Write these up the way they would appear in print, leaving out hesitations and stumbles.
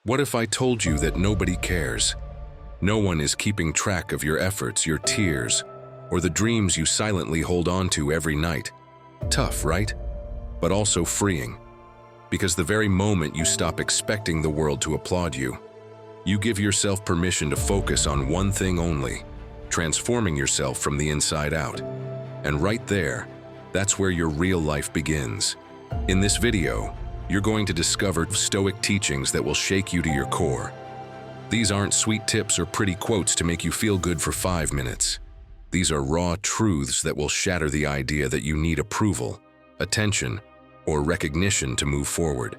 What if I told you that nobody cares? No one is keeping track of your efforts, your tears, or the dreams you silently hold on to every night. Tough, right? But also freeing. Because the very moment you stop expecting the world to applaud you, you give yourself permission to focus on one thing only, transforming yourself from the inside out. And right there, that's where your real life begins. In this video, you're going to discover Stoic teachings that will shake you to your core. These aren't sweet tips or pretty quotes to make you feel good for 5 minutes. These are raw truths that will shatter the idea that you need approval, attention, or recognition to move forward.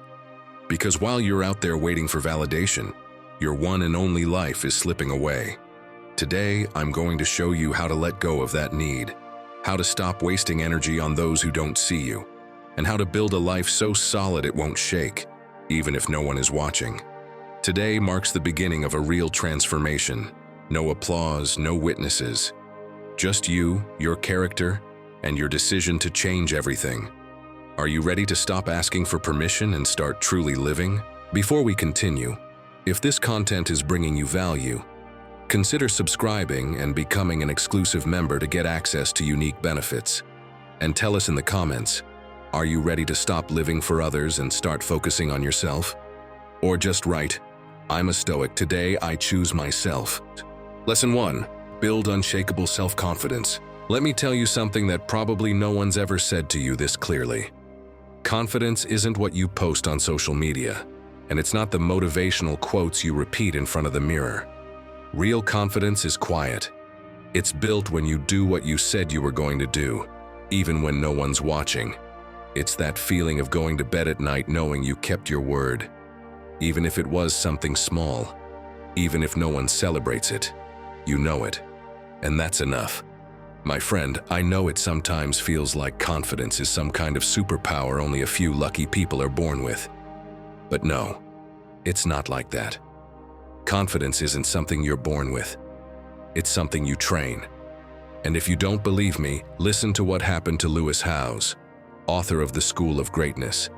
Because while you're out there waiting for validation, your one and only life is slipping away. Today, I'm going to show you how to let go of that need, how to stop wasting energy on those who don't see you, and how to build a life so solid it won't shake, even if no one is watching. Today marks the beginning of a real transformation. No applause, no witnesses. Just you, your character, and your decision to change everything. Are you ready to stop asking for permission and start truly living? Before we continue, if this content is bringing you value, consider subscribing and becoming an exclusive member to get access to unique benefits. And tell us in the comments, are you ready to stop living for others and start focusing on yourself? Or just write, I'm a Stoic, today I choose myself. Lesson 1. Build unshakable self-confidence. Let me tell you something that probably no one's ever said to you this clearly. Confidence isn't what you post on social media, and it's not the motivational quotes you repeat in front of the mirror. Real confidence is quiet. It's built when you do what you said you were going to do, even when no one's watching. It's that feeling of going to bed at night knowing you kept your word, even if it was something small, even if no one celebrates it. You know it, and that's enough. My friend, I know it sometimes feels like confidence is some kind of superpower only a few lucky people are born with. But no, it's not like that. Confidence isn't something you're born with. It's something you train. And if you don't believe me, listen to what happened to Lewis Howes, author of The School of Greatness.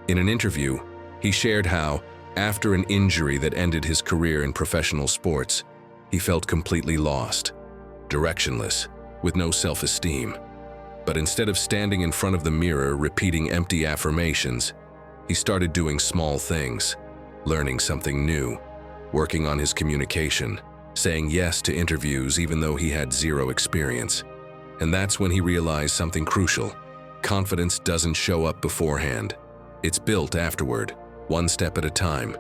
In an interview, he shared how, after an injury that ended his career in professional sports, he felt completely lost, directionless, with no self-esteem. But instead of standing in front of the mirror repeating empty affirmations, he started doing small things, learning something new, working on his communication, saying yes to interviews even though he had zero experience. And that's when he realized something crucial. Confidence doesn't show up beforehand. It's built afterward, one step at a time.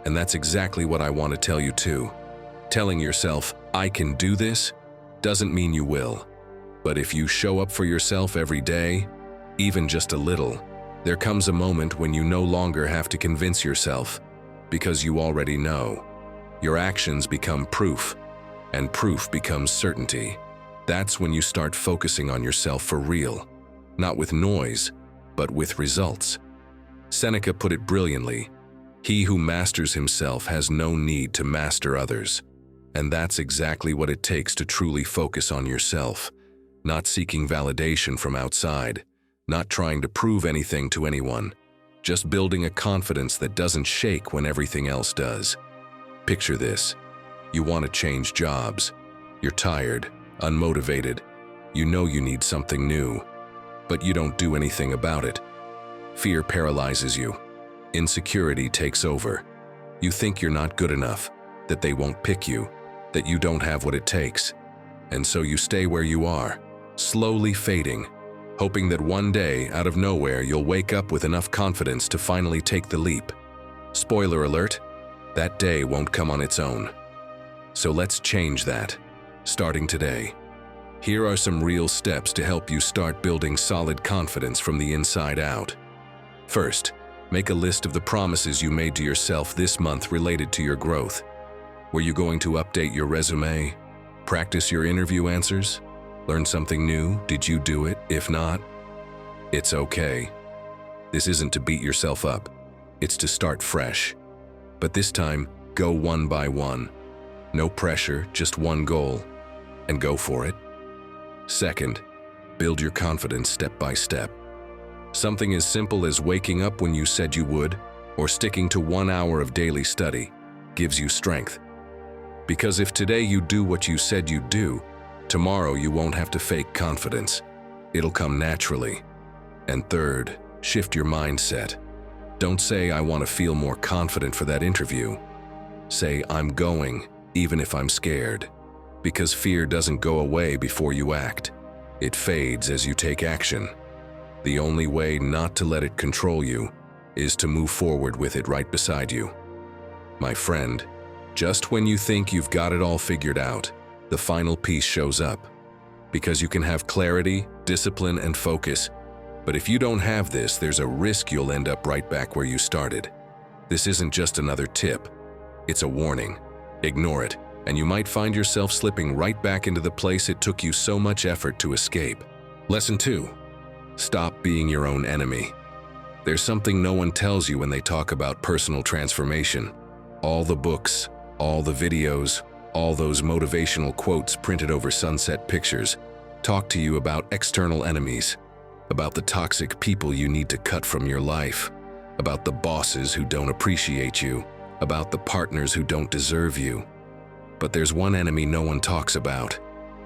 And that's exactly what I want to tell you too. Telling yourself, I can do this, doesn't mean you will. But if you show up for yourself every day, even just a little, there comes a moment when you no longer have to convince yourself, because you already know. Your actions become proof, and proof becomes certainty. That's when you start focusing on yourself for real, not with noise, but with results. Seneca put it brilliantly, he who masters himself has no need to master others. And that's exactly what it takes to truly focus on yourself, not seeking validation from outside, not trying to prove anything to anyone, just building a confidence that doesn't shake when everything else does. Picture this. You want to change jobs. You're tired, unmotivated. You know you need something new, but you don't do anything about it. Fear paralyzes you. Insecurity takes over. You think you're not good enough, that they won't pick you, that you don't have what it takes. And so you stay where you are, slowly fading, hoping that one day, out of nowhere, you'll wake up with enough confidence to finally take the leap. Spoiler alert, that day won't come on its own. So let's change that, starting today. Here are some real steps to help you start building solid confidence from the inside out. First, make a list of the promises you made to yourself this month related to your growth. Were you going to update your resume? Practice your interview answers? Learn something new? Did you do it? If not, it's okay. This isn't to beat yourself up. It's to start fresh. But this time, go one by one. No pressure, just one goal. And go for it. Second, build your confidence step by step. Something as simple as waking up when you said you would, or sticking to 1 hour of daily study gives you strength. Because if today you do what you said you'd do, tomorrow you won't have to fake confidence. It'll come naturally. And third, shift your mindset. Don't say, I want to feel more confident for that interview. Say, I'm going, even if I'm scared. Because fear doesn't go away before you act. It fades as you take action. The only way not to let it control you is to move forward with it right beside you. My friend, just when you think you've got it all figured out, the final piece shows up. Because you can have clarity, discipline, and focus, but if you don't have this, there's a risk you'll end up right back where you started. This isn't just another tip. It's a warning. Ignore it, and you might find yourself slipping right back into the place it took you so much effort to escape. Lesson 2. Stop being your own enemy. There's something no one tells you when they talk about personal transformation. All the books, all the videos, all those motivational quotes printed over sunset pictures talk to you about external enemies, about the toxic people you need to cut from your life, about the bosses who don't appreciate you, about the partners who don't deserve you. But there's one enemy no one talks about,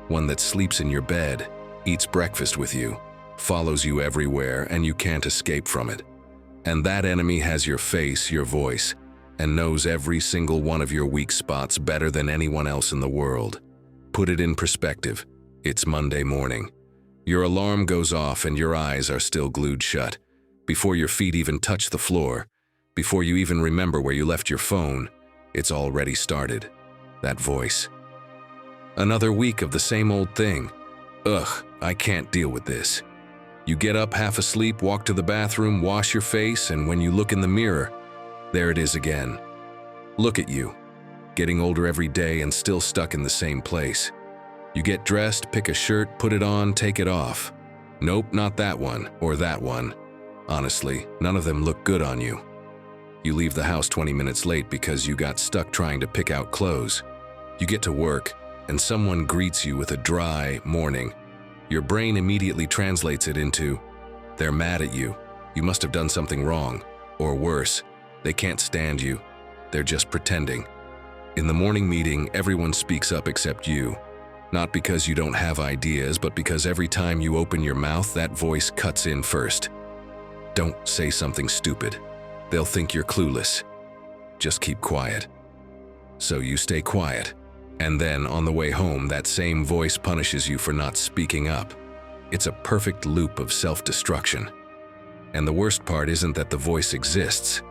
one that sleeps in your bed, eats breakfast with you, follows you everywhere, and you can't escape from it. And that enemy has your face, your voice, and knows every single one of your weak spots better than anyone else in the world. Put it in perspective. It's Monday morning. Your alarm goes off and your eyes are still glued shut. Before your feet even touch the floor, before you even remember where you left your phone, it's already started. That voice. Another week of the same old thing. Ugh, I can't deal with this. You get up half asleep, walk to the bathroom, wash your face, and when you look in the mirror, there it is again. Look at you, getting older every day and still stuck in the same place. You get dressed, pick a shirt, put it on, take it off. Nope, not that one, or that one. Honestly, none of them look good on you. You leave the house 20 minutes late because you got stuck trying to pick out clothes. You get to work, and someone greets you with a dry morning. Your brain immediately translates it into, they're mad at you, you must have done something wrong, or worse, they can't stand you, they're just pretending. In the morning meeting, everyone speaks up except you. Not because you don't have ideas, but because every time you open your mouth, that voice cuts in first. Don't say something stupid. They'll think you're clueless. Just keep quiet. So you stay quiet. And then, on the way home, that same voice punishes you for not speaking up. It's a perfect loop of self-destruction. And the worst part isn't that the voice exists.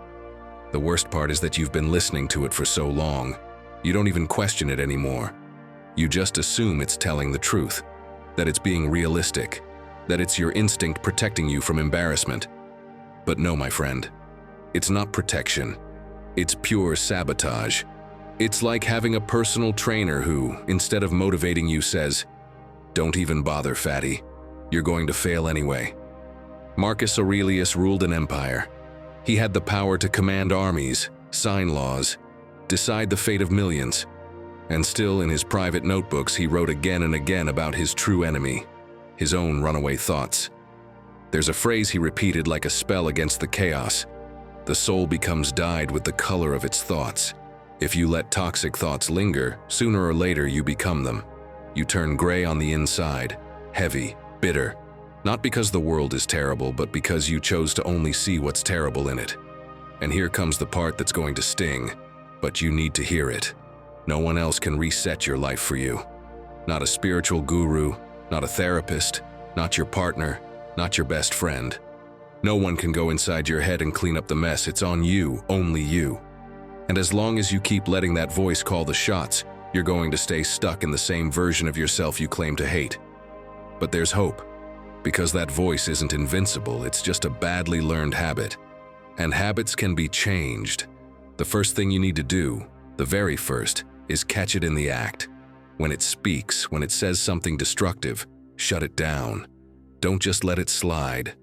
The worst part is that you've been listening to it for so long, you don't even question it anymore. You just assume it's telling the truth, that it's being realistic, that it's your instinct protecting you from embarrassment. But no, my friend, it's not protection. It's pure sabotage. It's like having a personal trainer who, instead of motivating you, says, "Don't even bother, fatty. You're going to fail anyway." Marcus Aurelius ruled an empire. He had the power to command armies, sign laws, decide the fate of millions. And still, in his private notebooks, he wrote again and again about his true enemy, his own runaway thoughts. There's a phrase he repeated like a spell against the chaos. The soul becomes dyed with the color of its thoughts. If you let toxic thoughts linger, sooner or later you become them. You turn gray on the inside, heavy, bitter. Not because the world is terrible, but because you chose to only see what's terrible in it. And here comes the part that's going to sting, but you need to hear it. No one else can reset your life for you. Not a spiritual guru, not a therapist, not your partner, not your best friend. No one can go inside your head and clean up the mess. It's on you, only you. And as long as you keep letting that voice call the shots, you're going to stay stuck in the same version of yourself you claim to hate. But there's hope, because that voice isn't invincible, it's just a badly learned habit. And habits can be changed. The first thing you need to do, the very first, is catch it in the act. When it speaks, when it says something destructive, shut it down. Don't just let it slide.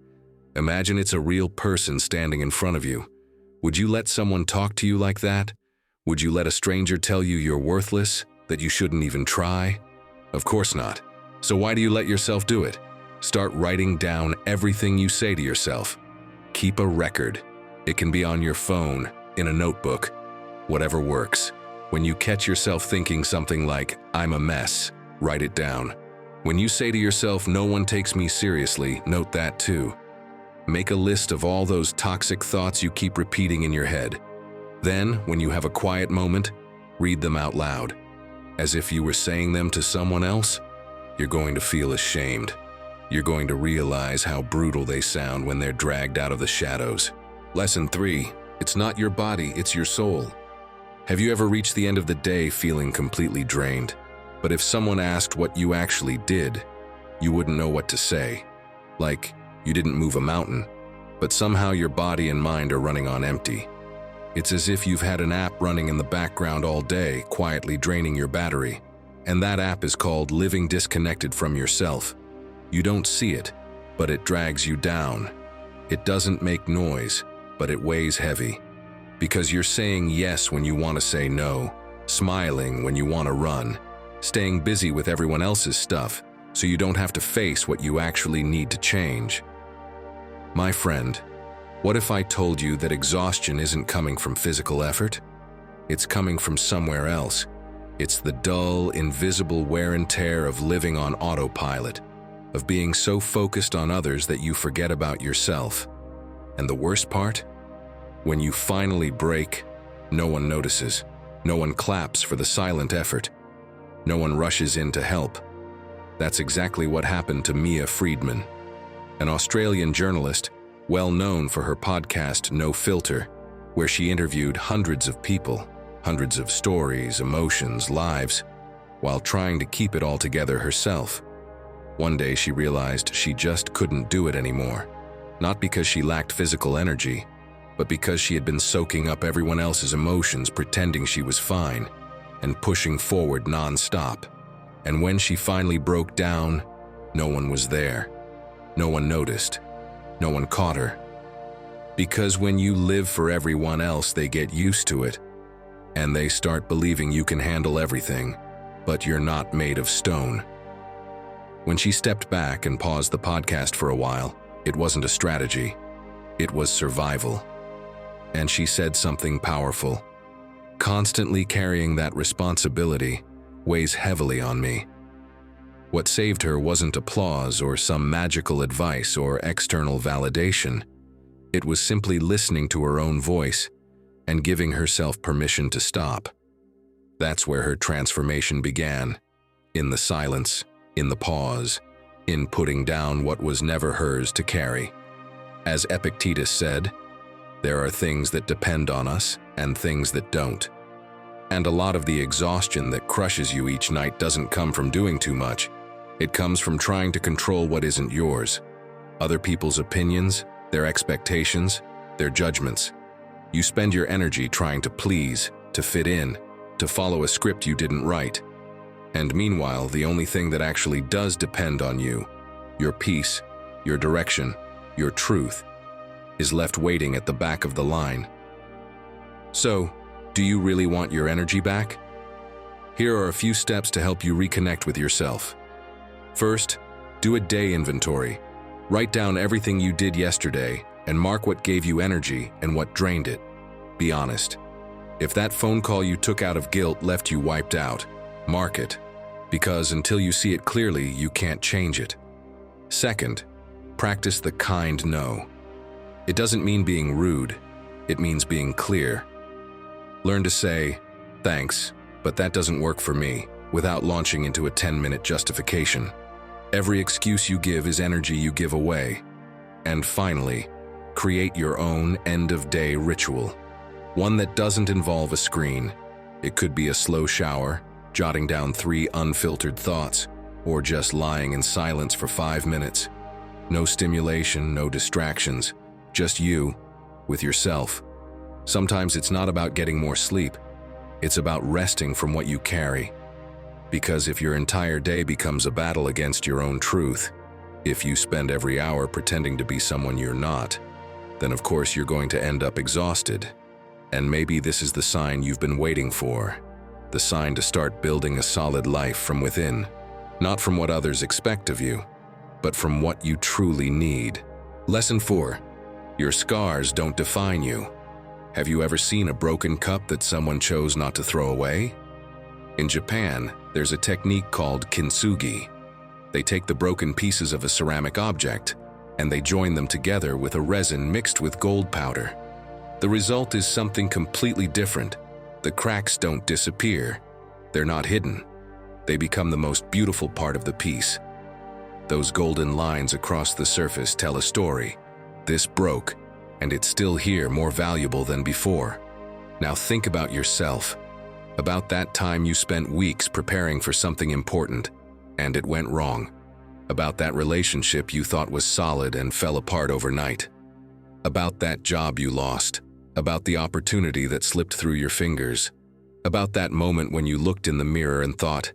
Imagine it's a real person standing in front of you. Would you let someone talk to you like that? Would you let a stranger tell you you're worthless, that you shouldn't even try? Of course not. So why do you let yourself do it? Start writing down everything you say to yourself. Keep a record. It can be on your phone, in a notebook, whatever works. When you catch yourself thinking something like, "I'm a mess," write it down. When you say to yourself, "No one takes me seriously," note that too. Make a list of all those toxic thoughts you keep repeating in your head. Then, when you have a quiet moment, read them out loud. As if you were saying them to someone else, you're going to feel ashamed. You're going to realize how brutal they sound when they're dragged out of the shadows. Lesson 3. It's not your body, it's your soul. Have you ever reached the end of the day feeling completely drained? But if someone asked what you actually did, you wouldn't know what to say. Like, you didn't move a mountain, but somehow your body and mind are running on empty. It's as if you've had an app running in the background all day, quietly draining your battery. And that app is called living disconnected from yourself. You don't see it, but it drags you down. It doesn't make noise, but it weighs heavy. Because you're saying yes when you want to say no, smiling when you want to run, staying busy with everyone else's stuff so you don't have to face what you actually need to change. My friend, what if I told you that exhaustion isn't coming from physical effort? It's coming from somewhere else. It's the dull, invisible wear and tear of living on autopilot, of being so focused on others that you forget about yourself. And the worst part? When you finally break, no one notices. No one claps for the silent effort. No one rushes in to help. That's exactly what happened to Mia Friedman, an Australian journalist well known for her podcast No Filter, where she interviewed hundreds of people, hundreds of stories, emotions, lives, while trying to keep it all together herself. One day she realized she just couldn't do it anymore, not because she lacked physical energy, but because she had been soaking up everyone else's emotions, pretending she was fine, and pushing forward non-stop. And when she finally broke down, no one was there. No one noticed. No one caught her. Because when you live for everyone else, they get used to it, and they start believing you can handle everything, but you're not made of stone. When she stepped back and paused the podcast for a while, it wasn't a strategy. It was survival. And she said something powerful. Constantly carrying that responsibility weighs heavily on me. What saved her wasn't applause or some magical advice or external validation. It was simply listening to her own voice and giving herself permission to stop. That's where her transformation began. In the silence, in the pause, in putting down what was never hers to carry. As Epictetus said, there are things that depend on us and things that don't. And a lot of the exhaustion that crushes you each night doesn't come from doing too much. It comes from trying to control what isn't yours. Other people's opinions, their expectations, their judgments. You spend your energy trying to please, to fit in, to follow a script you didn't write. And meanwhile, the only thing that actually does depend on you, your peace, your direction, your truth, is left waiting at the back of the line. So, do you really want your energy back? Here are a few steps to help you reconnect with yourself. First, do a day inventory. Write down everything you did yesterday and mark what gave you energy and what drained it. Be honest. If that phone call you took out of guilt left you wiped out, mark it, because until you see it clearly, you can't change it. Second, practice the kind no. It doesn't mean being rude, it means being clear. Learn to say, "Thanks, but that doesn't work for me," without launching into a 10-minute justification. Every excuse you give is energy you give away. And finally, create your own end-of-day ritual. One that doesn't involve a screen. It could be a slow shower, jotting down 3 unfiltered thoughts, or just lying in silence for 5 minutes. No stimulation, no distractions, just you, with yourself. Sometimes it's not about getting more sleep. It's about resting from what you carry. Because if your entire day becomes a battle against your own truth, if you spend every hour pretending to be someone you're not, then of course you're going to end up exhausted. And maybe this is the sign you've been waiting for. The sign to start building a solid life from within. Not from what others expect of you, but from what you truly need. Lesson 4. Your scars don't define you. Have you ever seen a broken cup that someone chose not to throw away? In Japan, there's a technique called kintsugi. They take the broken pieces of a ceramic object and they join them together with a resin mixed with gold powder. The result is something completely different. The cracks don't disappear. They're not hidden. They become the most beautiful part of the piece. Those golden lines across the surface tell a story. This broke, and it's still here, more valuable than before. Now think about yourself. About that time you spent weeks preparing for something important, and it went wrong. About that relationship you thought was solid and fell apart overnight. About that job you lost. About the opportunity that slipped through your fingers. About that moment when you looked in the mirror and thought,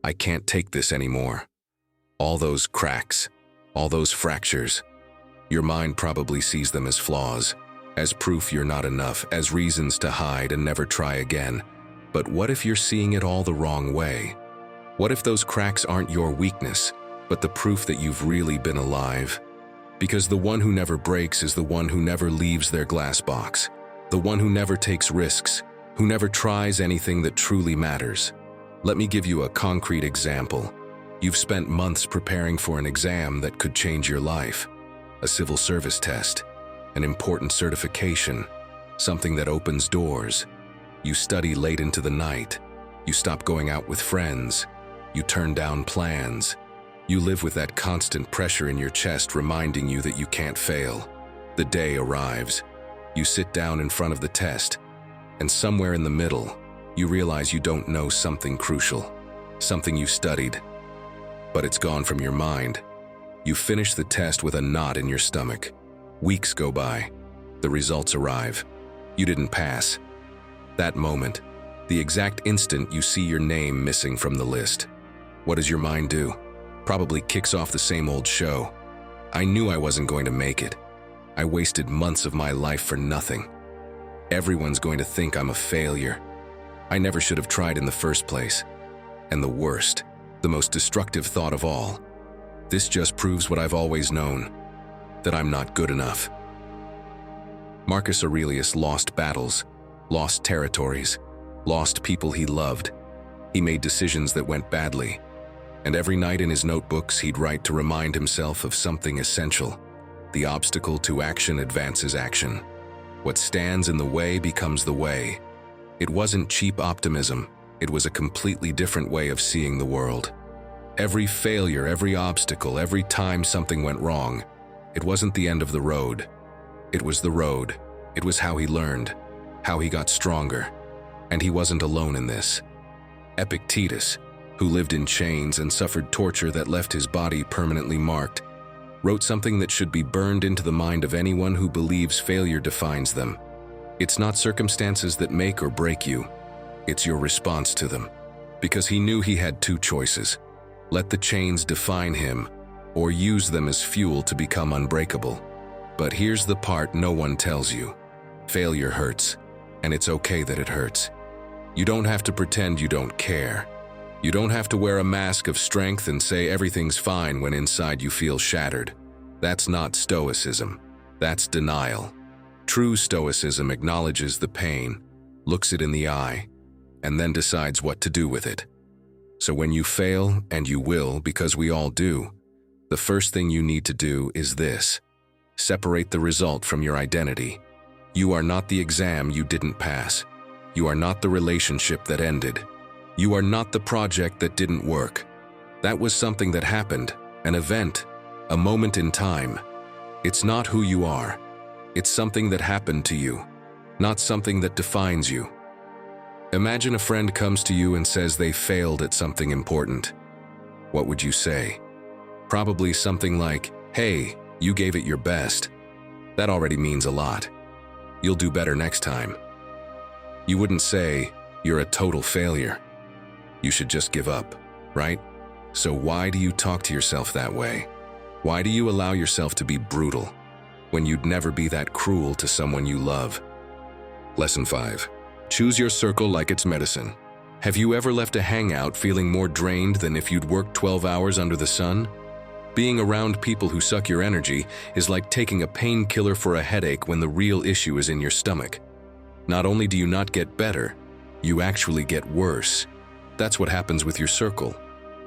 I can't take this anymore. All those cracks, all those fractures. Your mind probably sees them as flaws, as proof you're not enough, as reasons to hide and never try again. But what if you're seeing it all the wrong way? What if those cracks aren't your weakness, but the proof that you've really been alive? Because the one who never breaks is the one who never leaves their glass box, the one who never takes risks, who never tries anything that truly matters. Let me give you a concrete example. You've spent months preparing for an exam that could change your life. A civil service test, an important certification, something that opens doors. You study late into the night. You stop going out with friends. You turn down plans. You live with that constant pressure in your chest reminding you that you can't fail. The day arrives. You sit down in front of the test, and somewhere in the middle, you realize you don't know something crucial, something you studied, but it's gone from your mind. You finish the test with a knot in your stomach. Weeks go by. The results arrive. You didn't pass. That moment, the exact instant you see your name missing from the list, what does your mind do? Probably kicks off the same old show. I knew I wasn't going to make it. I wasted months of my life for nothing. Everyone's going to think I'm a failure. I never should have tried in the first place. And the worst, the most destructive thought of all, this just proves what I've always known, that I'm not good enough. Marcus Aurelius lost battles, lost territories, lost people he loved. He made decisions that went badly. And every night in his notebooks, he'd write to remind himself of something essential. The obstacle to action advances action. What stands in the way becomes the way. It wasn't cheap optimism. It was a completely different way of seeing the world. Every failure, every obstacle, every time something went wrong, it wasn't the end of the road. It was the road. It was how he learned, how he got stronger. And he wasn't alone in this. Epictetus, who lived in chains and suffered torture that left his body permanently marked, wrote something that should be burned into the mind of anyone who believes failure defines them. It's not circumstances that make or break you. It's your response to them. Because he knew he had two choices. Let the chains define him, or use them as fuel to become unbreakable. But here's the part no one tells you. Failure hurts, and it's okay that it hurts. You don't have to pretend you don't care. You don't have to wear a mask of strength and say everything's fine when inside you feel shattered. That's not Stoicism. That's denial. True Stoicism acknowledges the pain, looks it in the eye, and then decides what to do with it. So when you fail, and you will because we all do, the first thing you need to do is this. Separate the result from your identity. You are not the exam you didn't pass. You are not the relationship that ended. You are not the project that didn't work. That was something that happened, an event, a moment in time. It's not who you are. It's something that happened to you, not something that defines you. Imagine a friend comes to you and says they failed at something important. What would you say? Probably something like, "Hey, you gave it your best." That already means a lot. You'll do better next time. You wouldn't say, "You're a total failure. You should just give up," right? So why do you talk to yourself that way? Why do you allow yourself to be brutal when you'd never be that cruel to someone you love? Lesson 5. Choose your circle like it's medicine. Have you ever left a hangout feeling more drained than if you'd worked 12 hours under the sun? Being around people who suck your energy is like taking a painkiller for a headache when the real issue is in your stomach. Not only do you not get better, you actually get worse. That's what happens with your circle.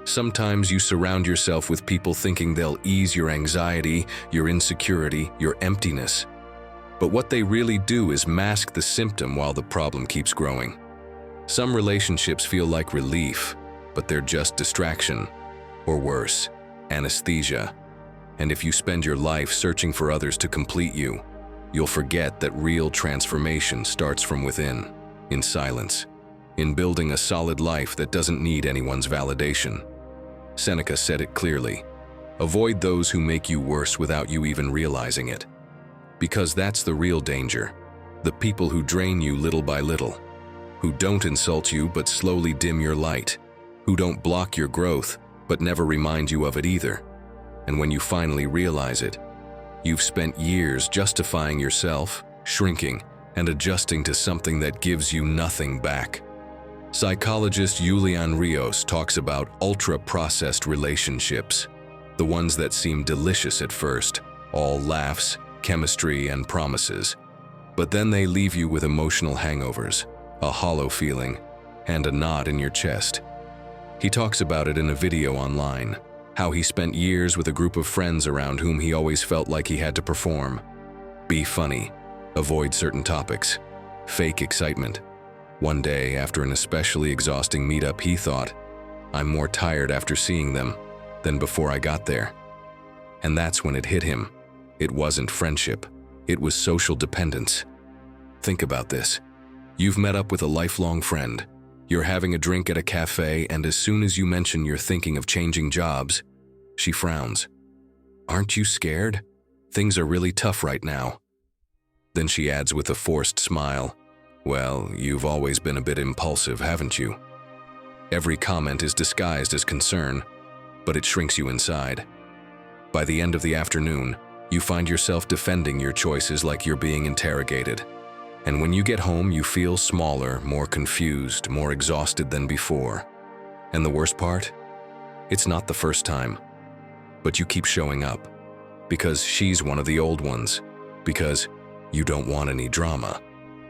Sometimes you surround yourself with people thinking they'll ease your anxiety, your insecurity, your emptiness. But what they really do is mask the symptom while the problem keeps growing. Some relationships feel like relief, but they're just distraction, or worse, anesthesia. And if you spend your life searching for others to complete you, you'll forget that real transformation starts from within, in silence, in building a solid life that doesn't need anyone's validation. Seneca said it clearly: avoid those who make you worse without you even realizing it. Because that's the real danger. The people who drain you little by little, who don't insult you but slowly dim your light, who don't block your growth but never remind you of it either. And when you finally realize it, you've spent years justifying yourself, shrinking, and adjusting to something that gives you nothing back. Psychologist Julian Rios talks about ultra-processed relationships, the ones that seem delicious at first, all laughs, chemistry, and promises. But then they leave you with emotional hangovers, a hollow feeling, and a knot in your chest. He talks about it in a video online, how he spent years with a group of friends around whom he always felt like he had to perform. Be funny, avoid certain topics, fake excitement. One day, after an especially exhausting meetup, he thought, I'm more tired after seeing them than before I got there. And that's when it hit him. It wasn't friendship, it was social dependence. Think about this. You've met up with a lifelong friend. You're having a drink at a cafe, and as soon as you mention you're thinking of changing jobs, she frowns. Aren't you scared? Things are really tough right now. Then she adds with a forced smile, well, you've always been a bit impulsive, haven't you? Every comment is disguised as concern, but it shrinks you inside. By the end of the afternoon, you find yourself defending your choices like you're being interrogated. And when you get home, you feel smaller, more confused, more exhausted than before. And the worst part? It's not the first time. But you keep showing up. Because she's one of the old ones. Because you don't want any drama.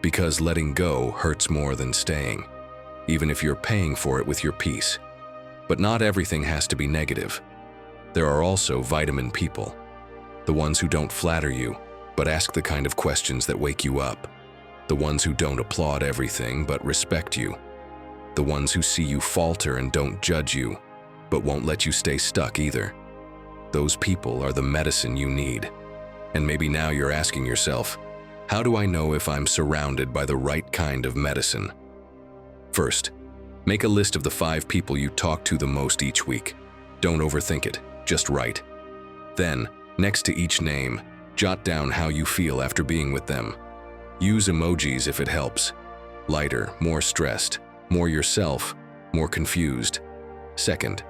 Because letting go hurts more than staying, even if you're paying for it with your peace. But not everything has to be negative. There are also vitamin people. The ones who don't flatter you, but ask the kind of questions that wake you up. The ones who don't applaud everything, but respect you. The ones who see you falter and don't judge you, but won't let you stay stuck either. Those people are the medicine you need. And maybe now you're asking yourself, how do I know if I'm surrounded by the right kind of medicine? First, make a list of the 5 people you talk to the most each week. Don't overthink it, just write. Then, next to each name, jot down how you feel after being with them. Use emojis if it helps. Lighter, more stressed, more yourself, more confused. Second,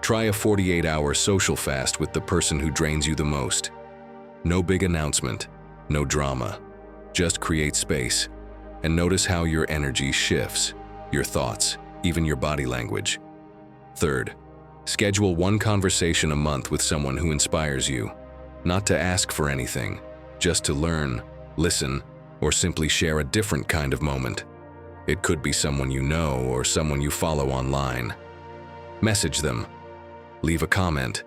try a 48-hour social fast with the person who drains you the most. No big announcement, no drama. Just create space and notice how your energy shifts, your thoughts, even your body language. Third, schedule one conversation a month with someone who inspires you, not to ask for anything, just to learn, listen, or simply share a different kind of moment. It could be someone you know or someone you follow online. Message them, leave a comment,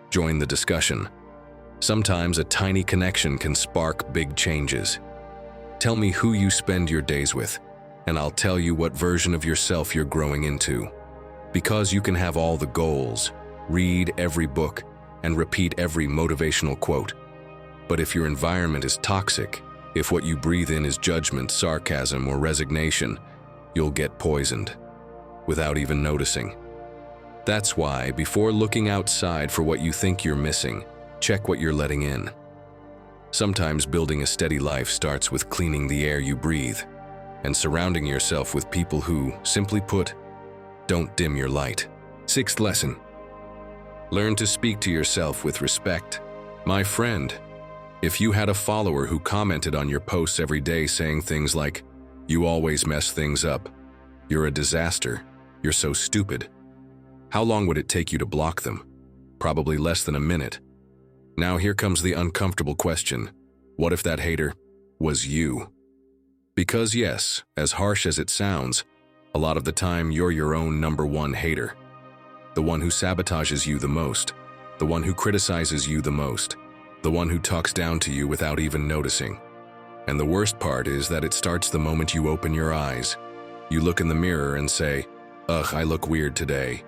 join the discussion. Sometimes a tiny connection can spark big changes. Tell me who you spend your days with, and I'll tell you what version of yourself you're growing into. Because you can have all the goals, read every book, and repeat every motivational quote. But if your environment is toxic, if what you breathe in is judgment, sarcasm, or resignation, you'll get poisoned, without even noticing. That's why, before looking outside for what you think you're missing, check what you're letting in. Sometimes building a steady life starts with cleaning the air you breathe and surrounding yourself with people who, simply put, don't dim your light. 6th lesson. Learn to speak to yourself with respect. My friend, if you had a follower who commented on your posts every day saying things like, "You always mess things up," "You're a disaster," "You're so stupid," how long would it take you to block them? probably less than a minute. Now here comes the uncomfortable question. What if that hater was you? Because yes, as harsh as it sounds, a lot of the time you're your own number one hater. The one who sabotages you the most, the one who criticizes you the most, the one who talks down to you without even noticing. And the worst part is that it starts the moment you open your eyes. You look in the mirror and say, "Ugh, I look weird today."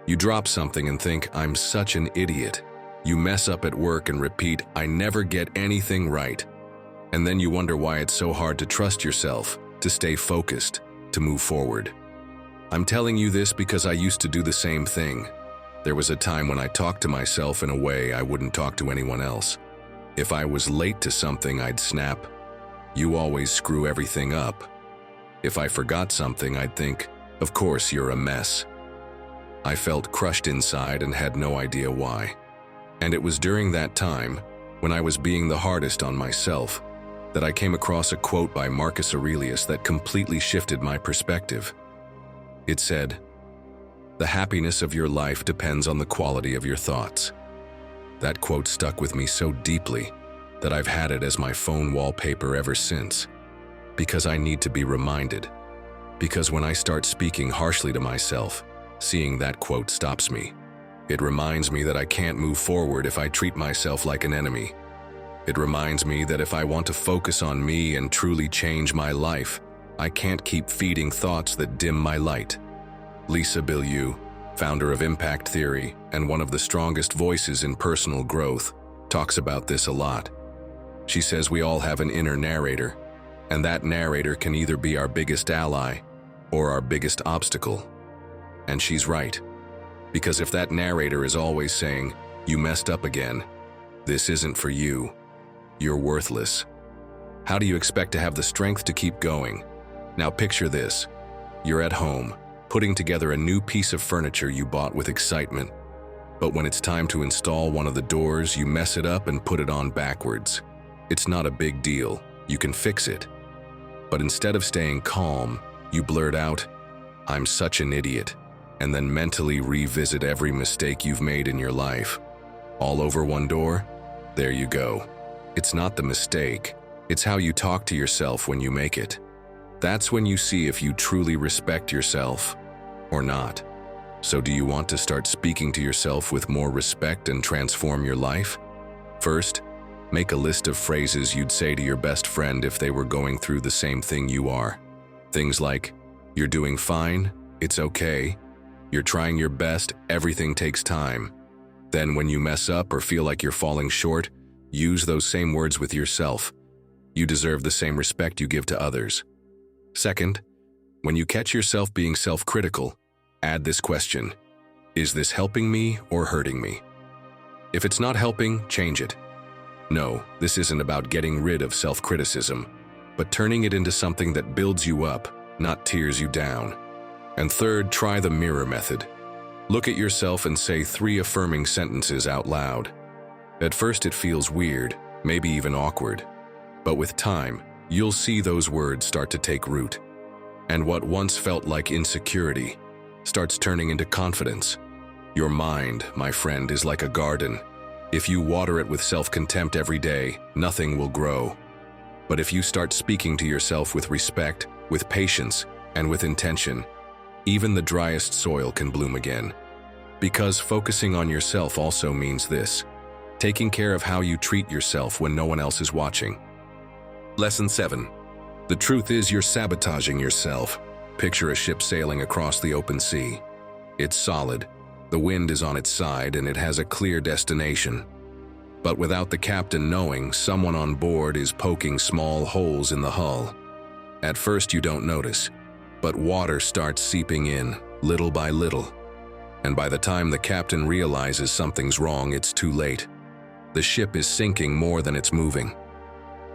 You drop something and think, "I'm such an idiot." You mess up at work and repeat, "I never get anything right." And then you wonder why it's so hard to trust yourself, to stay focused, to move forward. I'm telling you this because I used to do the same thing. There was a time when I talked to myself in a way I wouldn't talk to anyone else. If I was late to something, I'd snap, "You always screw everything up." If I forgot something, I'd think, "Of course you're a mess." I felt crushed inside and had no idea why. And it was during that time, when I was being the hardest on myself, that I came across a quote by Marcus Aurelius that completely shifted my perspective. It said, "The happiness of your life depends on the quality of your thoughts." That quote stuck with me so deeply that I've had it as my phone wallpaper ever since. Because I need to be reminded. Because when I start speaking harshly to myself, seeing that quote stops me. It reminds me that I can't move forward if I treat myself like an enemy. It reminds me that if I want to focus on me and truly change my life, I can't keep feeding thoughts that dim my light. Lisa Bilyeu, founder of Impact Theory and one of the strongest voices in personal growth, talks about this a lot. She says we all have an inner narrator, and that narrator can either be our biggest ally or our biggest obstacle. And she's right. Because if that narrator is always saying, "You messed up again," "This isn't for you," "You're worthless," how do you expect to have the strength to keep going? Now picture this. You're at home, putting together a new piece of furniture you bought with excitement. But when it's time to install one of the doors, you mess it up and put it on backwards. It's not a big deal. You can fix it. But instead of staying calm, you blurt out, "I'm such an idiot," and then mentally revisit every mistake you've made in your life. All over one door? There you go. It's not the mistake. It's how you talk to yourself when you make it. That's when you see if you truly respect yourself or not. So do you want to start speaking to yourself with more respect and transform your life? First, make a list of phrases you'd say to your best friend if they were going through the same thing you are. Things like, "You're doing fine, it's okay," "You're trying your best, everything takes time." Then when you mess up or feel like you're falling short, use those same words with yourself. You deserve the same respect you give to others. Second, when you catch yourself being self-critical, add this question: is this helping me or hurting me? If it's not helping, change it. No, this isn't about getting rid of self-criticism, but turning it into something that builds you up, not tears you down. And third, try the mirror method. Look at yourself and say 3 affirming sentences out loud. At first it feels weird, maybe even awkward. But with time, you'll see those words start to take root. And what once felt like insecurity starts turning into confidence. Your mind, my friend, is like a garden. If you water it with self-contempt every day, nothing will grow. But if you start speaking to yourself with respect, with patience, and with intention, even the driest soil can bloom again. Because focusing on yourself also means this: taking care of how you treat yourself when no one else is watching. Lesson 7. The truth is you're sabotaging yourself. Picture a ship sailing across the open sea. It's solid, the wind is on its side, and it has a clear destination. But without the captain knowing, someone on board is poking small holes in the hull. At first you don't notice, but water starts seeping in, little by little. And by the time the captain realizes something's wrong, it's too late. The ship is sinking more than it's moving.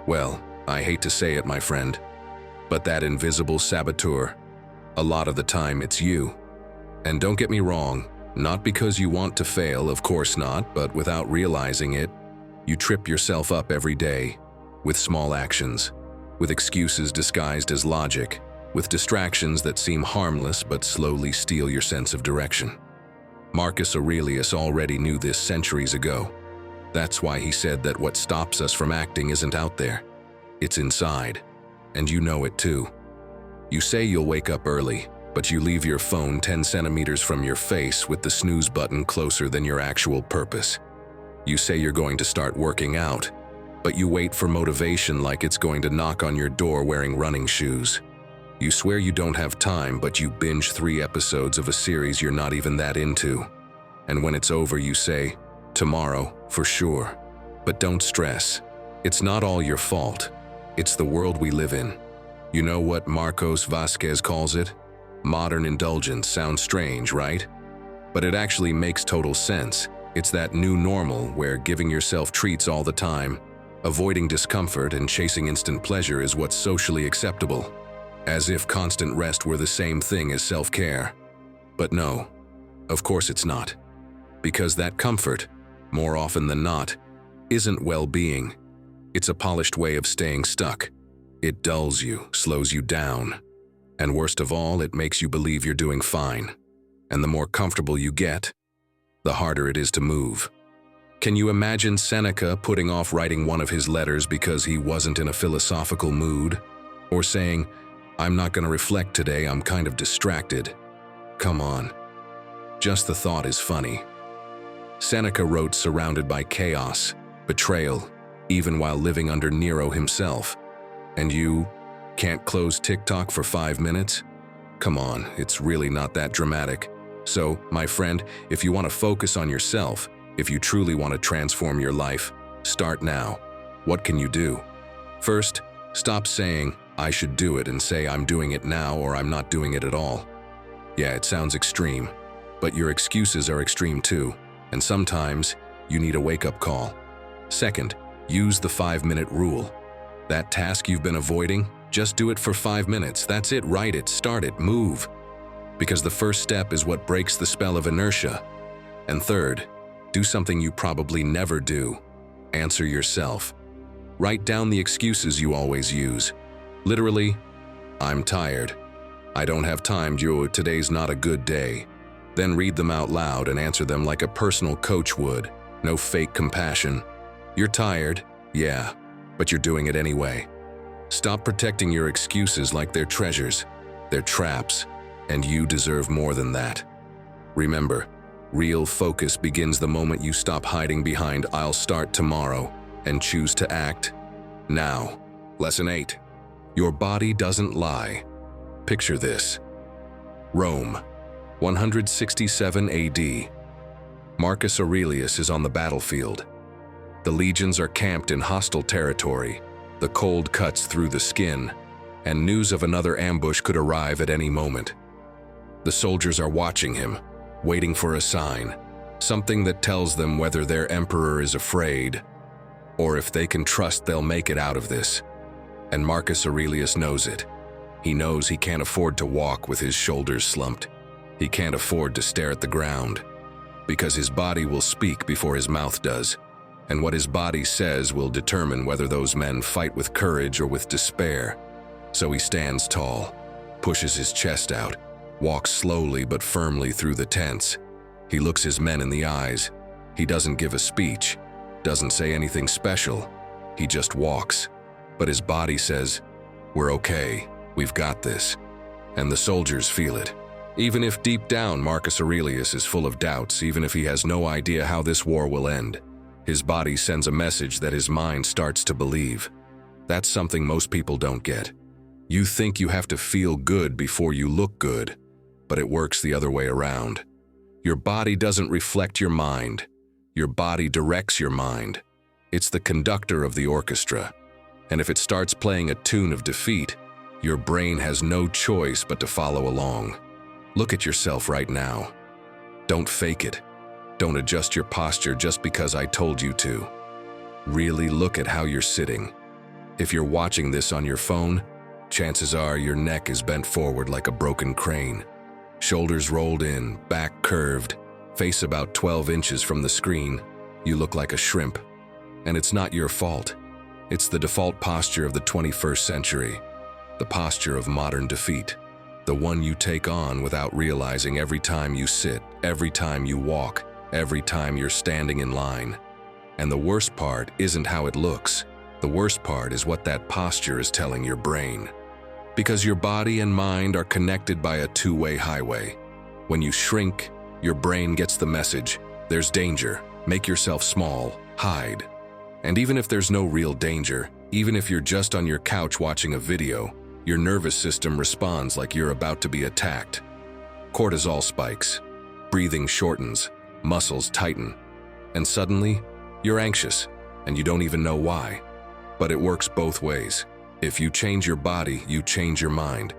Well, I hate to say it, my friend, but that invisible saboteur, a lot of the time it's you. And don't get me wrong, not because you want to fail, of course not, but without realizing it, you trip yourself up every day, with small actions, with excuses disguised as logic, with distractions that seem harmless but slowly steal your sense of direction. Marcus Aurelius already knew this centuries ago. That's why he said that what stops us from acting isn't out there. It's inside. And you know it too. You say you'll wake up early, but you leave your phone 10 centimeters from your face with the snooze button closer than your actual purpose. You say you're going to start working out, but you wait for motivation like it's going to knock on your door wearing running shoes. You swear you don't have time, but you binge 3 episodes of a series you're not even that into. And when it's over, you say, tomorrow, for sure. But don't stress. It's not all your fault. It's the world we live in. You know what Marcos Vasquez calls it? Modern indulgence. Sounds strange, right? But it actually makes total sense. It's that new normal where giving yourself treats all the time, avoiding discomfort and chasing instant pleasure is what's socially acceptable. As if constant rest were the same thing as self-care. But no, of course it's not. Because that comfort, more often than not, isn't well-being. It's a polished way of staying stuck. It dulls you, slows you down. And worst of all, it makes you believe you're doing fine. And the more comfortable you get, the harder it is to move. Can you imagine Seneca putting off writing one of his letters because he wasn't in a philosophical mood? Or saying, I'm not going to reflect today, I'm kind of distracted. Come on. Just the thought is funny. Seneca wrote surrounded by chaos, betrayal, even while living under Nero himself. And you can't close TikTok for 5 minutes? Come on, it's really not that dramatic. So, my friend, if you want to focus on yourself, if you truly want to transform your life, start now. What can you do? First, stop saying, I should do it, and say I'm doing it now or I'm not doing it at all. Yeah, it sounds extreme, but your excuses are extreme too, and sometimes you need a wake-up call. Second, use the 5-minute rule. That task you've been avoiding, just do it for 5 minutes. That's it, write it, start it, move. Because the first step is what breaks the spell of inertia. And third, do something you probably never do. Answer yourself. Write down the excuses you always use. Literally, I'm tired. I don't have time, today's not a good day. Then read them out loud and answer them like a personal coach would. No fake compassion. You're tired, yeah, but you're doing it anyway. Stop protecting your excuses like they're treasures. They're traps, and you deserve more than that. Remember, real focus begins the moment you stop hiding behind I'll start tomorrow and choose to act now. Lesson 8. Your body doesn't lie. Picture this. Rome, 167 AD. Marcus Aurelius is on the battlefield. The legions are camped in hostile territory. The cold cuts through the skin, and news of another ambush could arrive at any moment. The soldiers are watching him, waiting for a sign, something that tells them whether their emperor is afraid, or if they can trust they'll make it out of this. And Marcus Aurelius knows it. He knows he can't afford to walk with his shoulders slumped. He can't afford to stare at the ground, because his body will speak before his mouth does, and what his body says will determine whether those men fight with courage or with despair. So he stands tall, pushes his chest out, walks slowly but firmly through the tents. He looks his men in the eyes. He doesn't give a speech, doesn't say anything special. He just walks. But his body says, we're okay, we've got this. And the soldiers feel it. Even if deep down Marcus Aurelius is full of doubts, even if he has no idea how this war will end, his body sends a message that his mind starts to believe. That's something most people don't get. You think you have to feel good before you look good, but it works the other way around. Your body doesn't reflect your mind. Your body directs your mind. It's the conductor of the orchestra. And if it starts playing a tune of defeat, your brain has no choice but to follow along. Look at yourself right now. Don't fake it. Don't adjust your posture just because I told you to. Really look at how you're sitting. If you're watching this on your phone, chances are your neck is bent forward like a broken crane. Shoulders rolled in, back curved, face about 12 inches from the screen. You look like a shrimp. And it's not your fault. It's the default posture of the 21st century, the posture of modern defeat. the one you take on without realizing every time you sit, every time you walk, every time you're standing in line. And the worst part isn't how it looks. The worst part is what that posture is telling your brain. Because your body and mind are connected by a two-way highway. When you shrink, your brain gets the message, there's danger, make yourself small, hide. And even if there's no real danger, even if you're just on your couch watching a video, your nervous system responds like you're about to be attacked. Cortisol spikes, breathing shortens, muscles tighten, and suddenly, you're anxious, and you don't even know why. But it works both ways. If you change your body, you change your mind.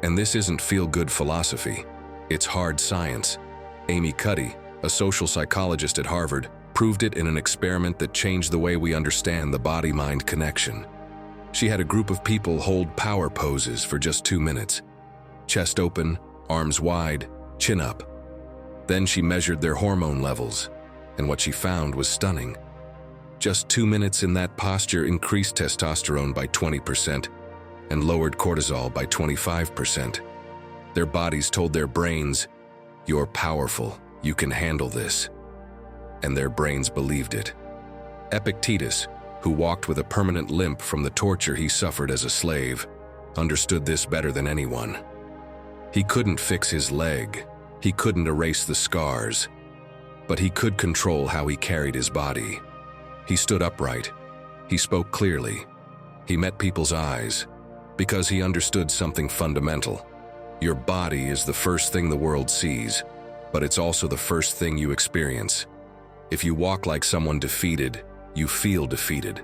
And this isn't feel-good philosophy. It's hard science. Amy Cuddy, a social psychologist at Harvard, proved it in an experiment that changed the way we understand the body-mind connection. She had a group of people hold power poses for just 2 minutes. Chest open, arms wide, chin up. Then she measured their hormone levels, and what she found was stunning. Just 2 minutes in that posture increased testosterone by 20% and lowered cortisol by 25%. Their bodies told their brains, "You're powerful, you can handle this." And their brains believed it. Epictetus, who walked with a permanent limp from the torture he suffered as a slave, understood this better than anyone. He couldn't fix his leg, he couldn't erase the scars, but he could control how he carried his body. He stood upright. He spoke clearly. He met people's eyes because he understood something fundamental. Your body is the first thing the world sees, but it's also the first thing you experience. If you walk like someone defeated, you feel defeated.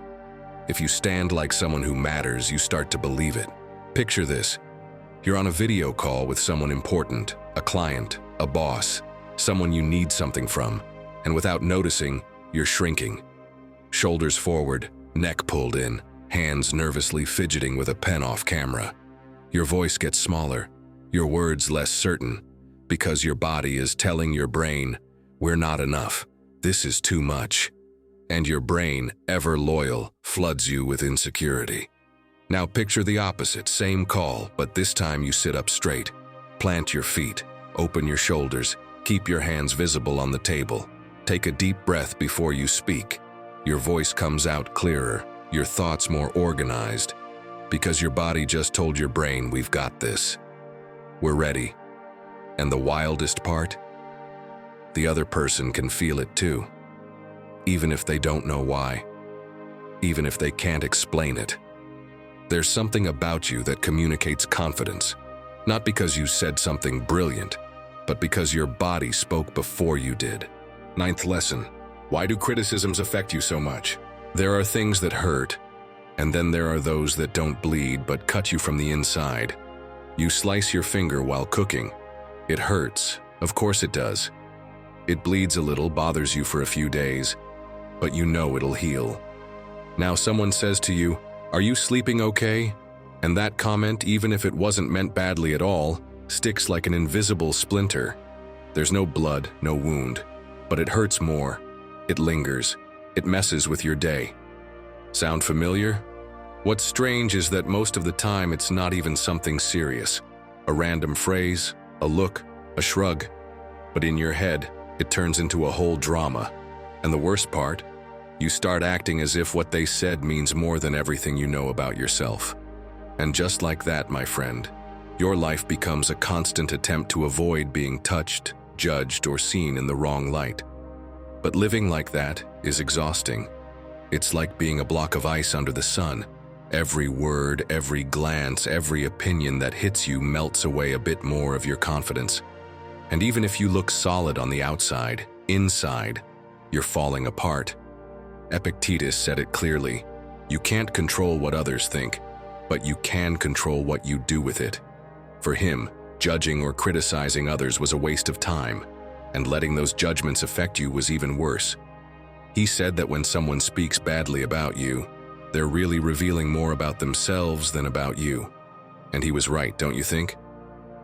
If you stand like someone who matters, you start to believe it. Picture this. You're on a video call with someone important, a client, a boss, someone you need something from, and without noticing, you're shrinking. Shoulders forward, neck pulled in, hands nervously fidgeting with a pen off camera. Your voice gets smaller, your words less certain, because your body is telling your brain, "We're not enough, this is too much." And your brain, ever loyal, floods you with insecurity. Now picture the opposite, same call, but this time you sit up straight. Plant your feet, open your shoulders, keep your hands visible on the table. Take a deep breath before you speak. Your voice comes out clearer, your thoughts more organized, because your body just told your brain, "We've got this. We're ready." And the wildest part? The other person can feel it too, even if they don't know why, even if they can't explain it. There's something about you that communicates confidence, not because you said something brilliant, but because your body spoke before you did. 9th lesson. Why do criticisms affect you so much? There are things that hurt, and then there are those that don't bleed but cut you from the inside. You slice your finger while cooking. It hurts, of course it does. It bleeds a little, bothers you for a few days, but you know it'll heal. Now someone says to you, "Are you sleeping okay?" And that comment, even if it wasn't meant badly at all, sticks like an invisible splinter. There's no blood, no wound, but it hurts more. It lingers. It messes with your day. Sound familiar? What's strange is that most of the time it's not even something serious. A random phrase, a look, a shrug. But in your head, it turns into a whole drama. And the worst part, you start acting as if what they said means more than everything you know about yourself. And just like that, my friend, your life becomes a constant attempt to avoid being touched, judged, or seen in the wrong light. But living like that is exhausting. It's like being a block of ice under the sun. Every word, every glance, every opinion that hits you melts away a bit more of your confidence. And even if you look solid on the outside, inside, you're falling apart. Epictetus said it clearly. You can't control what others think, but you can control what you do with it. For him, judging or criticizing others was a waste of time, and letting those judgments affect you was even worse. He said that when someone speaks badly about you, they're really revealing more about themselves than about you. And he was right, don't you think?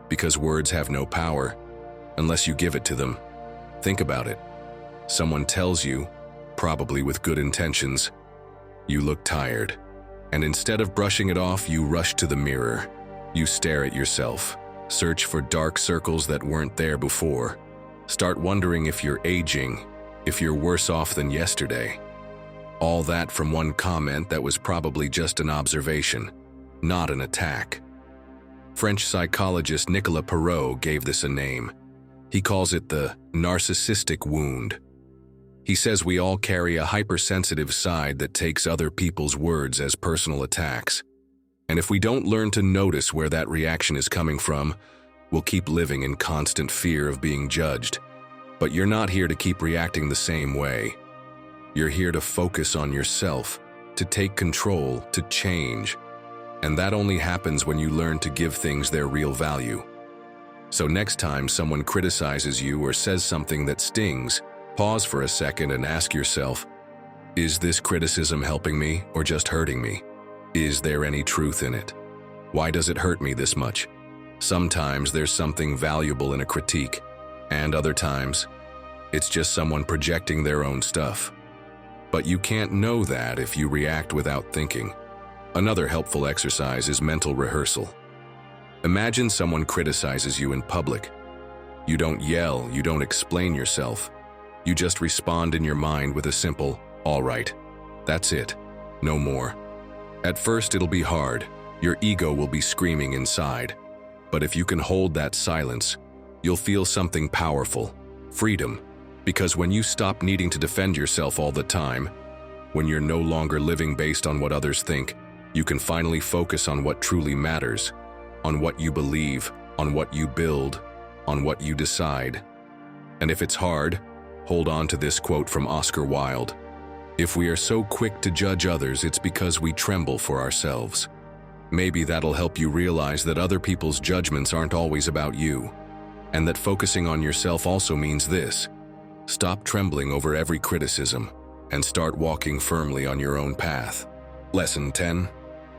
Because words have no power unless you give it to them. Think about it. Someone tells you, probably with good intentions, you look tired. And instead of brushing it off, you rush to the mirror. You stare at yourself, Search for dark circles that weren't there before. Start wondering if you're aging, if you're worse off than yesterday. All that from one comment that was probably just an observation, not an attack. French psychologist Nicolas Perrault gave this a name. He calls it the narcissistic wound. He says we all carry a hypersensitive side that takes other people's words as personal attacks. And if we don't learn to notice where that reaction is coming from, we'll keep living in constant fear of being judged. But you're not here to keep reacting the same way. You're here to focus on yourself, to take control, to change. And that only happens when you learn to give things their real value. So next time someone criticizes you or says something that stings, pause for a second and ask yourself, is this criticism helping me or just hurting me? Is there any truth in it? Why does it hurt me this much? Sometimes there's something valuable in a critique, and other times, it's just someone projecting their own stuff. But you can't know that if you react without thinking. Another helpful exercise is mental rehearsal. Imagine someone criticizes you in public. You don't yell, you don't explain yourself. You just respond in your mind with a simple, "All right." That's it. No more. At first it'll be hard. Your ego will be screaming inside. But if you can hold that silence, you'll feel something powerful, freedom. Because when you stop needing to defend yourself all the time, when you're no longer living based on what others think, you can finally focus on what truly matters, on what you believe, on what you build, on what you decide. And if it's hard, hold on to this quote from Oscar Wilde. If we are so quick to judge others, it's because we tremble for ourselves. Maybe that'll help you realize that other people's judgments aren't always about you, and that focusing on yourself also means this: stop trembling over every criticism and start walking firmly on your own path. Lesson 10.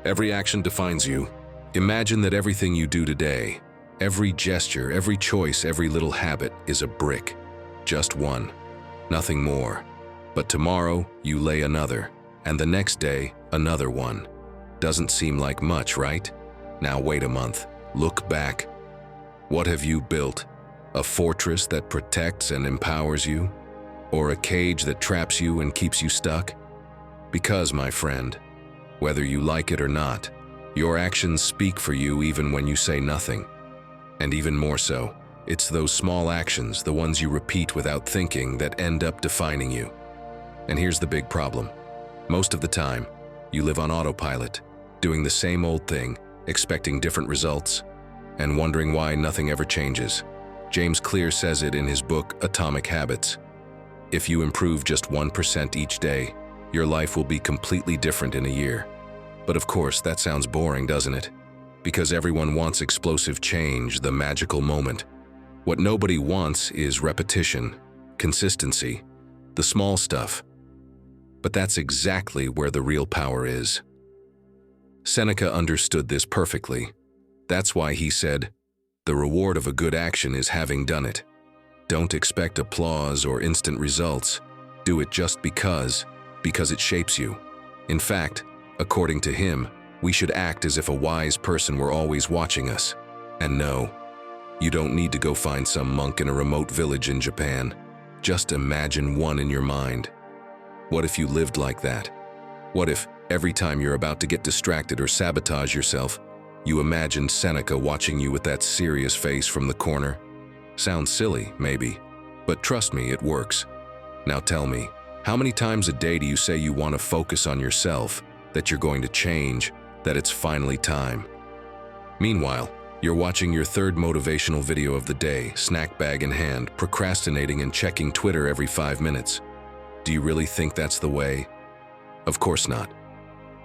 Every action defines you. Imagine that everything you do today, every gesture, every choice, every little habit is a brick. Just one. Nothing more. But tomorrow, you lay another, and the next day, another one. Doesn't seem like much, right? Now wait a month. Look back. What have you built? A fortress that protects and empowers you? Or a cage that traps you and keeps you stuck? Because, my friend, whether you like it or not, your actions speak for you even when you say nothing. And even more so, it's those small actions, the ones you repeat without thinking, that end up defining you. And here's the big problem. Most of the time, you live on autopilot, doing the same old thing, expecting different results, and wondering why nothing ever changes. James Clear says it in his book, Atomic Habits. If you improve just 1% each day, your life will be completely different in a year. But of course, that sounds boring, doesn't it? Because everyone wants explosive change, the magical moment. What nobody wants is repetition, consistency, the small stuff. But that's exactly where the real power is. Seneca understood this perfectly. That's why he said, "The reward of a good action is having done it." Don't expect applause or instant results. Do it just because it shapes you. In fact, according to him, we should act as if a wise person were always watching us. And no, you don't need to go find some monk in a remote village in Japan. Just imagine one in your mind. What if you lived like that? What if, every time you're about to get distracted or sabotage yourself, you imagined Seneca watching you with that serious face from the corner? Sounds silly, maybe, but trust me, it works. Now tell me, how many times a day do you say you want to focus on yourself, that you're going to change, that it's finally time? Meanwhile, you're watching your third motivational video of the day, snack bag in hand, procrastinating and checking Twitter every 5 minutes. Do you really think that's the way? Of course not.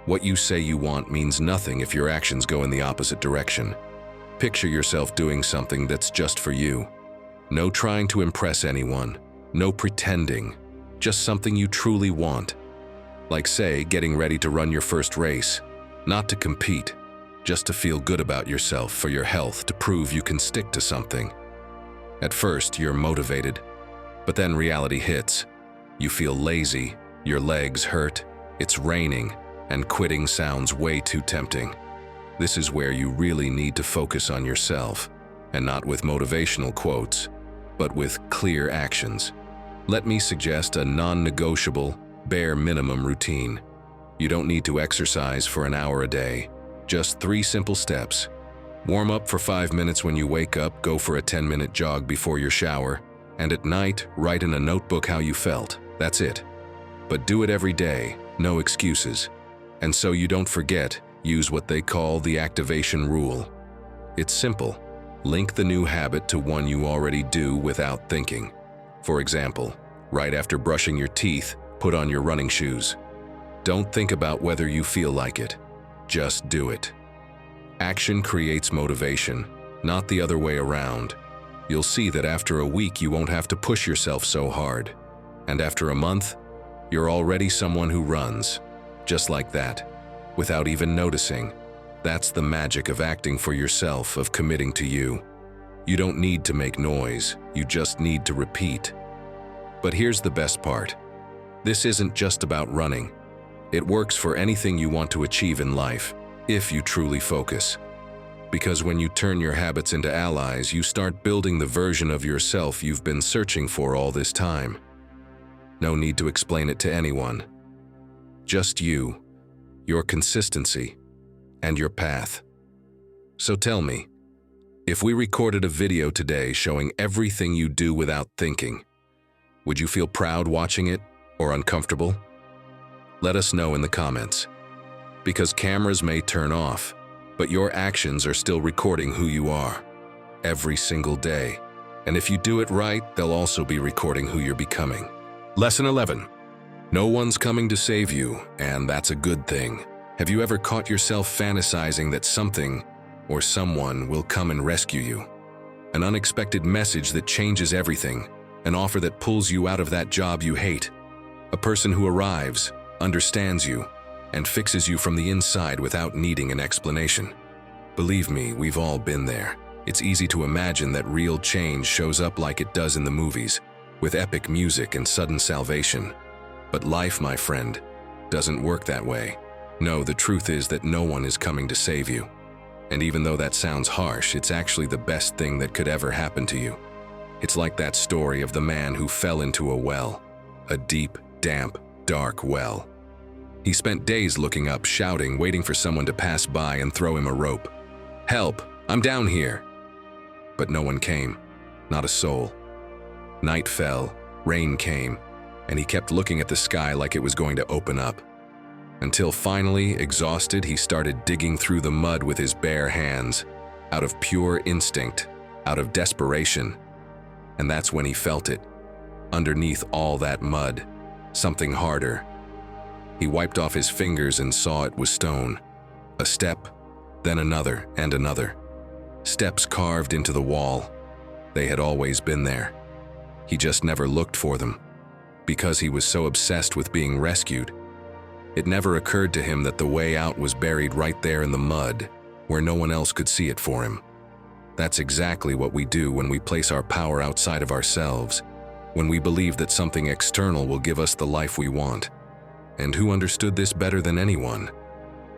What you say you want means nothing if your actions go in the opposite direction. Picture yourself doing something that's just for you. No trying to impress anyone, no pretending, just something you truly want. Like, say, getting ready to run your first race, not to compete, just to feel good about yourself, for your health, to prove you can stick to something. At first, you're motivated, but then reality hits. You feel lazy, your legs hurt, it's raining, and quitting sounds way too tempting. This is where you really need to focus on yourself. and not with motivational quotes, but with clear actions. Let me suggest a non-negotiable, bare minimum routine. You don't need to exercise for an hour a day. Just 3 simple steps. Warm up for 5 minutes when you wake up, go for a 10-minute jog before your shower, and at night, write in a notebook how you felt. That's it. But do it every day, no excuses. And so you don't forget, use what they call the activation rule. It's simple. Link the new habit to one you already do without thinking. For example, right after brushing your teeth, put on your running shoes. Don't think about whether you feel like it. Just do it. Action creates motivation, not the other way around. You'll see that after a week you won't have to push yourself so hard. And after a month, you're already someone who runs, just like that, without even noticing. That's the magic of acting for yourself, of committing to you. You don't need to make noise, you just need to repeat. But here's the best part. This isn't just about running. It works for anything you want to achieve in life, if you truly focus. Because when you turn your habits into allies, you start building the version of yourself you've been searching for all this time. No need to explain it to anyone. Just you, your consistency, and your path. So tell me, if we recorded a video today showing everything you do without thinking, would you feel proud watching it or uncomfortable? Let us know in the comments. Because cameras may turn off, but your actions are still recording who you are, every single day. And if you do it right, they'll also be recording who you're becoming. Lesson 11. No one's coming to save you, and that's a good thing. Have you ever caught yourself fantasizing that something or someone will come and rescue you? An unexpected message that changes everything, an offer that pulls you out of that job you hate, a person who arrives, understands you, and fixes you from the inside without needing an explanation. Believe me, we've all been there. It's easy to imagine that real change shows up like it does in the movies, with epic music and sudden salvation. But life, my friend, doesn't work that way. No, the truth is that no one is coming to save you. And even though that sounds harsh, it's actually the best thing that could ever happen to you. It's like that story of the man who fell into a well, a deep, damp, dark well. He spent days looking up, shouting, waiting for someone to pass by and throw him a rope. "Help! I'm down here!" But no one came, not a soul. Night fell, rain came, and he kept looking at the sky like it was going to open up. Until finally, exhausted, he started digging through the mud with his bare hands, out of pure instinct, out of desperation. And that's when he felt it. Underneath all that mud, something harder. He wiped off his fingers and saw it was stone. A step, then another and another. Steps carved into the wall. They had always been there. He just never looked for them. Because he was so obsessed with being rescued, it never occurred to him that the way out was buried right there in the mud, where no one else could see it for him. That's exactly what we do when we place our power outside of ourselves, when we believe that something external will give us the life we want. And who understood this better than anyone?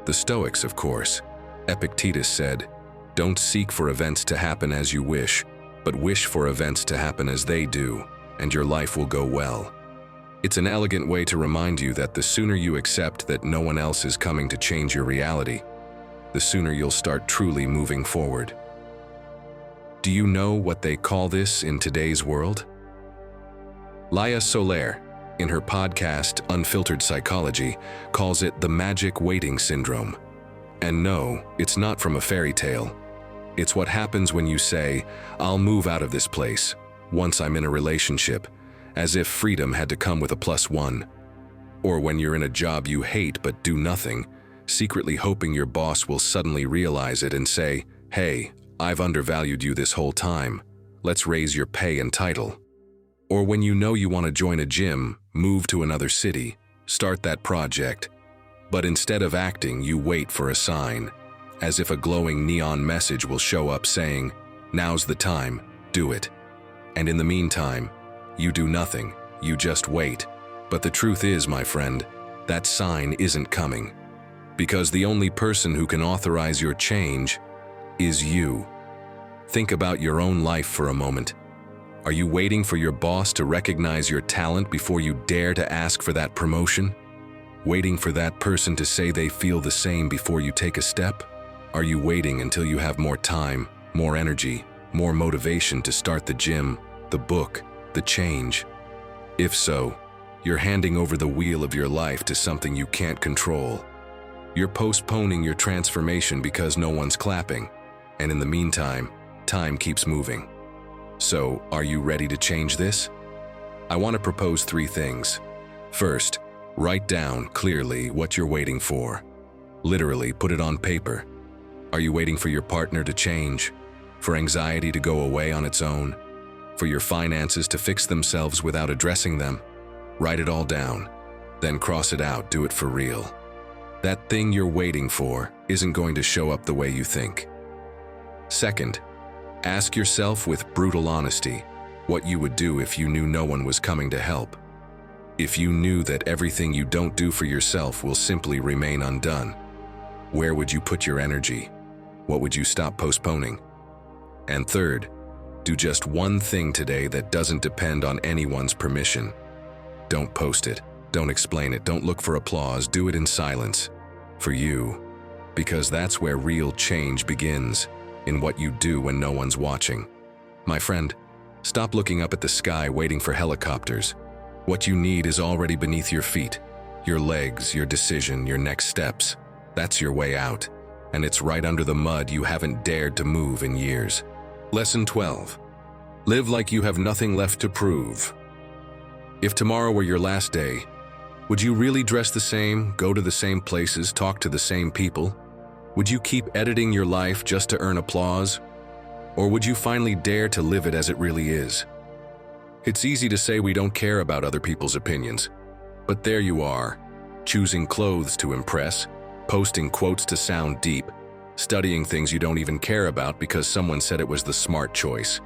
The Stoics, of course. Epictetus said, "Don't seek for events to happen as you wish, but wish for events to happen as they do, and your life will go well." It's an elegant way to remind you that the sooner you accept that no one else is coming to change your reality, the sooner you'll start truly moving forward. Do you know what they call this in today's world? Laia Soler, in her podcast Unfiltered Psychology, calls it the magic waiting syndrome. And no, it's not from a fairy tale. It's what happens when you say, "I'll move out of this place," once I'm in a relationship, as if freedom had to come with a +1. Or when you're in a job you hate but do nothing, secretly hoping your boss will suddenly realize it and say, "Hey, I've undervalued you this whole time. Let's raise your pay and title." Or when you know you want to join a gym, move to another city, start that project, but instead of acting, you wait for a sign, as if a glowing neon message will show up saying, "Now's the time, do it." And in the meantime, you do nothing, you just wait. But the truth is, my friend, that sign isn't coming. Because the only person who can authorize your change is you. Think about your own life for a moment. Are you waiting for your boss to recognize your talent before you dare to ask for that promotion? Waiting for that person to say they feel the same before you take a step? Are you waiting until you have more time, more energy, more motivation to start the gym, the book, the change? If so, you're handing over the wheel of your life to something you can't control. You're postponing your transformation because no one's clapping, and in the meantime, time keeps moving. So, are you ready to change this? I want to propose 3 things. First, write down clearly what you're waiting for. Literally, put it on paper. Are you waiting for your partner to change? For anxiety to go away on its own? For your finances to fix themselves without addressing them? Write it all down. Then cross it out, do it for real. That thing you're waiting for isn't going to show up the way you think. Second, ask yourself with brutal honesty what you would do if you knew no one was coming to help. If you knew that everything you don't do for yourself will simply remain undone, where would you put your energy? What would you stop postponing? And third, do just one thing today that doesn't depend on anyone's permission. Don't post it, don't explain it, don't look for applause, do it in silence. For you, because that's where real change begins. In what you do when no one's watching. My friend, stop looking up at the sky waiting for helicopters. What you need is already beneath your feet. Your legs, your decision, your next steps. That's your way out. And it's right under the mud you haven't dared to move in years. Lesson 12. Live like you have nothing left to prove. If tomorrow were your last day, would you really dress the same, go to the same places, talk to the same people? Would you keep editing your life just to earn applause? Or would you finally dare to live it as it really is? It's easy to say we don't care about other people's opinions, but there you are, choosing clothes to impress, posting quotes to sound deep, studying things you don't even care about because someone said it was the smart choice.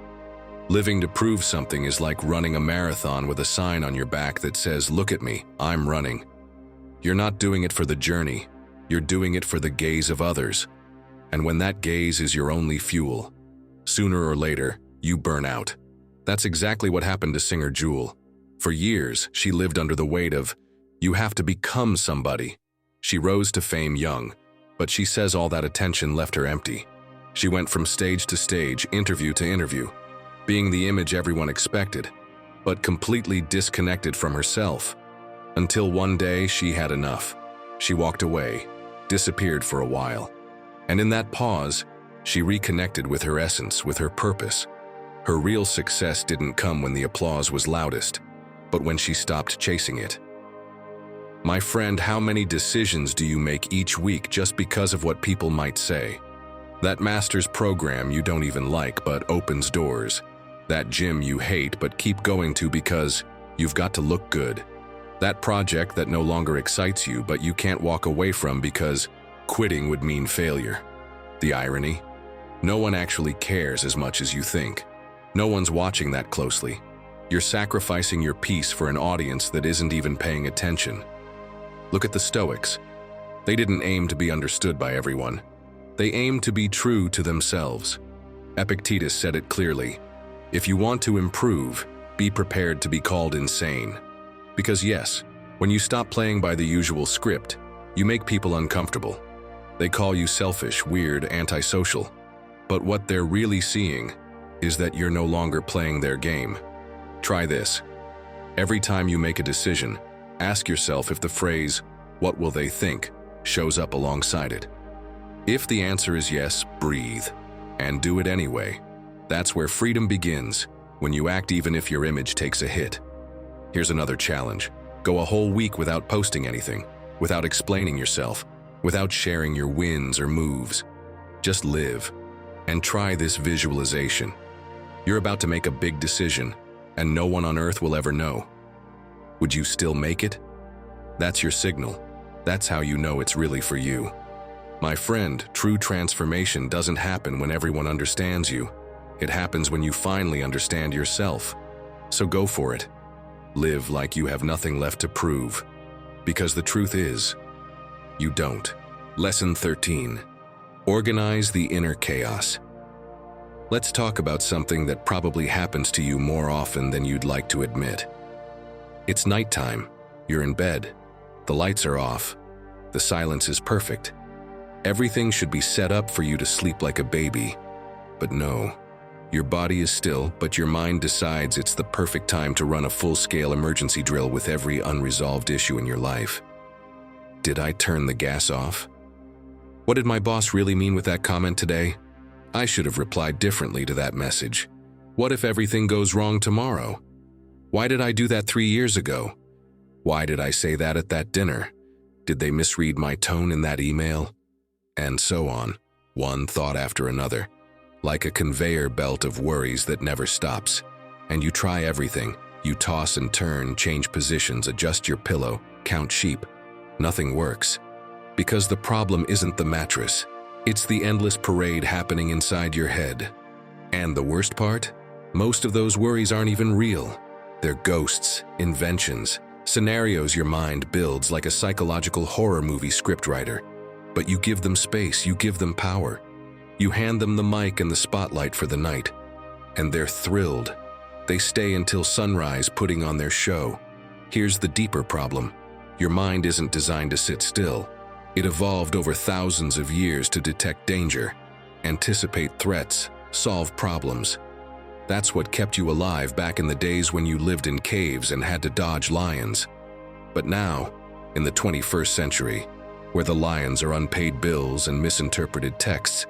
Living to prove something is like running a marathon with a sign on your back that says, "Look at me, I'm running." You're not doing it for the journey. You're doing it for the gaze of others. And when that gaze is your only fuel, sooner or later, you burn out. That's exactly what happened to singer Jewel. For years, she lived under the weight of, "You have to become somebody." She rose to fame young, but she says all that attention left her empty. She went from stage to stage, interview to interview, being the image everyone expected, but completely disconnected from herself. Until one day, she had enough. She walked away, disappeared for a while. And in that pause, she reconnected with her essence, with her purpose. Her real success didn't come when the applause was loudest, but when she stopped chasing it. My friend, how many decisions do you make each week just because of what people might say? That master's program you don't even like but opens doors. That gym you hate but keep going to because you've got to look good. That project that no longer excites you but you can't walk away from because quitting would mean failure. The irony? No one actually cares as much as you think. No one's watching that closely. You're sacrificing your peace for an audience that isn't even paying attention. Look at the Stoics. They didn't aim to be understood by everyone. They aimed to be true to themselves. Epictetus said it clearly. If you want to improve, be prepared to be called insane. Because yes, when you stop playing by the usual script, you make people uncomfortable. They call you selfish, weird, antisocial. But what they're really seeing is that you're no longer playing their game. Try this. Every time you make a decision, ask yourself if the phrase, "What will they think?" shows up alongside it. If the answer is yes, breathe, and do it anyway. That's where freedom begins, when you act even if your image takes a hit. Here's another challenge. Go a whole week without posting anything, without explaining yourself, without sharing your wins or moves. Just live, and try this visualization. You're about to make a big decision, and no one on earth will ever know. Would you still make it? That's your signal. That's how you know it's really for you. My friend, true transformation doesn't happen when everyone understands you. It happens when you finally understand yourself. So go for it. Live like you have nothing left to prove. Because the truth is, you don't. Lesson 13. Organize the inner chaos. Let's talk about something that probably happens to you more often than you'd like to admit. It's nighttime, you're in bed, the lights are off, the silence is perfect. Everything should be set up for you to sleep like a baby. But no, your body is still, but your mind decides it's the perfect time to run a full-scale emergency drill with every unresolved issue in your life. Did I turn the gas off? What did my boss really mean with that comment today? I should have replied differently to that message. What if everything goes wrong tomorrow? Why did I do that 3 years ago? Why did I say that at that dinner? Did they misread my tone in that email? And so on, one thought after another, like a conveyor belt of worries that never stops. And you try everything. You toss and turn, change positions, adjust your pillow, count sheep. Nothing works. Because the problem isn't the mattress. It's the endless parade happening inside your head. And the worst part? Most of those worries aren't even real. They're ghosts, inventions, scenarios your mind builds like a psychological horror movie scriptwriter. But you give them space, you give them power. You hand them the mic and the spotlight for the night. And they're thrilled. They stay until sunrise putting on their show. Here's the deeper problem. Your mind isn't designed to sit still. It evolved over thousands of years to detect danger, anticipate threats, solve problems. That's what kept you alive back in the days when you lived in caves and had to dodge lions. But now, in the 21st century, where the lions are unpaid bills and misinterpreted texts,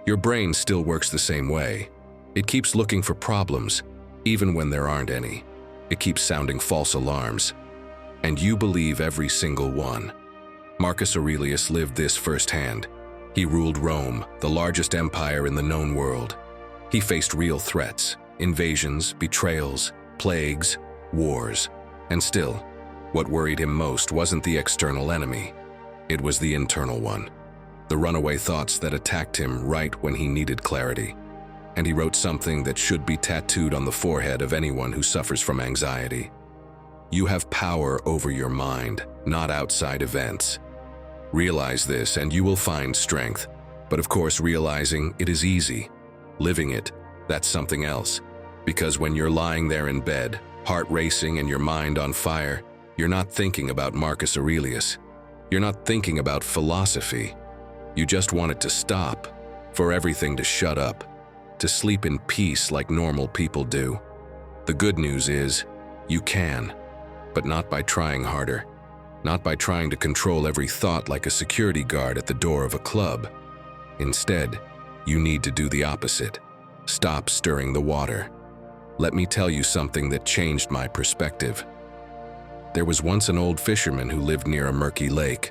your brain still works the same way. It keeps looking for problems, even when there aren't any. It keeps sounding false alarms. And you believe every single one. Marcus Aurelius lived this firsthand. He ruled Rome, the largest empire in the known world. He faced real threats, invasions, betrayals, plagues, wars. And still, what worried him most wasn't the external enemy. It was the internal one. The runaway thoughts that attacked him right when he needed clarity. And he wrote something that should be tattooed on the forehead of anyone who suffers from anxiety. You have power over your mind, not outside events. Realize this and you will find strength. But of course, realizing it is easy. Living it, that's something else. Because when you're lying there in bed, heart racing and your mind on fire, you're not thinking about Marcus Aurelius. You're not thinking about philosophy. You just want it to stop, for everything to shut up, to sleep in peace like normal people do. The good news is, you can, but not by trying harder. Not by trying to control every thought like a security guard at the door of a club. Instead, you need to do the opposite. Stop stirring the water. Let me tell you something that changed my perspective. There was once an old fisherman who lived near a murky lake.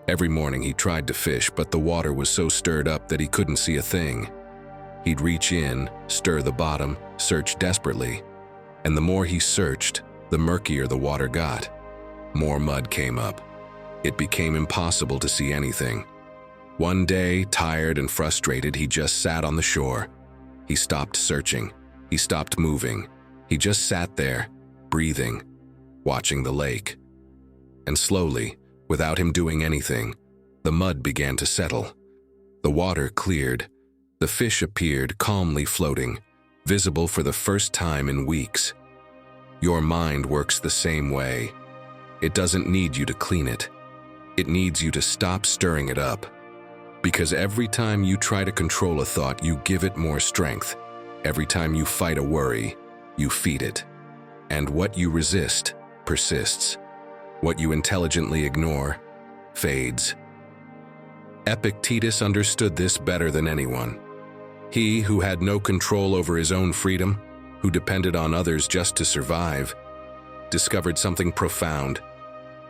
Every morning he tried to fish, but the water was so stirred up that he couldn't see a thing. He'd reach in, stir the bottom, search desperately. And the more he searched, the murkier the water got. More mud came up. It became impossible to see anything. One day, tired and frustrated, he just sat on the shore. He stopped searching. He stopped moving. He just sat there, breathing, watching the lake. And slowly, without him doing anything, the mud began to settle. The water cleared. The fish appeared calmly floating, visible for the first time in weeks. Your mind works the same way. It doesn't need you to clean it. It needs you to stop stirring it up. Because every time you try to control a thought, you give it more strength. Every time you fight a worry, you feed it. And what you resist persists. What you intelligently ignore fades. Epictetus understood this better than anyone. He who had no control over his own freedom, who depended on others just to survive, discovered something profound.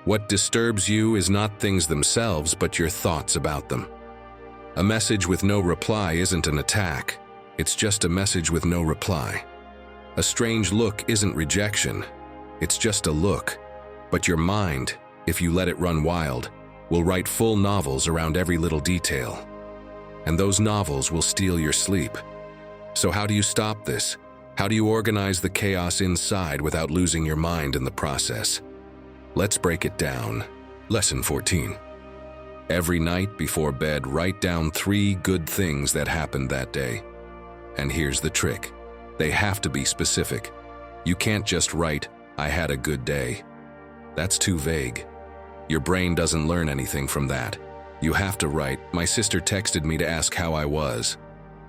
What disturbs you is not things themselves, but your thoughts about them. A message with no reply isn't an attack. It's just a message with no reply. A strange look isn't rejection. It's just a look. But your mind, if you let it run wild, will write full novels around every little detail. And those novels will steal your sleep. So how do you stop this? How do you organize the chaos inside without losing your mind in the process? Let's break it down. Lesson 14. Every night before bed, write down 3 good things that happened that day. And here's the trick. They have to be specific. You can't just write, "I had a good day." That's too vague. Your brain doesn't learn anything from that. You have to write, "My sister texted me to ask how I was.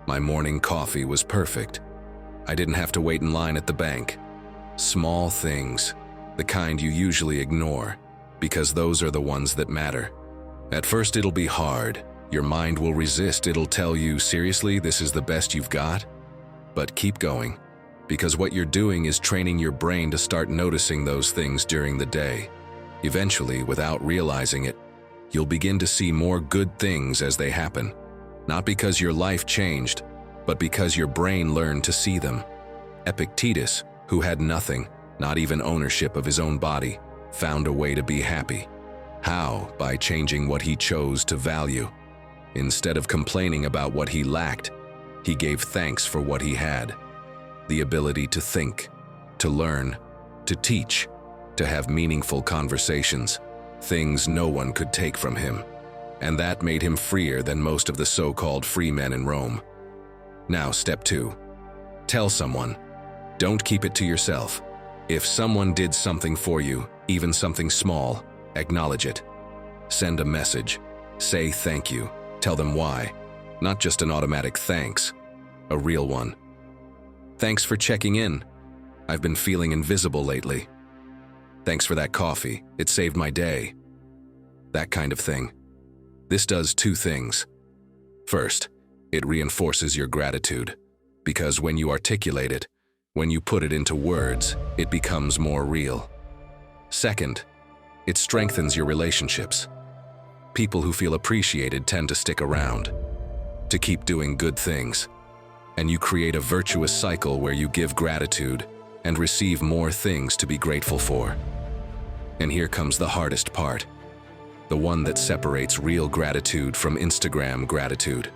My morning coffee was perfect. I didn't have to wait in line at the bank." Small things, the kind you usually ignore, because those are the ones that matter. At first it'll be hard. Your mind will resist. It'll tell you, "Seriously, this is the best you've got?" But keep going, because what you're doing is training your brain to start noticing those things during the day. Eventually, without realizing it, you'll begin to see more good things as they happen. Not because your life changed, but because your brain learned to see them. Epictetus, who had nothing, not even ownership of his own body, found a way to be happy. How? By changing what he chose to value. Instead of complaining about what he lacked, he gave thanks for what he had. The ability to think, to learn, to teach, to have meaningful conversations, things no one could take from him. And that made him freer than most of the so-called free men in Rome. Now, step 2. Tell someone. Don't keep it to yourself. If someone did something for you, even something small, acknowledge it. Send a message. Say thank you. Tell them why. Not just an automatic thanks, a real one. "Thanks for checking in. I've been feeling invisible lately. Thanks for that coffee. It saved my day." That kind of thing. This does 2 things. First, it reinforces your gratitude, because when you articulate it, when you put it into words, it becomes more real. Second, it strengthens your relationships. People who feel appreciated tend to stick around, to keep doing good things. And you create a virtuous cycle where you give gratitude and receive more things to be grateful for. And here comes the hardest part, the one that separates real gratitude from Instagram gratitude.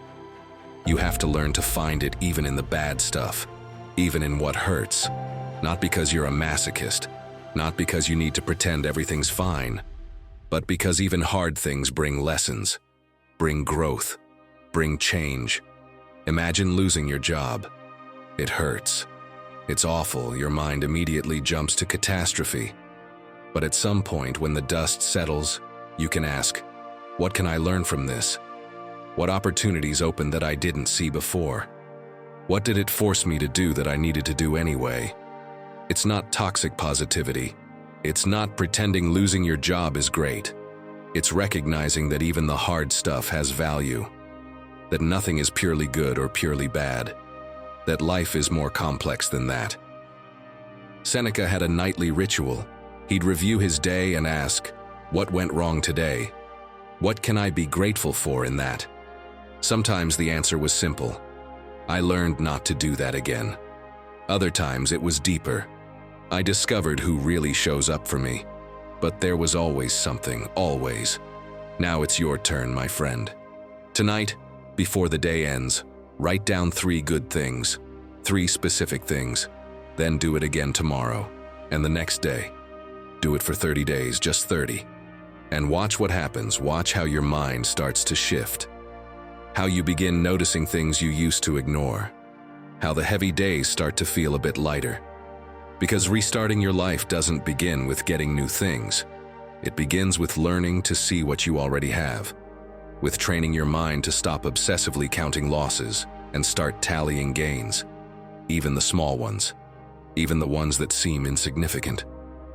You have to learn to find it even in the bad stuff, even in what hurts. Not because you're a masochist, not because you need to pretend everything's fine, but because even hard things bring lessons, bring growth, bring change. Imagine losing your job. It hurts. It's awful. Your mind immediately jumps to catastrophe. But at some point, when the dust settles, you can ask, "What can I learn from this? What opportunities opened that I didn't see before? What did it force me to do that I needed to do anyway?" It's not toxic positivity. It's not pretending losing your job is great. It's recognizing that even the hard stuff has value, that nothing is purely good or purely bad, that life is more complex than that. Seneca had a nightly ritual. He'd review his day and ask, "What went wrong today? What can I be grateful for in that?" Sometimes the answer was simple. "I learned not to do that again." Other times it was deeper. "I discovered who really shows up for me." But there was always something, always. Now it's your turn, my friend. Tonight, before the day ends, write down 3 good things, 3 specific things. Then do it again tomorrow, and the next day. Do it for 30 days, just 30. And watch what happens. Watch how your mind starts to shift. How you begin noticing things you used to ignore. How the heavy days start to feel a bit lighter. Because restarting your life doesn't begin with getting new things. It begins with learning to see what you already have, with training your mind to stop obsessively counting losses and start tallying gains, even the small ones, even the ones that seem insignificant,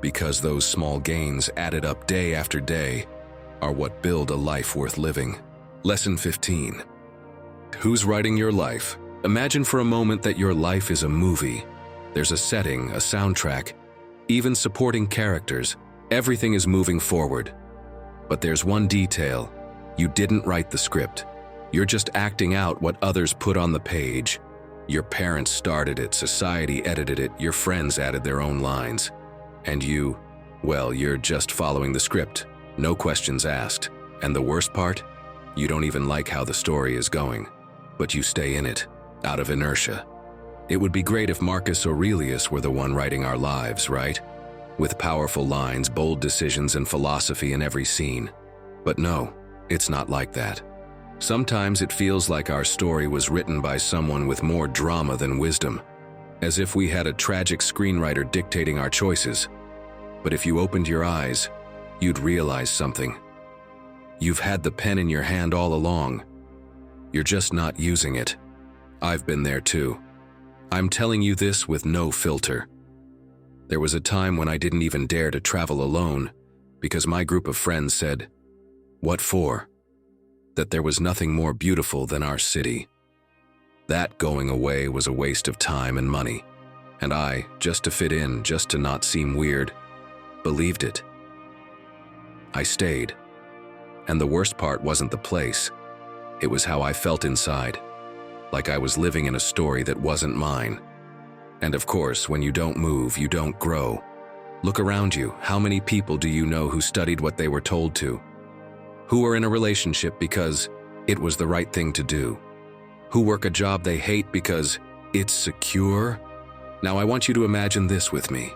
because those small gains added up day after day are what build a life worth living. Lesson 15. Who's writing your life? Imagine for a moment that your life is a movie. There's a setting, a soundtrack, even supporting characters. Everything is moving forward. But there's one detail. You didn't write the script. You're just acting out what others put on the page. Your parents started it, society edited it, your friends added their own lines. And you, well, you're just following the script, no questions asked. And the worst part? You don't even like how the story is going, but you stay in it, out of inertia. It would be great if Marcus Aurelius were the one writing our lives, right? With powerful lines, bold decisions, and philosophy in every scene. But no, it's not like that. Sometimes it feels like our story was written by someone with more drama than wisdom, as if we had a tragic screenwriter dictating our choices. But if you opened your eyes, you'd realize something. You've had the pen in your hand all along. You're just not using it. I've been there too. I'm telling you this with no filter. There was a time when I didn't even dare to travel alone because my group of friends said, "What for?" That there was nothing more beautiful than our city. That going away was a waste of time and money. And I, just to fit in, just to not seem weird, believed it. I stayed. And the worst part wasn't the place. It was how I felt inside. Like I was living in a story that wasn't mine. And of course, when you don't move, you don't grow. Look around you. How many people do you know who studied what they were told to? Who are in a relationship because it was the right thing to do? Who work a job they hate because it's secure? Now I want you to imagine this with me.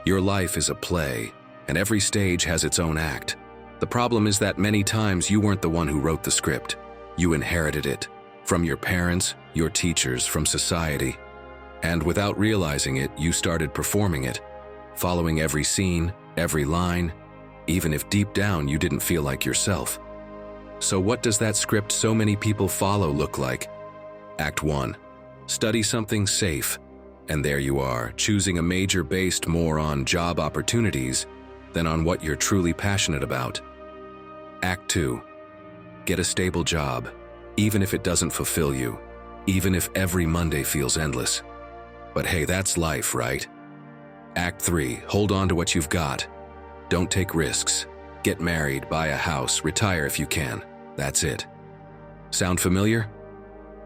Your life is a play, and every stage has its own act. The problem is that many times you weren't the one who wrote the script. You inherited it. From your parents, your teachers, from society. And without realizing it, you started performing it, following every scene, every line, even if deep down you didn't feel like yourself. So what does that script so many people follow look like? Act 1. Study something safe. And there you are, choosing a major based more on job opportunities than on what you're truly passionate about. Act 2. Get a stable job, even if it doesn't fulfill you, even if every Monday feels endless. But hey, that's life, right? Act 3. Hold on to what you've got. Don't take risks. Get married, buy a house, retire if you can. That's it. Sound familiar?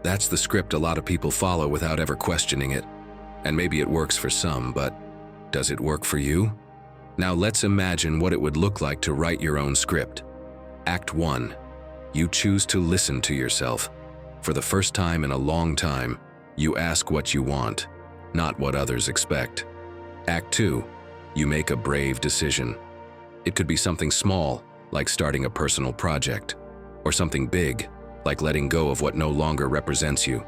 That's the script a lot of people follow without ever questioning it. And maybe it works for some, but does it work for you? Now let's imagine what it would look like to write your own script. Act 1. You choose to listen to yourself. For the first time in a long time, you ask what you want, not what others expect. Act 2. You make a brave decision. It could be something small, like starting a personal project, or something big, like letting go of what no longer represents you.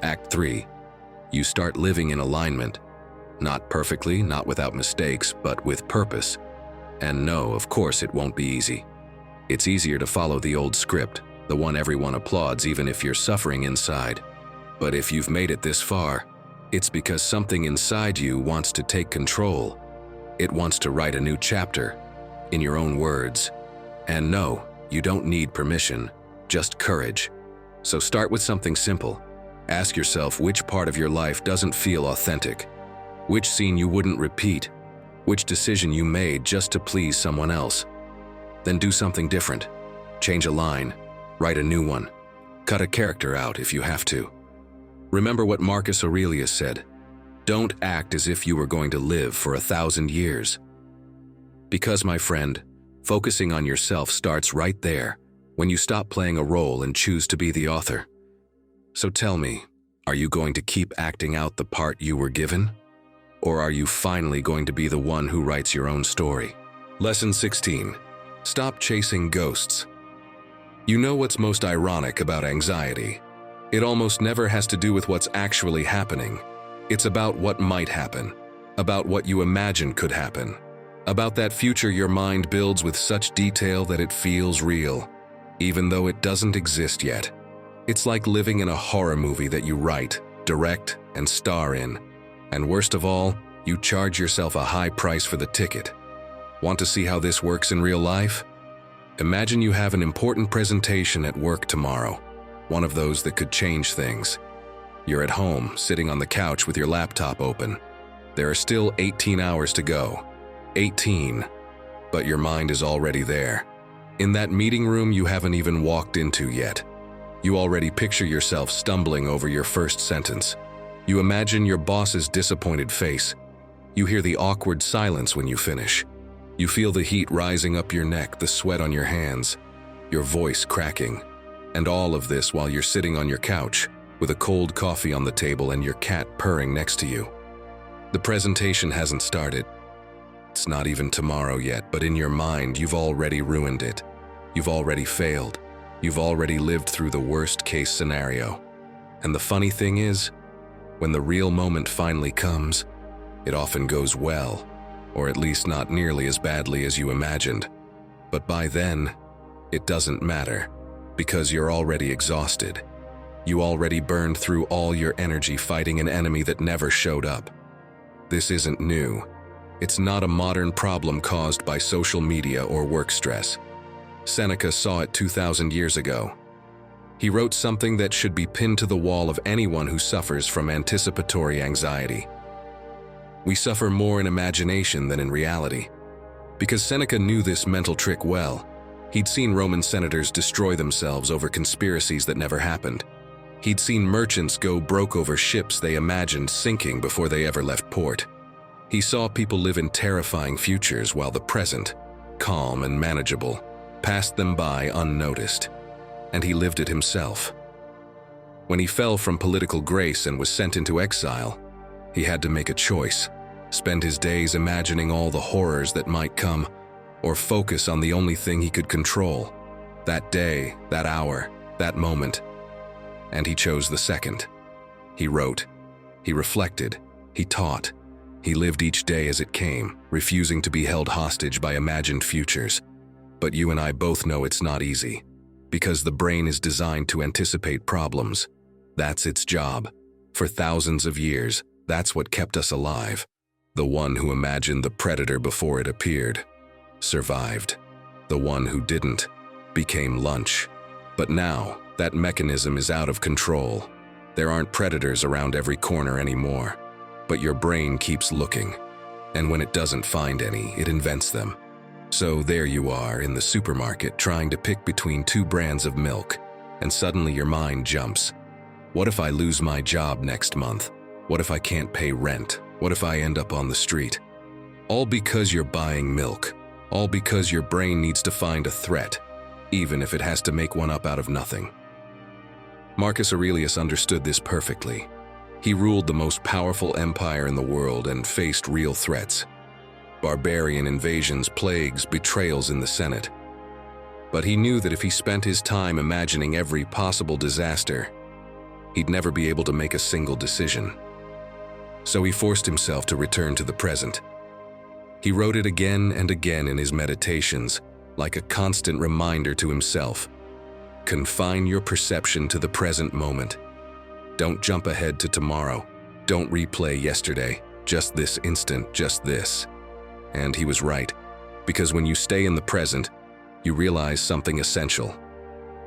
Act 3. You start living in alignment. Not perfectly, not without mistakes, but with purpose. And no, of course it won't be easy. It's easier to follow the old script, the one everyone applauds even if you're suffering inside. But if you've made it this far, it's because something inside you wants to take control. It wants to write a new chapter, in your own words. And no, you don't need permission, just courage. So start with something simple. Ask yourself which part of your life doesn't feel authentic, which scene you wouldn't repeat, which decision you made just to please someone else. Then do something different. Change a line, write a new one, cut a character out if you have to. Remember what Marcus Aurelius said, "Don't act as if you were going to live for 1,000 years. Because, my friend, focusing on yourself starts right there, when you stop playing a role and choose to be the author. So tell me, are you going to keep acting out the part you were given? Or are you finally going to be the one who writes your own story? Lesson 16. Stop chasing ghosts. You know what's most ironic about anxiety? It almost never has to do with what's actually happening. It's about what might happen, about what you imagine could happen, about that future your mind builds with such detail that it feels real, even though it doesn't exist yet. It's like living in a horror movie that you write, direct, and star in. And worst of all, you charge yourself a high price for the ticket. Want to see how this works in real life? Imagine you have an important presentation at work tomorrow, one of those that could change things. You're at home, sitting on the couch with your laptop open. There are still 18 hours to go. 18. But your mind is already there. In that meeting room you haven't even walked into yet. You already picture yourself stumbling over your first sentence. You imagine your boss's disappointed face. You hear the awkward silence when you finish. You feel the heat rising up your neck, the sweat on your hands, your voice cracking. And all of this while you're sitting on your couch, with a cold coffee on the table and your cat purring next to you. The presentation hasn't started. It's not even tomorrow yet, but in your mind, you've already ruined it. You've already failed. You've already lived through the worst-case scenario. And the funny thing is, when the real moment finally comes, it often goes well, or at least not nearly as badly as you imagined. But by then, it doesn't matter, because you're already exhausted. You already burned through all your energy fighting an enemy that never showed up. This isn't new. It's not a modern problem caused by social media or work stress. Seneca saw it 2,000 years ago. He wrote something that should be pinned to the wall of anyone who suffers from anticipatory anxiety. We suffer more in imagination than in reality. Because Seneca knew this mental trick well, he'd seen Roman senators destroy themselves over conspiracies that never happened. He'd seen merchants go broke over ships they imagined sinking before they ever left port. He saw people live in terrifying futures while the present, calm and manageable, passed them by unnoticed. And he lived it himself. When he fell from political grace and was sent into exile, he had to make a choice: spend his days imagining all the horrors that might come, or focus on the only thing he could control, that day, that hour, that moment. And he chose the second. He wrote, he reflected, he taught, he lived each day as it came, refusing to be held hostage by imagined futures. But you and I both know it's not easy, because the brain is designed to anticipate problems. That's its job. For thousands of years, that's what kept us alive. The one who imagined the predator before it appeared survived. The one who didn't became lunch. But now, that mechanism is out of control. There aren't predators around every corner anymore. But your brain keeps looking. And when it doesn't find any, it invents them. So there you are in the supermarket trying to pick between two brands of milk, and suddenly your mind jumps. What if I lose my job next month? What if I can't pay rent? What if I end up on the street? All because you're buying milk. All because your brain needs to find a threat, even if it has to make one up out of nothing. Marcus Aurelius understood this perfectly. He ruled the most powerful empire in the world and faced real threats. Barbarian invasions, plagues, betrayals in the Senate. But he knew that if he spent his time imagining every possible disaster, he'd never be able to make a single decision. So he forced himself to return to the present. He wrote it again and again in his meditations, like a constant reminder to himself. Confine your perception to the present moment. Don't jump ahead to tomorrow. Don't replay yesterday. Just this instant, just this. And he was right, because when you stay in the present, you realize something essential.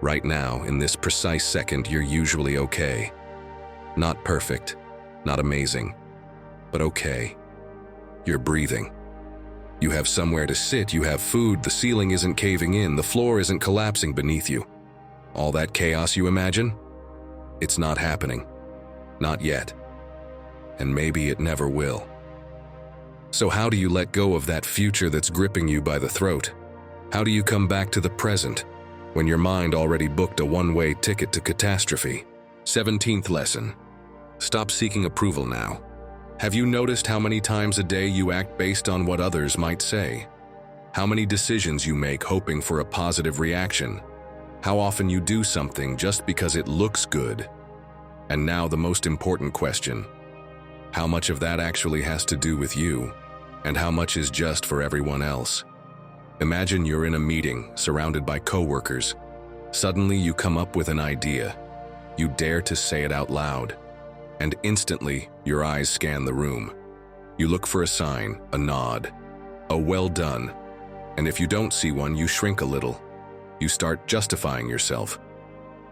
Right now, in this precise second, you're usually okay. Not perfect, not amazing, but okay. You're breathing. You have somewhere to sit, you have food, the ceiling isn't caving in, the floor isn't collapsing beneath you. All that chaos you imagine? It's not happening. Not yet. And maybe it never will. So how do you let go of that future that's gripping you by the throat? How do you come back to the present when your mind already booked a one-way ticket to catastrophe? 17th lesson. Stop seeking approval now. Have you noticed how many times a day you act based on what others might say? How many decisions you make hoping for a positive reaction? How often you do something just because it looks good? And now the most important question. How much of that actually has to do with you? And how much is just for everyone else? Imagine you're in a meeting, surrounded by coworkers. Suddenly you come up with an idea. You dare to say it out loud. And instantly, your eyes scan the room. You look for a sign, a nod, a well done. And if you don't see one, you shrink a little. You start justifying yourself.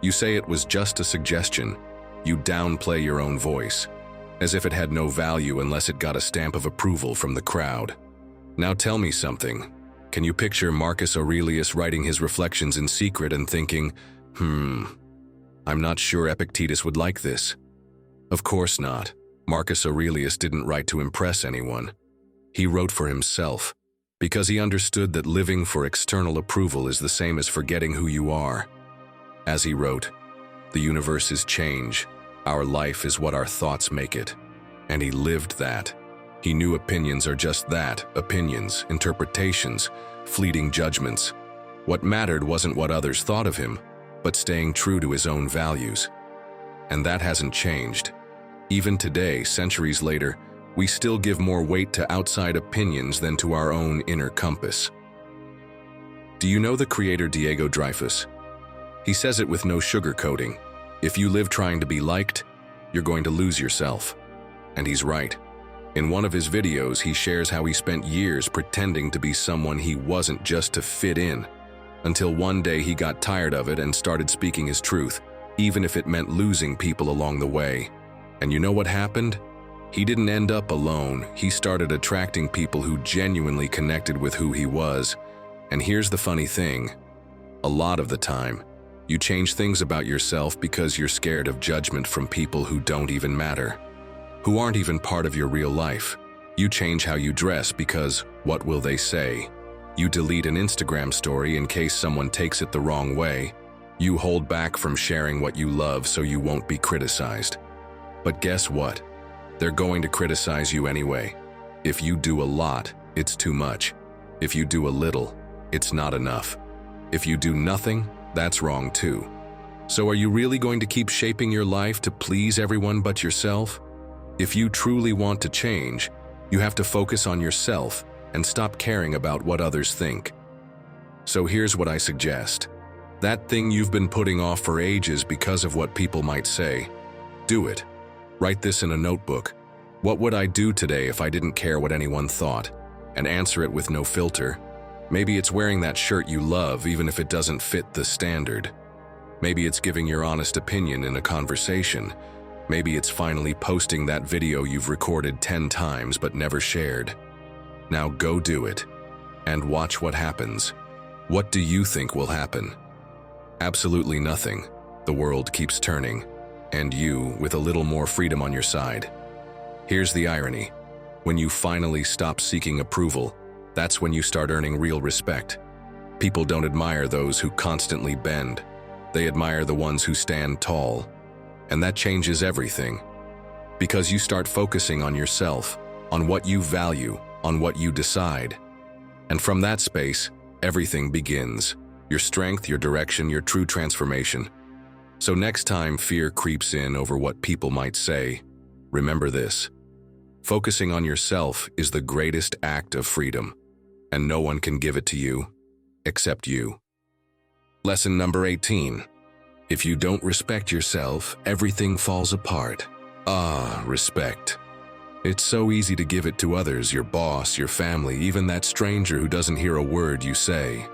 You say it was just a suggestion. You downplay your own voice, as if it had no value unless it got a stamp of approval from the crowd. Now tell me something. Can you picture Marcus Aurelius writing his reflections in secret and thinking, I'm not sure Epictetus would like this? Of course not. Marcus Aurelius didn't write to impress anyone. He wrote for himself, because he understood that living for external approval is the same as forgetting who you are. As he wrote, the universe is change. Our life is what our thoughts make it. And he lived that. He knew opinions are just that, opinions, interpretations, fleeting judgments. What mattered wasn't what others thought of him. but staying true to his own values. And that hasn't changed. Even today, centuries later, we still give more weight to outside opinions than to our own inner compass. Do you know the creator Diego Dreyfus? He says it with no sugarcoating. If you live trying to be liked, you're going to lose yourself. And he's right. In one of his videos, he shares how he spent years pretending to be someone he wasn't just to fit in, until one day he got tired of it and started speaking his truth, even if it meant losing people along the way. And you know what happened? He didn't end up alone. He started attracting people who genuinely connected with who he was. And here's the funny thing. A lot of the time, you change things about yourself because you're scared of judgment from people who don't even matter, who aren't even part of your real life. You change how you dress because, what will they say? You delete an Instagram story in case someone takes it the wrong way. You hold back from sharing what you love so you won't be criticized. But guess what? They're going to criticize you anyway. If you do a lot, it's too much. If you do a little, it's not enough. If you do nothing, that's wrong too. So are you really going to keep shaping your life to please everyone but yourself? If you truly want to change, you have to focus on yourself and stop caring about what others think. So here's what I suggest. That thing you've been putting off for ages because of what people might say, do it. Write this in a notebook. What would I do today if I didn't care what anyone thought? And answer it with no filter. Maybe it's wearing that shirt you love even if it doesn't fit the standard. Maybe it's giving your honest opinion in a conversation. Maybe it's finally posting that video you've recorded 10 times but never shared. Now go do it, and watch what happens. What do you think will happen? Absolutely nothing. The world keeps turning, and you with a little more freedom on your side. Here's the irony. When you finally stop seeking approval, that's when you start earning real respect. People don't admire those who constantly bend. They admire the ones who stand tall. And that changes everything. Because you start focusing on yourself, on what you value, on what you decide. And from that space, everything begins. Your strength, your direction, your true transformation. So next time fear creeps in over what people might say, remember this. Focusing on yourself is the greatest act of freedom, and no one can give it to you except you. Lesson number 18. If you don't respect yourself, everything falls apart. Ah, respect. It's so easy to give it to others, your boss, your family, even that stranger who doesn't hear a word you say.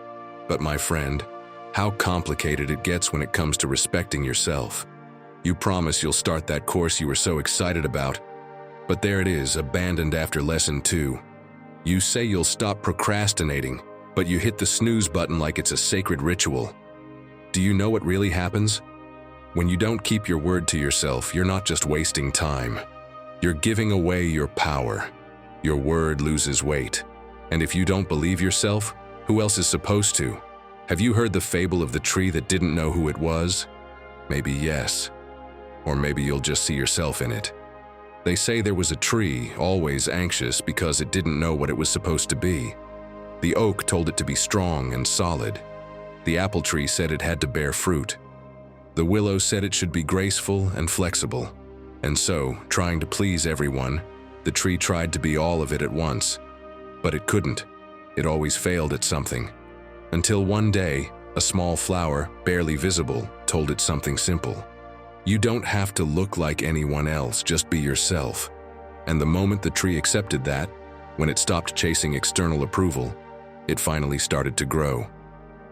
But my friend, how complicated it gets when it comes to respecting yourself. You promise you'll start that course you were so excited about, but there it is, abandoned after lesson 2. You say you'll stop procrastinating, but you hit the snooze button like it's a sacred ritual. Do you know what really happens? When you don't keep your word to yourself, you're not just wasting time. You're giving away your power. Your word loses weight. And if you don't believe yourself, who else is supposed to? Have you heard the fable of the tree that didn't know who it was? Maybe yes. Or maybe you'll just see yourself in it. They say there was a tree, always anxious because it didn't know what it was supposed to be. The oak told it to be strong and solid. The apple tree said it had to bear fruit. The willow said it should be graceful and flexible. And so, trying to please everyone, the tree tried to be all of it at once. But it couldn't. It always failed at something. Until one day, a small flower, barely visible, told it something simple. You don't have to look like anyone else, just be yourself. And the moment the tree accepted that, when it stopped chasing external approval, it finally started to grow.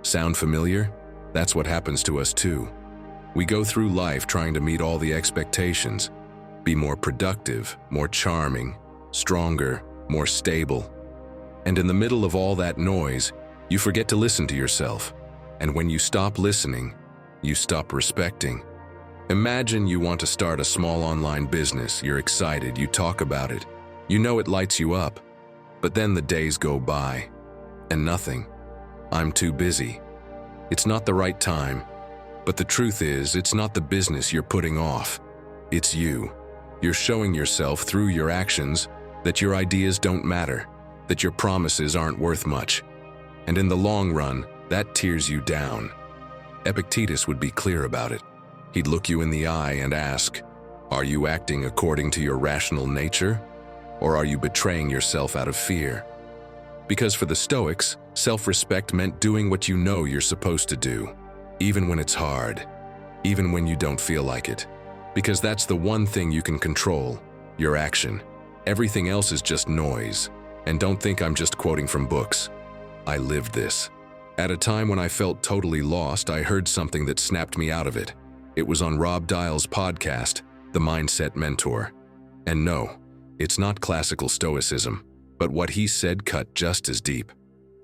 Sound familiar? That's what happens to us too. We go through life trying to meet all the expectations, be more productive, more charming, stronger, more stable. And in the middle of all that noise, you forget to listen to yourself. And when you stop listening, you stop respecting. Imagine you want to start a small online business. You're excited, you talk about it. You know it lights you up. But then the days go by, and nothing. I'm too busy. It's not the right time. But the truth is, it's not the business you're putting off. It's you. You're showing yourself through your actions that your ideas don't matter, that your promises aren't worth much. And in the long run, that tears you down. Epictetus would be clear about it. He'd look you in the eye and ask, "Are you acting according to your rational nature? Or are you betraying yourself out of fear?" Because for the Stoics, self-respect meant doing what you know you're supposed to do, even when it's hard, even when you don't feel like it. Because that's the one thing you can control, your action. Everything else is just noise. And don't think I'm just quoting from books. I lived this. At a time when I felt totally lost, I heard something that snapped me out of it. It was on Rob Dial's podcast, The Mindset Mentor. And no, it's not classical Stoicism, but what he said cut just as deep.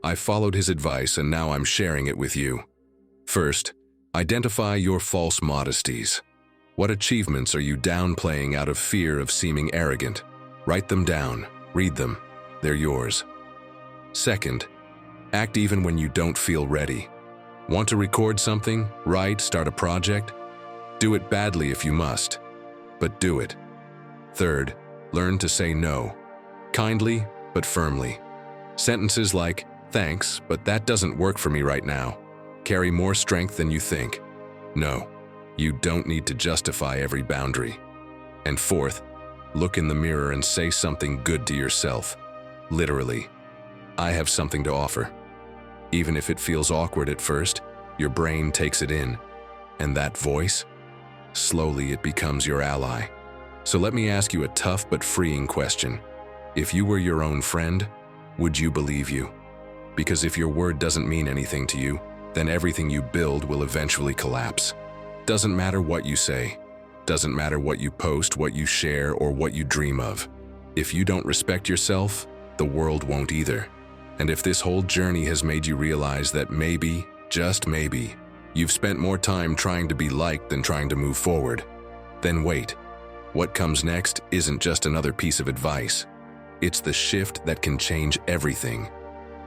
I followed his advice and now I'm sharing it with you. First, identify your false modesties. What achievements are you downplaying out of fear of seeming arrogant? Write them down, read them, they're yours. Second, act even when you don't feel ready. Want to record something, write, start a project? Do it badly if you must, but do it. Third, learn to say no, kindly but firmly. Sentences like, "Thanks, but that doesn't work for me right now," carry more strength than you think. No, you don't need to justify every boundary. And fourth, look in the mirror and say something good to yourself. Literally, I have something to offer. Even if it feels awkward at first, your brain takes it in. And that voice? Slowly it becomes your ally. So let me ask you a tough but freeing question. If you were your own friend, would you believe you? Because if your word doesn't mean anything to you, then everything you build will eventually collapse. Doesn't matter what you say. Doesn't matter what you post, what you share, or what you dream of. If you don't respect yourself, the world won't either. And if this whole journey has made you realize that maybe, just maybe, you've spent more time trying to be liked than trying to move forward, then wait. What comes next isn't just another piece of advice. It's the shift that can change everything.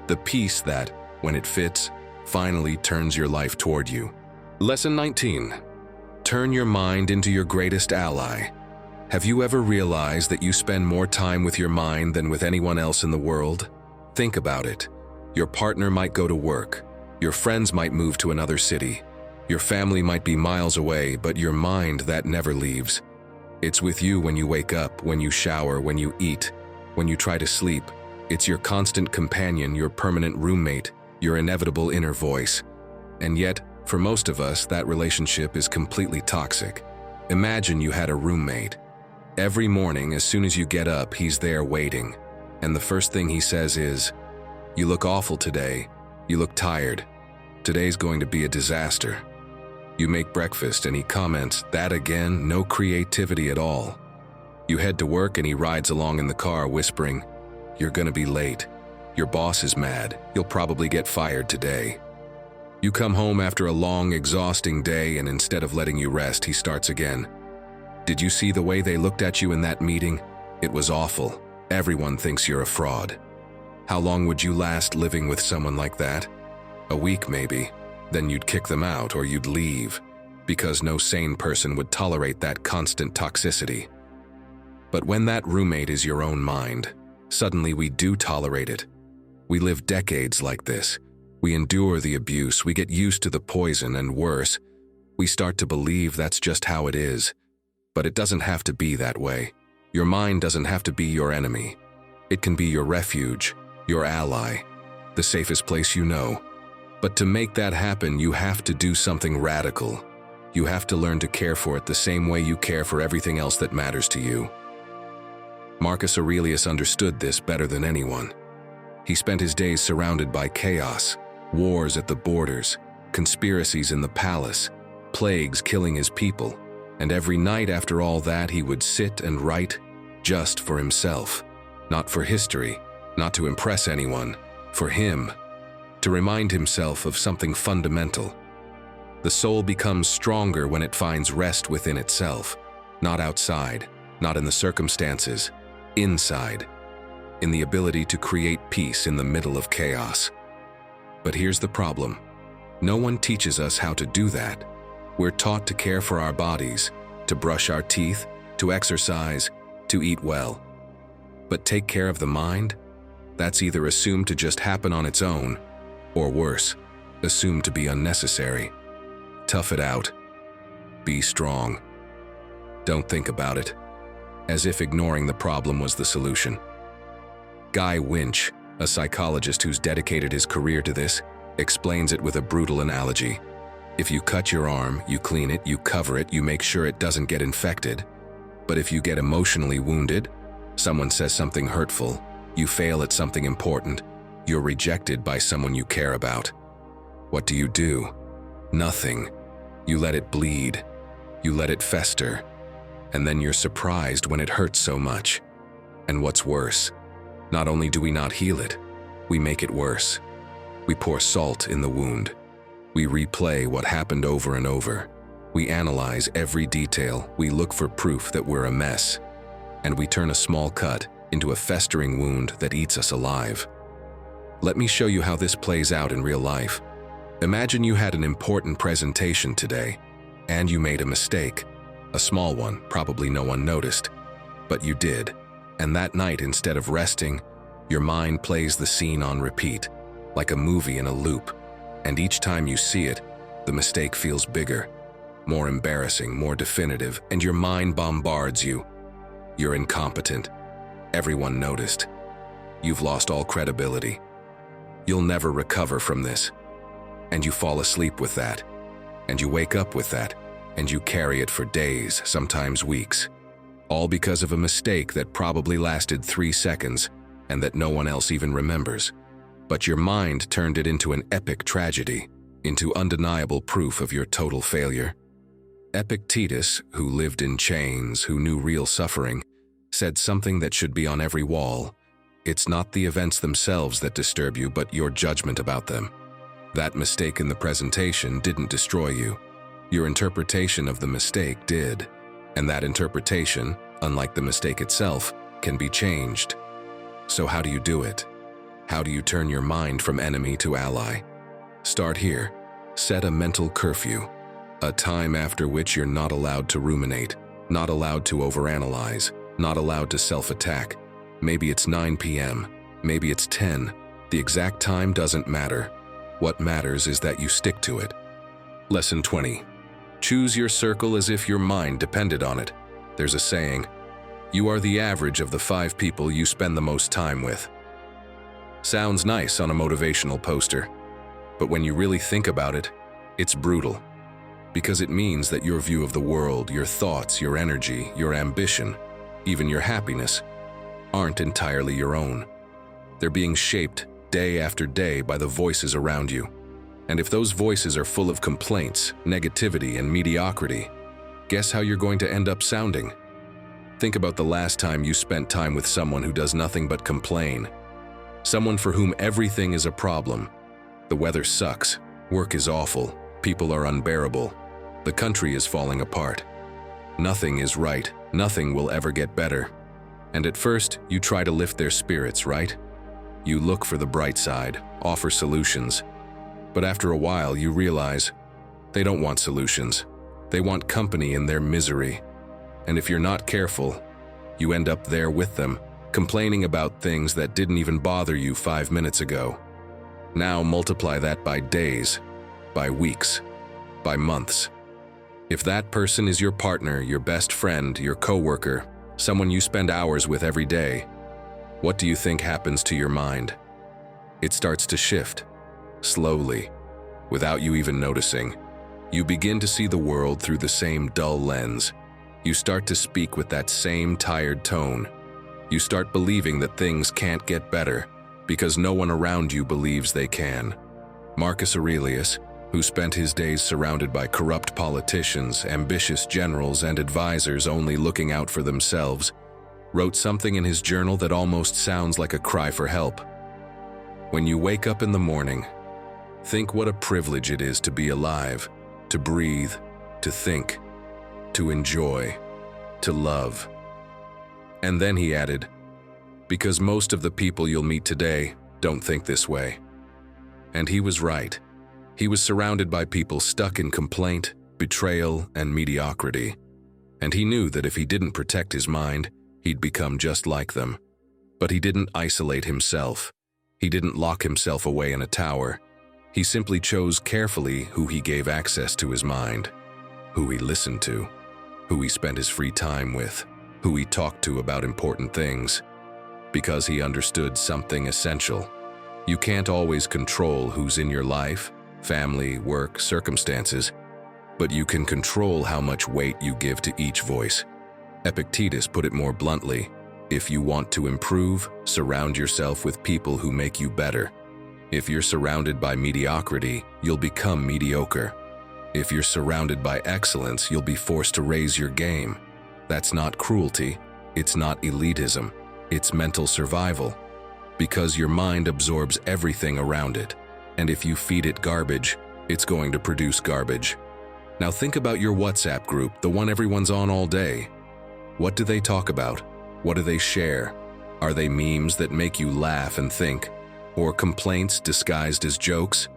The piece that, when it fits, finally turns your life toward you. Lesson 19. Turn your mind into your greatest ally. Have you ever realized that you spend more time with your mind than with anyone else in the world? Think about it. Your partner might go to work. Your friends might move to another city. Your family might be miles away, but your mind, that never leaves. It's with you when you wake up, when you shower, when you eat, when you try to sleep. It's your constant companion, your permanent roommate, your inevitable inner voice. And yet, for most of us, that relationship is completely toxic. Imagine you had a roommate. Every morning, as soon as you get up, he's there waiting. And the first thing he says is, "You look awful today. You look tired. Today's going to be a disaster." You make breakfast and he comments, "That again? No creativity at all." You head to work and he rides along in the car whispering, "You're gonna be late. Your boss is mad. You'll probably get fired today." You come home after a long, exhausting day and instead of letting you rest, he starts again. "Did you see the way they looked at you in that meeting? It was awful. Everyone thinks you're a fraud." How long would you last living with someone like that? A week maybe. Then you'd kick them out or you'd leave, because no sane person would tolerate that constant toxicity. But when that roommate is your own mind, suddenly we do tolerate it. We live decades like this. We endure the abuse, we get used to the poison, and worse, we start to believe that's just how it is. But it doesn't have to be that way. Your mind doesn't have to be your enemy. It can be your refuge, your ally, the safest place you know. But to make that happen, you have to do something radical. You have to learn to care for it the same way you care for everything else that matters to you. Marcus Aurelius understood this better than anyone. He spent his days surrounded by chaos, wars at the borders, conspiracies in the palace, plagues killing his people, and every night after all that he would sit and write just for himself, not for history, not to impress anyone, for him, to remind himself of something fundamental. The soul becomes stronger when it finds rest within itself, not outside, not in the circumstances, inside, in the ability to create peace in the middle of chaos. But here's the problem. No one teaches us how to do that. We're taught to care for our bodies, to brush our teeth, to exercise, to eat well. But take care of the mind? That's either assumed to just happen on its own, or worse, assumed to be unnecessary. Tough it out. Be strong. Don't think about it, as if ignoring the problem was the solution. Guy Winch, a psychologist who's dedicated his career to this, explains it with a brutal analogy. If you cut your arm, you clean it, you cover it, you make sure it doesn't get infected. But if you get emotionally wounded, someone says something hurtful, you fail at something important, you're rejected by someone you care about. What do? Nothing. You let it bleed. You let it fester. And then you're surprised when it hurts so much. And what's worse, not only do we not heal it, we make it worse. We pour salt in the wound. We replay what happened over and over. We analyze every detail. We look for proof that we're a mess. And we turn a small cut into a festering wound that eats us alive. Let me show you how this plays out in real life. Imagine you had an important presentation today, and you made a mistake. A small one, probably no one noticed. But you did. And that night, instead of resting, your mind plays the scene on repeat, like a movie in a loop. And each time you see it, the mistake feels bigger, more embarrassing, more definitive, and your mind bombards you. You're incompetent. Everyone noticed. You've lost all credibility. You'll never recover from this. And you fall asleep with that. And you wake up with that. And you carry it for days, sometimes weeks. All because of a mistake that probably lasted 3 seconds and that no one else even remembers. But your mind turned it into an epic tragedy, into undeniable proof of your total failure. Epictetus, who lived in chains, who knew real suffering, said something that should be on every wall. It's not the events themselves that disturb you, but your judgment about them. That mistake in the presentation didn't destroy you. Your interpretation of the mistake did. And that interpretation, unlike the mistake itself, can be changed. So how do you do it? How do you turn your mind from enemy to ally? Start here. Set a mental curfew. A time after which you're not allowed to ruminate, not allowed to overanalyze, not allowed to self-attack. Maybe it's 9 p.m., maybe it's 10. The exact time doesn't matter. What matters is that you stick to it. Lesson 20. Choose your circle as if your mind depended on it. There's a saying, you are the average of the 5 people you spend the most time with. Sounds nice on a motivational poster, but when you really think about it, it's brutal. Because it means that your view of the world, your thoughts, your energy, your ambition, even your happiness, aren't entirely your own. They're being shaped day after day by the voices around you. And if those voices are full of complaints, negativity, and mediocrity, guess how you're going to end up sounding? Think about the last time you spent time with someone who does nothing but complain. Someone for whom everything is a problem. The weather sucks, work is awful, people are unbearable, the country is falling apart. Nothing is right, nothing will ever get better. And at first, you try to lift their spirits, right? You look for the bright side, offer solutions. But after a while, you realize they don't want solutions. They want company in their misery. And if you're not careful, you end up there with them, complaining about things that didn't even bother you 5 minutes ago. Now multiply that by days, by weeks, by months. If that person is your partner, your best friend, your coworker, someone you spend hours with every day, what do you think happens to your mind? It starts to shift, slowly, without you even noticing. You begin to see the world through the same dull lens. You start to speak with that same tired tone. You start believing that things can't get better because no one around you believes they can. Marcus Aurelius, who spent his days surrounded by corrupt politicians, ambitious generals, and advisors only looking out for themselves, wrote something in his journal that almost sounds like a cry for help. When you wake up in the morning, think what a privilege it is to be alive, to breathe, to think, to enjoy, to love. And then he added, because most of the people you'll meet today don't think this way. And he was right. He was surrounded by people stuck in complaint, betrayal, and mediocrity. And he knew that if he didn't protect his mind, he'd become just like them. But he didn't isolate himself. He didn't lock himself away in a tower. He simply chose carefully who he gave access to his mind, who he listened to, who he spent his free time with, who he talked to about important things, because he understood something essential. You can't always control who's in your life, family, work, circumstances, but you can control how much weight you give to each voice. Epictetus put it more bluntly: if you want to improve, surround yourself with people who make you better. If you're surrounded by mediocrity, you'll become mediocre. If you're surrounded by excellence, you'll be forced to raise your game. That's not cruelty, it's not elitism, it's mental survival. Because your mind absorbs everything around it, and if you feed it garbage, it's going to produce garbage. Now think about your WhatsApp group, the one everyone's on all day. What do they talk about? What do they share? Are they memes that make you laugh and think? Or complaints disguised as jokes?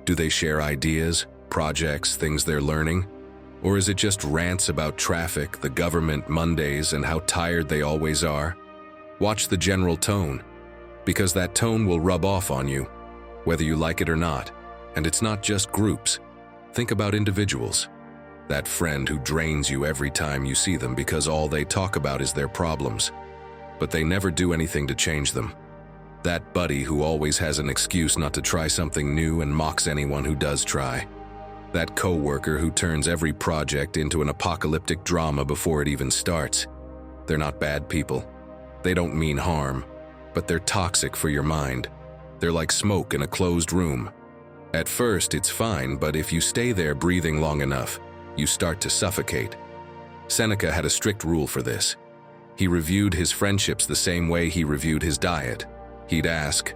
Do they share ideas, projects, things they're learning? Or is it just rants about traffic, the government, Mondays, and how tired they always are? Watch the general tone, because that tone will rub off on you, whether you like it or not. And it's not just groups. Think about individuals. That friend who drains you every time you see them because all they talk about is their problems, but they never do anything to change them. That buddy who always has an excuse not to try something new and mocks anyone who does try. That coworker who turns every project into an apocalyptic drama before it even starts. They're not bad people. They don't mean harm, but they're toxic for your mind. They're like smoke in a closed room. At first, it's fine, but if you stay there breathing long enough, you start to suffocate. Seneca had a strict rule for this. He reviewed his friendships the same way he reviewed his diet. He'd ask,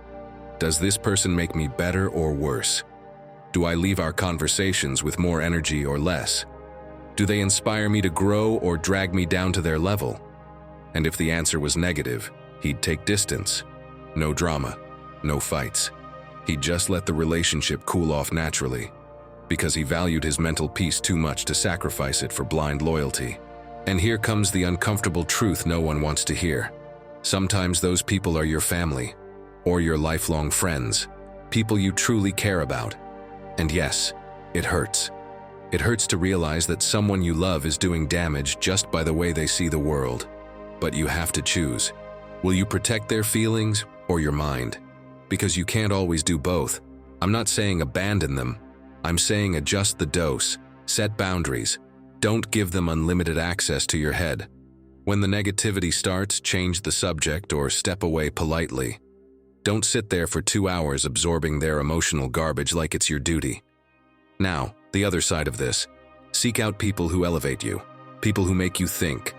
does this person make me better or worse? Do I leave our conversations with more energy or less? Do they inspire me to grow or drag me down to their level? And if the answer was negative, he'd take distance. No drama, no fights. He'd just let the relationship cool off naturally, because he valued his mental peace too much to sacrifice it for blind loyalty. And here comes the uncomfortable truth no one wants to hear. Sometimes those people are your family, or your lifelong friends, people you truly care about. And yes, it hurts. It hurts to realize that someone you love is doing damage just by the way they see the world. But you have to choose. Will you protect their feelings or your mind? Because you can't always do both. I'm not saying abandon them. I'm saying adjust the dose, set boundaries. Don't give them unlimited access to your head. When the negativity starts, change the subject or step away politely. Don't sit there for 2 hours absorbing their emotional garbage like it's your duty. Now, the other side of this. Seek out people who elevate you, people who make you think,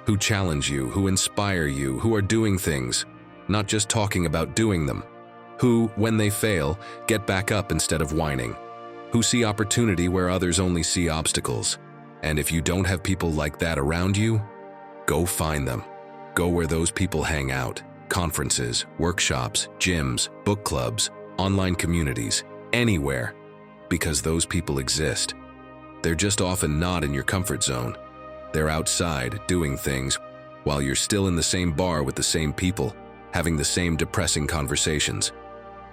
who challenge you, who inspire you, who are doing things, not just talking about doing them, who, when they fail, get back up instead of whining, who see opportunity where others only see obstacles. And if you don't have people like that around you, go find them. Go where those people hang out. Conferences, workshops, gyms, book clubs, online communities, anywhere, because those people exist. They're just often not in your comfort zone. They're outside, doing things, while you're still in the same bar with the same people, having the same depressing conversations.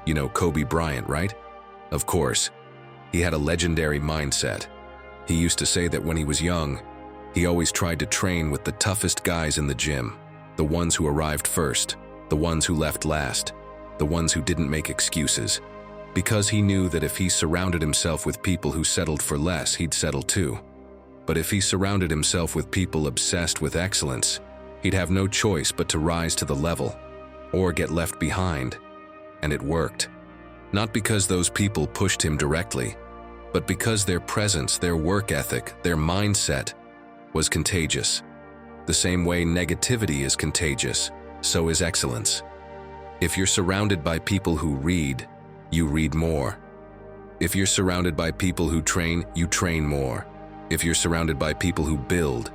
You know Kobe Bryant, right? Of course. He had a legendary mindset. He used to say that when he was young, he always tried to train with the toughest guys in the gym, the ones who arrived first, the ones who left last, the ones who didn't make excuses, because he knew that if he surrounded himself with people who settled for less, he'd settle too. But if he surrounded himself with people obsessed with excellence, he'd have no choice but to rise to the level, or get left behind. And it worked. Not because those people pushed him directly, but because their presence, their work ethic, their mindset was contagious. The same way negativity is contagious, so is excellence. If you're surrounded by people who read, you read more. If you're surrounded by people who train, you train more. If you're surrounded by people who build,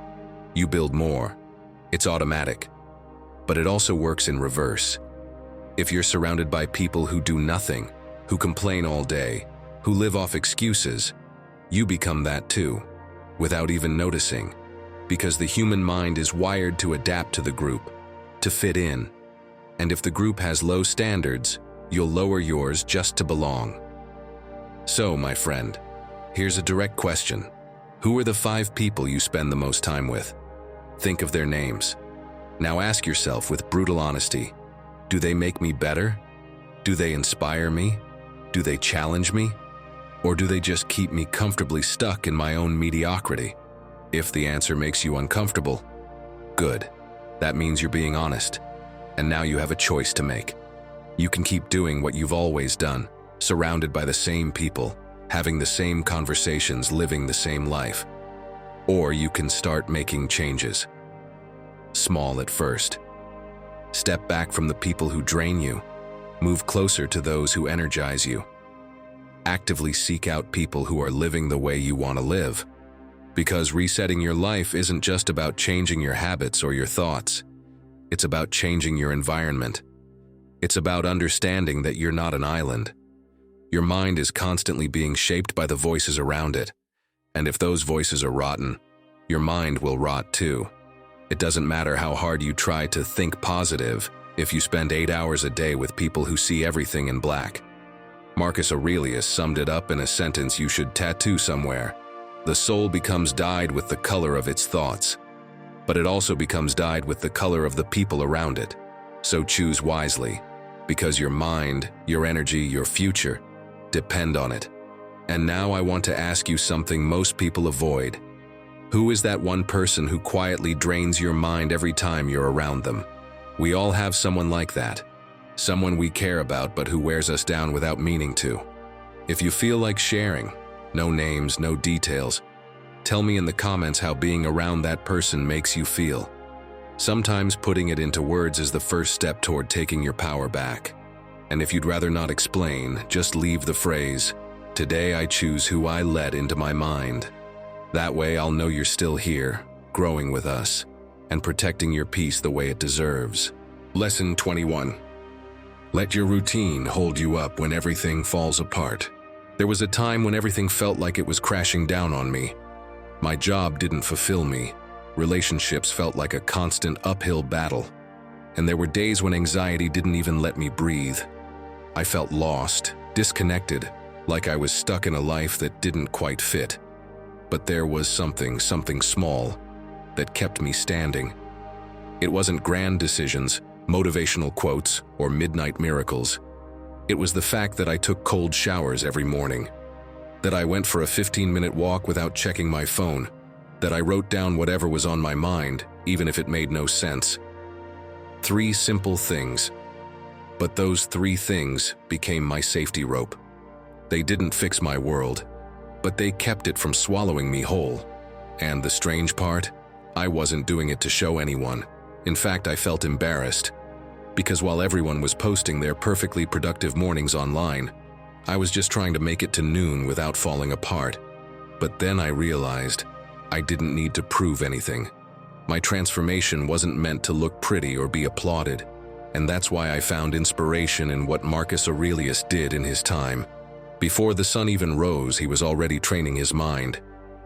you build more. It's automatic. But it also works in reverse. If you're surrounded by people who do nothing, who complain all day, who live off excuses, you become that too, without even noticing. Because the human mind is wired to adapt to the group, to fit in. And if the group has low standards, you'll lower yours just to belong. So, my friend, here's a direct question. Who are the 5 people you spend the most time with? Think of their names. Now ask yourself with brutal honesty, do they make me better? Do they inspire me? Do they challenge me? Or do they just keep me comfortably stuck in my own mediocrity? If the answer makes you uncomfortable, good. That means you're being honest. And now you have a choice to make. You can keep doing what you've always done, surrounded by the same people, having the same conversations, living the same life. Or you can start making changes. Small at first. Step back from the people who drain you. Move closer to those who energize you. Actively seek out people who are living the way you want to live. Because resetting your life isn't just about changing your habits or your thoughts. It's about changing your environment. It's about understanding that you're not an island. Your mind is constantly being shaped by the voices around it. And if those voices are rotten, your mind will rot too. It doesn't matter how hard you try to think positive if you spend 8 hours a day with people who see everything in black. Marcus Aurelius summed it up in a sentence you should tattoo somewhere. The soul becomes dyed with the color of its thoughts, but it also becomes dyed with the color of the people around it. So choose wisely, because your mind, your energy, your future depend on it. And now I want to ask you something most people avoid. Who is that one person who quietly drains your mind every time you're around them? We all have someone like that. Someone we care about but who wears us down without meaning to. If you feel like sharing, no names, no details, tell me in the comments how being around that person makes you feel. Sometimes putting it into words is the first step toward taking your power back. And if you'd rather not explain, just leave the phrase, "Today I choose who I let into my mind." That way I'll know you're still here, growing with us, and protecting your peace the way it deserves. Lesson 21. Let your routine hold you up when everything falls apart. There was a time when everything felt like it was crashing down on me. My job didn't fulfill me. Relationships felt like a constant uphill battle. And there were days when anxiety didn't even let me breathe. I felt lost, disconnected, like I was stuck in a life that didn't quite fit. But there was something small, that kept me standing. It wasn't grand decisions, motivational quotes, or midnight miracles. It was the fact that I took cold showers every morning, that I went for a 15-minute walk without checking my phone, that I wrote down whatever was on my mind, even if it made no sense. 3 simple things. But those 3 things became my safety rope. They didn't fix my world, but they kept it from swallowing me whole. And the strange part? I wasn't doing it to show anyone. In fact, I felt embarrassed. Because while everyone was posting their perfectly productive mornings online, I was just trying to make it to noon without falling apart. But then I realized I didn't need to prove anything. My transformation wasn't meant to look pretty or be applauded. And that's why I found inspiration in what Marcus Aurelius did in his time. Before the sun even rose, he was already training his mind.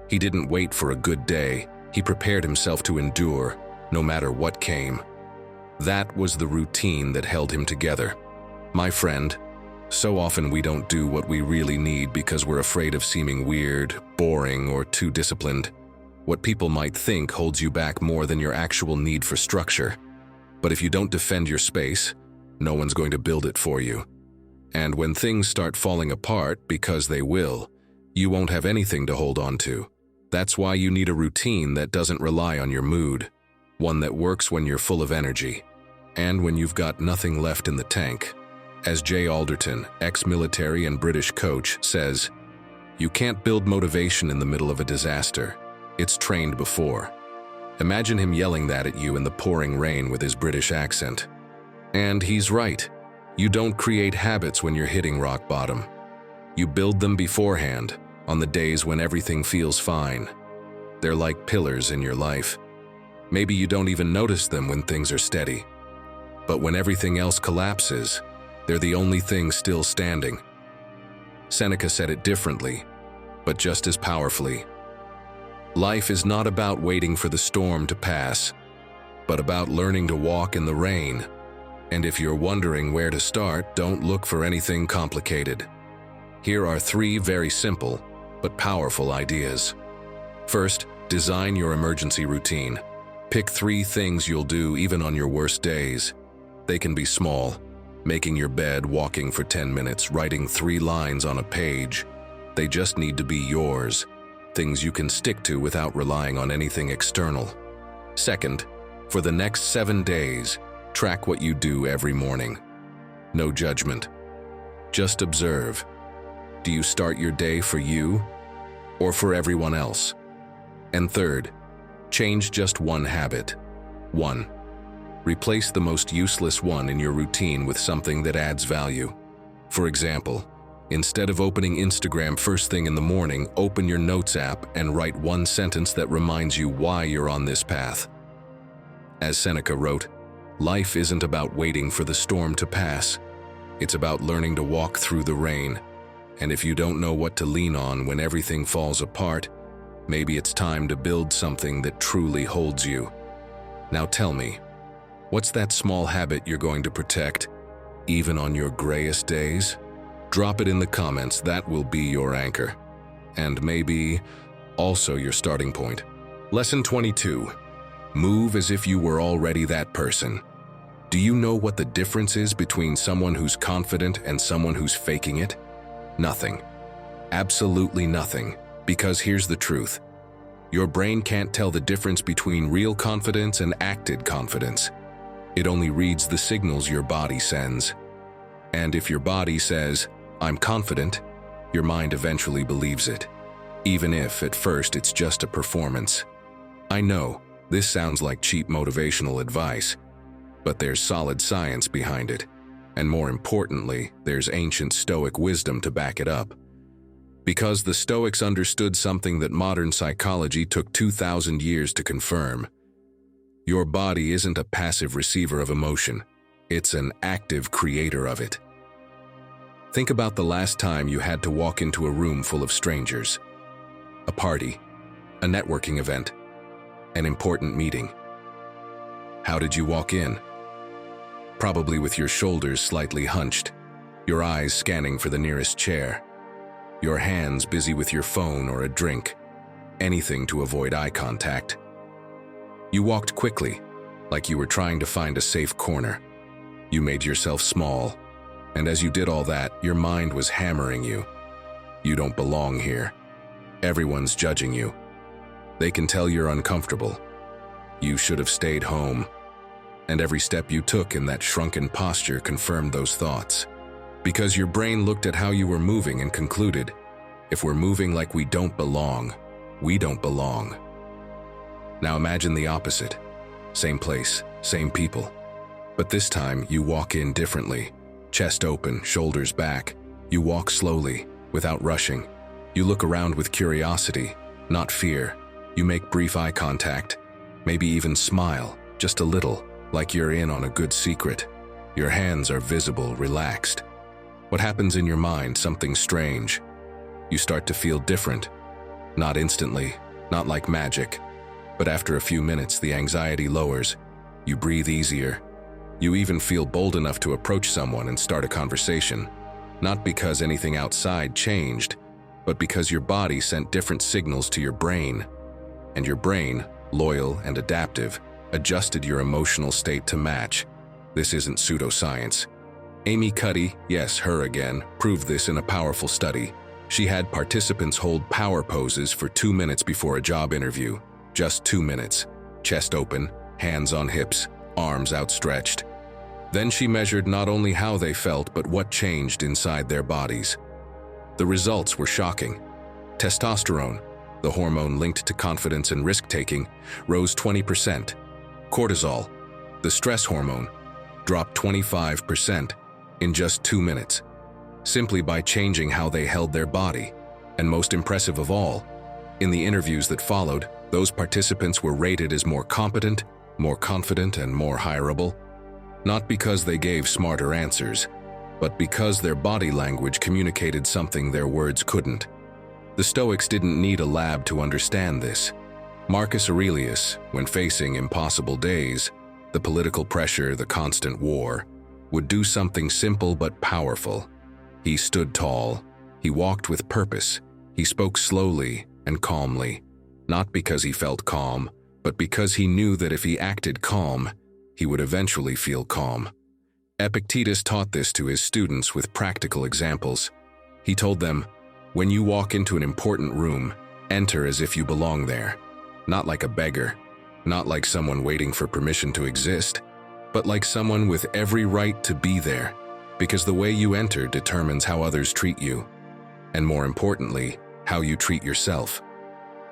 He didn't wait for a good day. He prepared himself to endure, no matter what came. That was the routine that held him together. My friend, so often we don't do what we really need because we're afraid of seeming weird, boring, or too disciplined. What people might think holds you back more than your actual need for structure. But if you don't defend your space, no one's going to build it for you. And when things start falling apart, because they will, you won't have anything to hold on to. That's why you need a routine that doesn't rely on your mood. One that works when you're full of energy, and when you've got nothing left in the tank. As Jay Alderton, ex-military and British coach, says, "You can't build motivation in the middle of a disaster. It's trained before." Imagine him yelling that at you in the pouring rain with his British accent. And he's right. You don't create habits when you're hitting rock bottom. You build them beforehand, on the days when everything feels fine. They're like pillars in your life. Maybe you don't even notice them when things are steady. But when everything else collapses, they're the only thing still standing. Seneca said it differently, but just as powerfully. Life is not about waiting for the storm to pass, but about learning to walk in the rain. And if you're wondering where to start, don't look for anything complicated. Here are 3 very simple but powerful ideas. First, design your emergency routine. Pick 3 things you'll do even on your worst days. They can be small: making your bed, walking for 10 minutes, writing 3 lines on a page. They just need to be yours, things you can stick to without relying on anything external. Second, for the next 7 days, track what you do every morning. No judgment. Just observe. Do you start your day for you or for everyone else? And third, change just one habit. 1. Replace the most useless one in your routine with something that adds value. For example, instead of opening Instagram first thing in the morning, open your notes app and write 1 sentence that reminds you why you're on this path. As Seneca wrote, life isn't about waiting for the storm to pass. It's about learning to walk through the rain. And if you don't know what to lean on when everything falls apart, maybe it's time to build something that truly holds you. Now tell me, what's that small habit you're going to protect, even on your grayest days? Drop it in the comments. That will be your anchor. And maybe also your starting point. Lesson 22. Move as if you were already that person. Do you know what the difference is between someone who's confident and someone who's faking it? Nothing. Absolutely nothing. Because here's the truth. Your brain can't tell the difference between real confidence and acted confidence. It only reads the signals your body sends. And if your body says, "I'm confident," your mind eventually believes it, even if at first it's just a performance. I know, this sounds like cheap motivational advice, but there's solid science behind it. And more importantly, there's ancient Stoic wisdom to back it up. Because the Stoics understood something that modern psychology took 2,000 years to confirm. Your body isn't a passive receiver of emotion. It's an active creator of it. Think about the last time you had to walk into a room full of strangers. A party, a networking event, an important meeting. How did you walk in? Probably with your shoulders slightly hunched, your eyes scanning for the nearest chair, your hands busy with your phone or a drink, anything to avoid eye contact. You walked quickly, like you were trying to find a safe corner. You made yourself small, and as you did all that, your mind was hammering you. You don't belong here. Everyone's judging you. They can tell you're uncomfortable. You should have stayed home. And every step you took in that shrunken posture confirmed those thoughts. Because your brain looked at how you were moving and concluded, if we're moving like we don't belong, we don't belong. Now imagine the opposite. Same place, same people. But this time you walk in differently. Chest open, shoulders back. You walk slowly, without rushing. You look around with curiosity, not fear. You make brief eye contact, maybe even smile, just a little, like you're in on a good secret. Your hands are visible, relaxed. What happens in your mind? Something strange. You start to feel different. Not instantly, not like magic, but after a few minutes the anxiety lowers. You breathe easier. You even feel bold enough to approach someone and start a conversation. Not because anything outside changed, but because your body sent different signals to your brain. And your brain, loyal and adaptive, adjusted your emotional state to match. This isn't pseudoscience. Amy Cuddy, yes, her again, proved this in a powerful study. She had participants hold power poses for 2 minutes before a job interview. Just 2 minutes. Chest open, hands on hips, arms outstretched. Then she measured not only how they felt, but what changed inside their bodies. The results were shocking. Testosterone, the hormone linked to confidence and risk-taking, rose 20%. Cortisol, the stress hormone, dropped 25% in just 2 minutes, simply by changing how they held their body. And most impressive of all, in the interviews that followed, those participants were rated as more competent, more confident, and more hireable. Not because they gave smarter answers, but because their body language communicated something their words couldn't. The Stoics didn't need a lab to understand this. Marcus Aurelius, when facing impossible days, the political pressure, the constant war, would do something simple but powerful. He stood tall, He walked with purpose. He spoke slowly and calmly, not because he felt calm, but because he knew that if he acted calm, he would eventually feel calm. Epictetus taught this to his students with practical examples. He told them, when you walk into an important room, enter as if you belong there, not like a beggar, not like someone waiting for permission to exist, but like someone with every right to be there, because the way you enter determines how others treat you, and more importantly, how you treat yourself.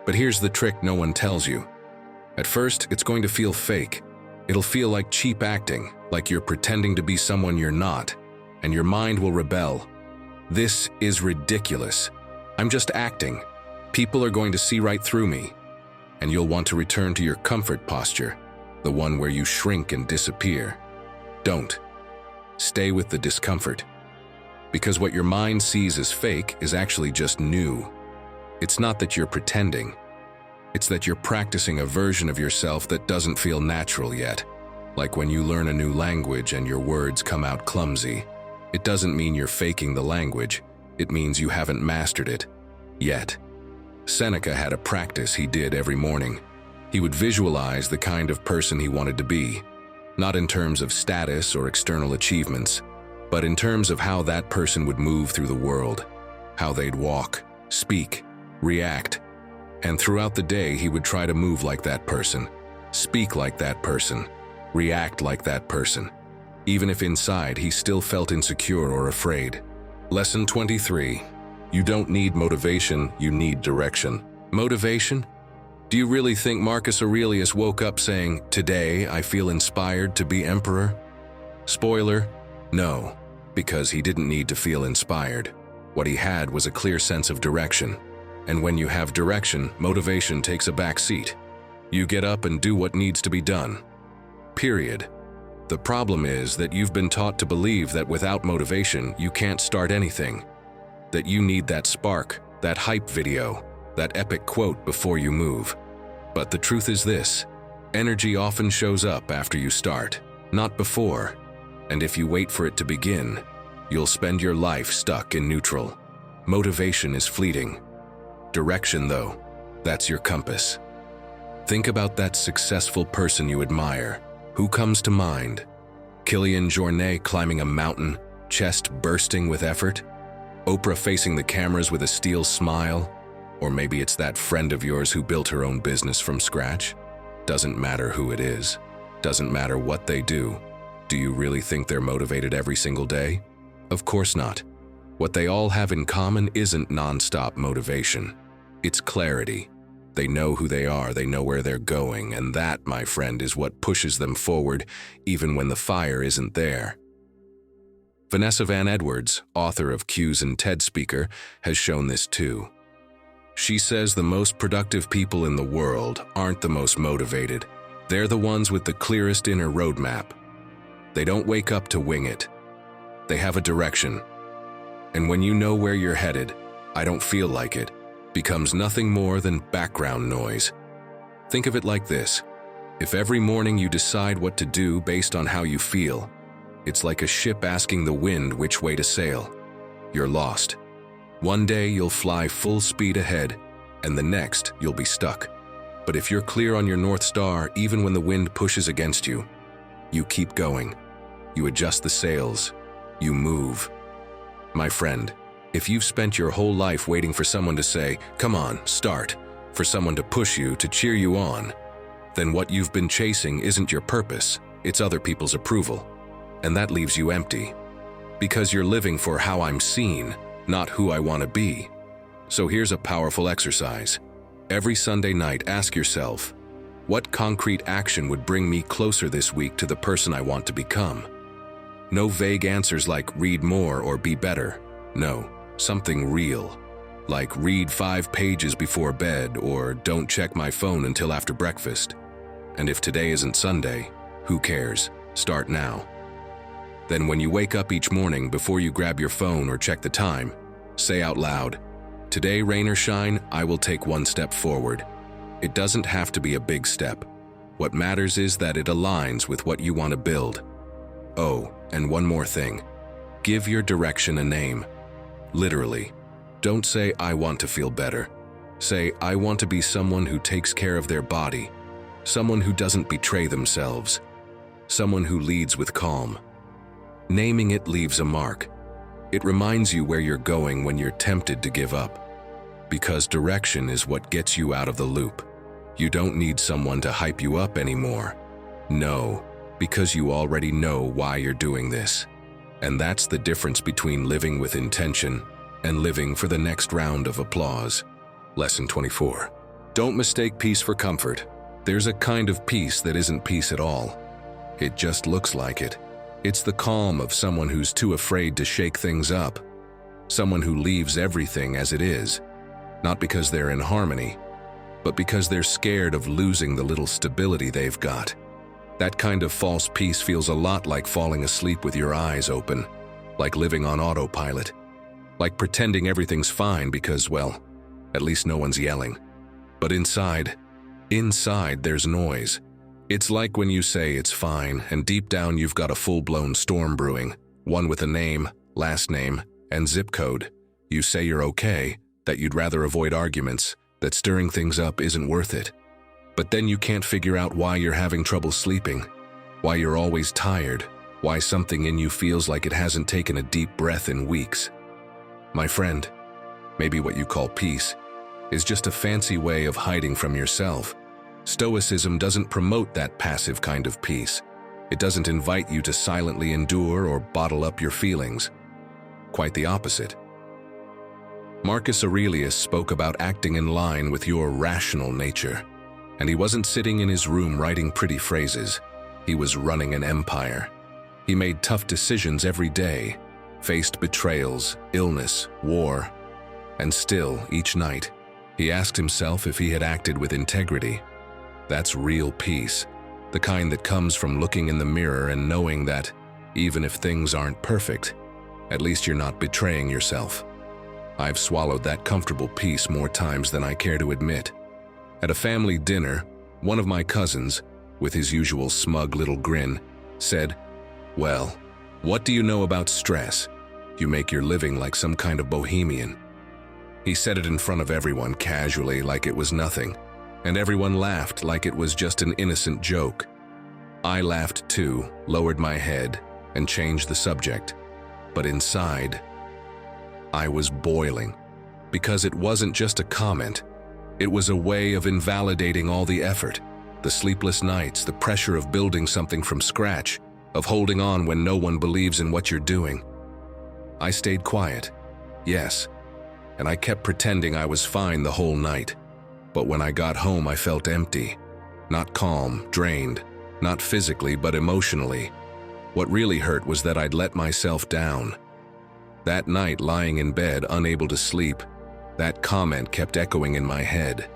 But here's the trick no one tells you. At first, it's going to feel fake. It'll feel like cheap acting, like you're pretending to be someone you're not, and your mind will rebel. This is ridiculous. I'm just acting. People are going to see right through me, and you'll want to return to your comfort posture, the one where you shrink and disappear. Don't. Stay with the discomfort. Because what your mind sees as fake is actually just new. It's not that you're pretending. It's that you're practicing a version of yourself that doesn't feel natural yet. Like when you learn a new language and your words come out clumsy. It doesn't mean you're faking the language. It means you haven't mastered it yet. Seneca had a practice he did every morning. He would visualize the kind of person he wanted to be, not in terms of status or external achievements, but in terms of how that person would move through the world, how they'd walk, speak, react. And throughout the day, he would try to move like that person, speak like that person, react like that person, even if inside he still felt insecure or afraid. Lesson 23. You don't need motivation, you need direction. Motivation? Do you really think Marcus Aurelius woke up saying, "Today I feel inspired to be emperor"? Spoiler, no, because he didn't need to feel inspired. What he had was a clear sense of direction. And when you have direction, motivation takes a back seat. You get up and do what needs to be done. Period. The problem is that you've been taught to believe that without motivation, you can't start anything. That you need that spark, that hype video, that epic quote before you move. But the truth is this: energy often shows up after you start, not before. And if you wait for it to begin, you'll spend your life stuck in neutral. Motivation is fleeting. Direction, though, that's your compass. Think about that successful person you admire. Who comes to mind? Kilian Jornet climbing a mountain, chest bursting with effort? Oprah facing the cameras with a steel smile? Or maybe it's that friend of yours who built her own business from scratch? Doesn't matter who it is. Doesn't matter what they do. Do you really think they're motivated every single day? Of course not. What they all have in common isn't non-stop motivation. It's clarity. They know who they are, they know where they're going, and that, my friend, is what pushes them forward even when the fire isn't there. Vanessa Van Edwards, author of Q's and TED speaker, has shown this too. She says the most productive people in the world aren't the most motivated. They're the ones with the clearest inner roadmap. They don't wake up to wing it. They have a direction. And when you know where you're headed, I don't feel like it, becomes nothing more than background noise. Think of it like this. If every morning you decide what to do based on how you feel, it's like a ship asking the wind which way to sail. You're lost. One day you'll fly full speed ahead, and the next you'll be stuck. But if you're clear on your North Star, even when the wind pushes against you, you keep going. You adjust the sails. You move. My friend, if you've spent your whole life waiting for someone to say, "Come on, start," for someone to push you, to cheer you on, then what you've been chasing isn't your purpose, it's other people's approval. And that leaves you empty. Because you're living for how I'm seen, not who I want to be. So here's a powerful exercise. Every Sunday night, ask yourself, what concrete action would bring me closer this week to the person I want to become? No vague answers like read more or be better. No, something real. Like read 5 pages before bed or don't check my phone until after breakfast. And if today isn't Sunday, who cares? Start now. Then when you wake up each morning, before you grab your phone or check the time, say out loud, "Today, rain or shine, I will take 1 step forward." It doesn't have to be a big step. What matters is that it aligns with what you want to build. Oh, and one more thing. Give your direction a name. Literally. Don't say, I want to feel better. Say, I want to be someone who takes care of their body, someone who doesn't betray themselves, someone who leads with calm. Naming it leaves a mark. It reminds you where you're going when you're tempted to give up. Because direction is what gets you out of the loop. You don't need someone to hype you up anymore. No, because you already know why you're doing this. And that's the difference between living with intention and living for the next round of applause. Lesson 24. Don't mistake peace for comfort. There's a kind of peace that isn't peace at all. It just looks like it. It's the calm of someone who's too afraid to shake things up. Someone who leaves everything as it is. Not because they're in harmony, but because they're scared of losing the little stability they've got. That kind of false peace feels a lot like falling asleep with your eyes open, like living on autopilot, like pretending everything's fine because, well, at least no one's yelling. But inside there's noise. It's like when you say it's fine, and deep down you've got a full-blown storm brewing, one with a name, last name, and zip code. You say you're okay, that you'd rather avoid arguments, that stirring things up isn't worth it. But then you can't figure out why you're having trouble sleeping, why you're always tired, why something in you feels like it hasn't taken a deep breath in weeks. My friend, maybe what you call peace is just a fancy way of hiding from yourself. Stoicism doesn't promote that passive kind of peace. It doesn't invite you to silently endure or bottle up your feelings. Quite the opposite. Marcus Aurelius spoke about acting in line with your rational nature. And he wasn't sitting in his room writing pretty phrases. He was running an empire. He made tough decisions every day, faced betrayals, illness, war. And still, each night, he asked himself if he had acted with integrity. That's real peace, the kind that comes from looking in the mirror and knowing that, even if things aren't perfect, at least you're not betraying yourself. I've swallowed that comfortable peace more times than I care to admit. At a family dinner, one of my cousins, with his usual smug little grin, said, "Well, what do you know about stress? You make your living like some kind of bohemian." He said it in front of everyone casually, like it was nothing, and everyone laughed like it was just an innocent joke. I laughed too, lowered my head, and changed the subject. But inside, I was boiling, because it wasn't just a comment. It was a way of invalidating all the effort, the sleepless nights, the pressure of building something from scratch, of holding on when no one believes in what you're doing. I stayed quiet, yes, and I kept pretending I was fine the whole night. But when I got home, I felt empty, not calm, drained, not physically but emotionally. What really hurt was that I'd let myself down. That night, lying in bed, unable to sleep, that comment kept echoing in my head.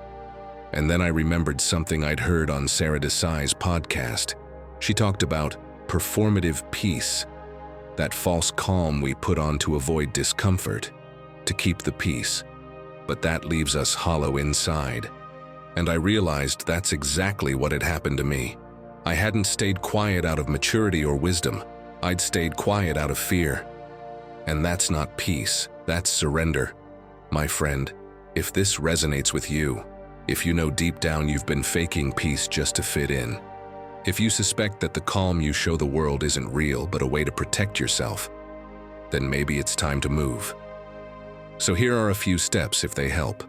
And then I remembered something I'd heard on Sarah Desai's podcast. She talked about performative peace, that false calm we put on to avoid discomfort, to keep the peace. But that leaves us hollow inside. And I realized that's exactly what had happened to me. I hadn't stayed quiet out of maturity or wisdom. I'd stayed quiet out of fear. And that's not peace, that's surrender. My friend, if this resonates with you, if you know deep down you've been faking peace just to fit in, if you suspect that the calm you show the world isn't real but a way to protect yourself, then maybe it's time to move. So here are a few steps if they help.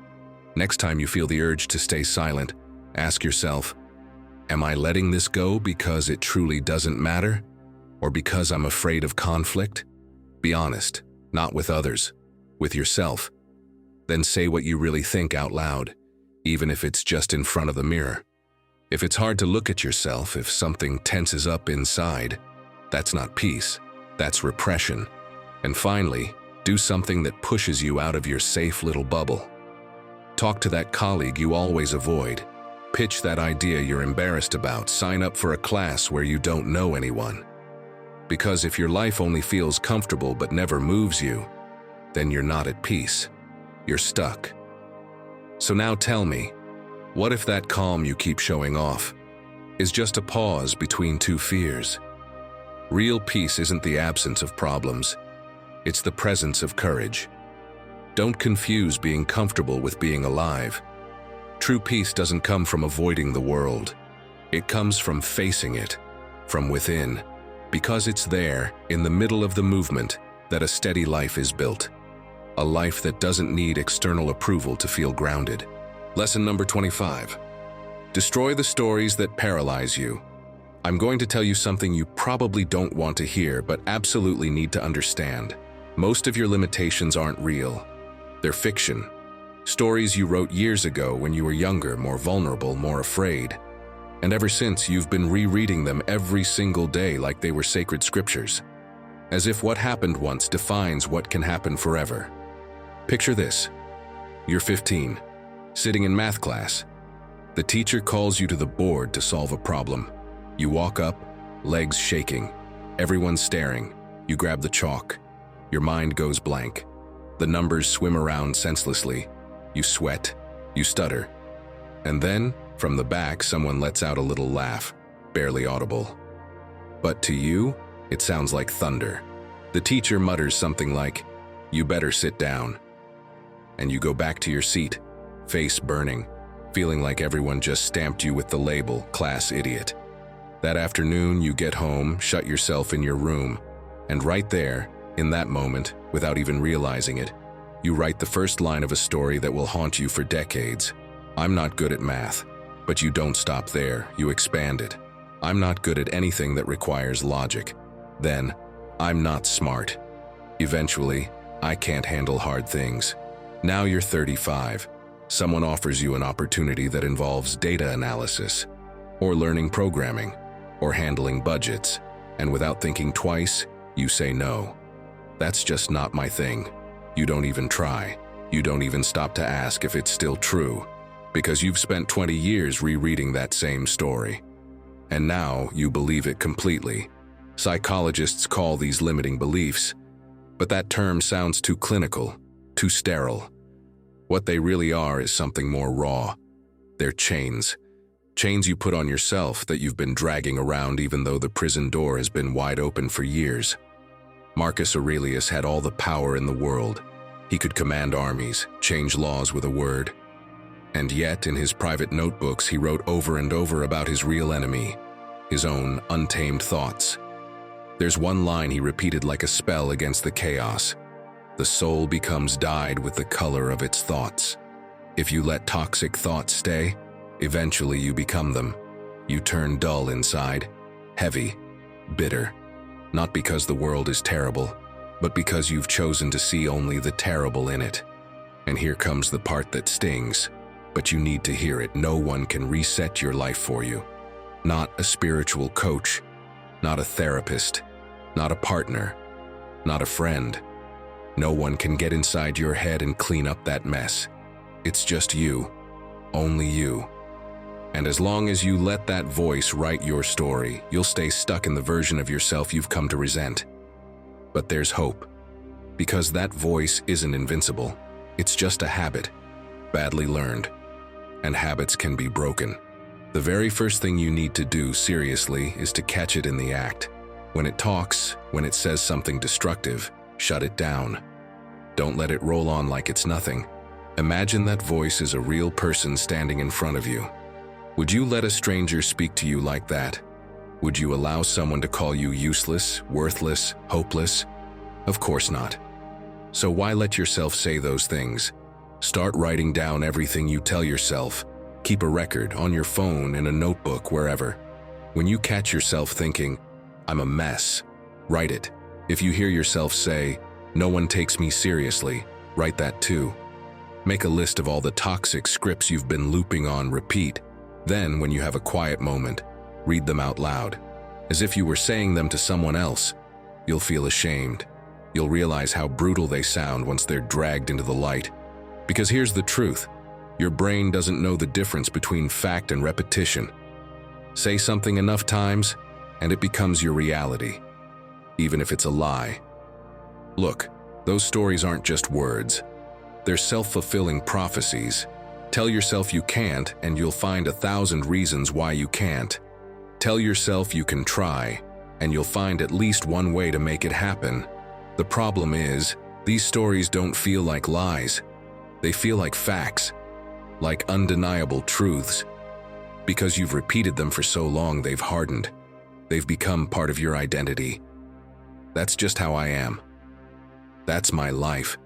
Next time you feel the urge to stay silent, ask yourself, am I letting this go because it truly doesn't matter? Or because I'm afraid of conflict? Be honest, not with others, with yourself. Then say what you really think out loud, even if it's just in front of the mirror. If it's hard to look at yourself, if something tenses up inside, that's not peace, that's repression. And finally, do something that pushes you out of your safe little bubble. Talk to that colleague you always avoid. Pitch that idea you're embarrassed about. Sign up for a class where you don't know anyone. Because if your life only feels comfortable but never moves you, then you're not at peace. You're stuck. So now tell me, what if that calm you keep showing off is just a pause between two fears? Real peace isn't the absence of problems. It's the presence of courage. Don't confuse being comfortable with being alive. True peace doesn't come from avoiding the world. It comes from facing it, from within, because it's there, in the middle of the movement, that a steady life is built. A life that doesn't need external approval to feel grounded. Lesson number 25. Destroy the stories that paralyze you. I'm going to tell you something you probably don't want to hear, but absolutely need to understand. Most of your limitations aren't real. They're fiction. Stories you wrote years ago when you were younger, more vulnerable, more afraid. And ever since, you've been rereading them every single day like they were sacred scriptures. As if what happened once defines what can happen forever. Picture this. You're 15, sitting in math class. The teacher calls you to the board to solve a problem. You walk up, legs shaking, everyone's staring. You grab the chalk. Your mind goes blank. The numbers swim around senselessly. You sweat. You stutter. And then, from the back, someone lets out a little laugh, barely audible. But to you, it sounds like thunder. The teacher mutters something like, "You better sit down." And you go back to your seat, face burning, feeling like everyone just stamped you with the label, class idiot. That afternoon, you get home, shut yourself in your room, and right there, in that moment, without even realizing it, you write the first line of a story that will haunt you for decades. I'm not good at math, but you don't stop there, you expand it. I'm not good at anything that requires logic. Then, I'm not smart. Eventually, I can't handle hard things. Now you're 35. Someone offers you an opportunity that involves data analysis, or learning programming, or handling budgets, and without thinking twice, you say no. That's just not my thing. You don't even try. You don't even stop to ask if it's still true, because you've spent 20 years rereading that same story. And now you believe it completely. Psychologists call these limiting beliefs, but that term sounds too clinical, too sterile. What they really are is something more raw. They're chains. Chains you put on yourself that you've been dragging around even though the prison door has been wide open for years. Marcus Aurelius had all the power in the world. He could command armies, change laws with a word. And yet, in his private notebooks, he wrote over and over about his real enemy, his own untamed thoughts. There's one line he repeated like a spell against the chaos. The soul becomes dyed with the color of its thoughts. If you let toxic thoughts stay, eventually you become them. You turn dull inside, heavy, bitter. Not because the world is terrible, but because you've chosen to see only the terrible in it. And here comes the part that stings, but you need to hear it. No one can reset your life for you. Not a spiritual coach, not a therapist, not a partner, not a friend. No one can get inside your head and clean up that mess. It's just you, only you. And as long as you let that voice write your story, you'll stay stuck in the version of yourself you've come to resent. But there's hope, because that voice isn't invincible. It's just a habit, badly learned, and habits can be broken. The very first thing you need to do seriously is to catch it in the act. When it talks, when it says something destructive, shut it down. Don't let it roll on like it's nothing. Imagine that voice is a real person standing in front of you. Would you let a stranger speak to you like that? Would you allow someone to call you useless, worthless, hopeless? Of course not. So why let yourself say those things? Start writing down everything you tell yourself. Keep a record on your phone, in a notebook, wherever. When you catch yourself thinking, "I'm a mess," write it. If you hear yourself say, "No one takes me seriously," write that too. Make a list of all the toxic scripts you've been looping on repeat. Then, when you have a quiet moment, read them out loud, as if you were saying them to someone else. You'll feel ashamed. You'll realize how brutal they sound once they're dragged into the light. Because here's the truth. Your brain doesn't know the difference between fact and repetition. Say something enough times, and it becomes your reality, even if it's a lie. Look, those stories aren't just words. They're self-fulfilling prophecies. Tell yourself you can't, and you'll find 1,000 reasons why you can't. Tell yourself you can try, and you'll find at least one way to make it happen. The problem is, These stories don't feel like lies. They feel like facts, like undeniable truths. Because you've repeated them for so long, they've hardened. They've become part of your identity. That's just how I am. That's my life.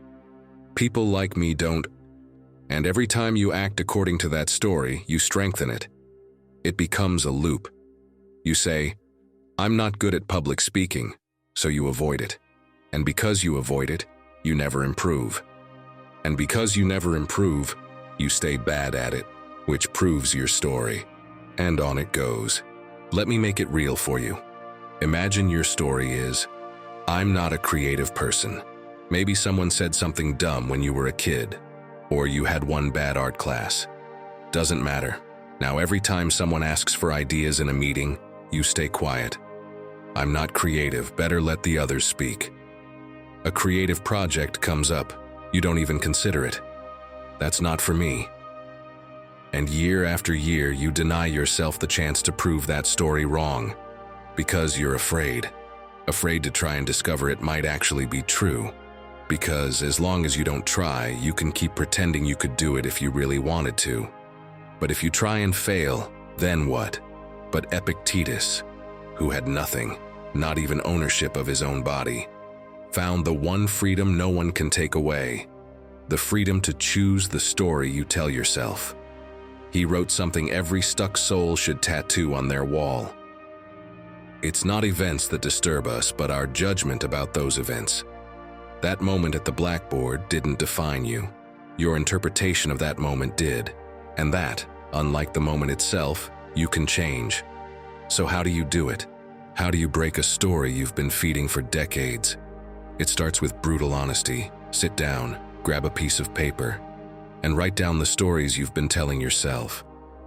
People like me don't. And every time you act according to that story, you strengthen it. It becomes a loop. You say, I'm not good at public speaking, so you avoid it. And because you avoid it, you never improve. And because you never improve, you stay bad at it, which proves your story. And on it goes. Let me make it real for you. Imagine your story is, I'm not a creative person. Maybe someone said something dumb when you were a kid, or you had one bad art class. Doesn't matter. Now every time someone asks for ideas in a meeting, you stay quiet. I'm not creative, better let the others speak. A creative project comes up, you don't even consider it. That's not for me. And year after year, you deny yourself the chance to prove that story wrong, because you're afraid. Afraid to try and discover it might actually be true. Because as long as you don't try, you can keep pretending you could do it if you really wanted to. But if you try and fail, then what? But Epictetus, who had nothing, not even ownership of his own body, found the one freedom no one can take away, the freedom to choose the story you tell yourself. He wrote something every stuck soul should tattoo on their wall. It's not events that disturb us, but our judgment about those events. That moment at the blackboard didn't define you. Your interpretation of that moment did. And that, unlike the moment itself, you can change. So how do you do it? How do you break a story you've been feeding for decades? It starts with brutal honesty. Sit down, grab a piece of paper, and write down the stories you've been telling yourself.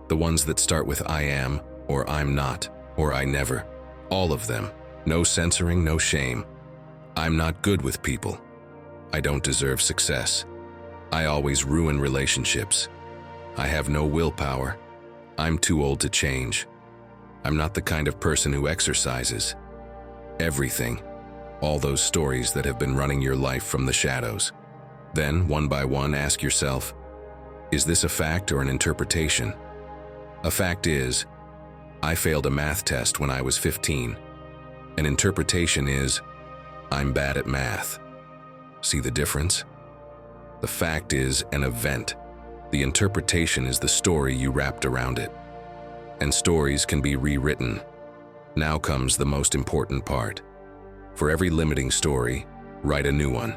The ones that start with I am, or I'm not, or I never. All of them. No censoring, no shame. I'm not good with people. I don't deserve success. I always ruin relationships. I have no willpower. I'm too old to change. I'm not the kind of person who exercises. Everything. All those stories that have been running your life from the shadows. Then, one by one, ask yourself, is this a fact or an interpretation? A fact is, I failed a math test when I was 15. An interpretation is, I'm bad at math. See the difference? The fact is an event. The interpretation is the story you wrapped around it. And stories can be rewritten. Now comes the most important part. For every limiting story, write a new one.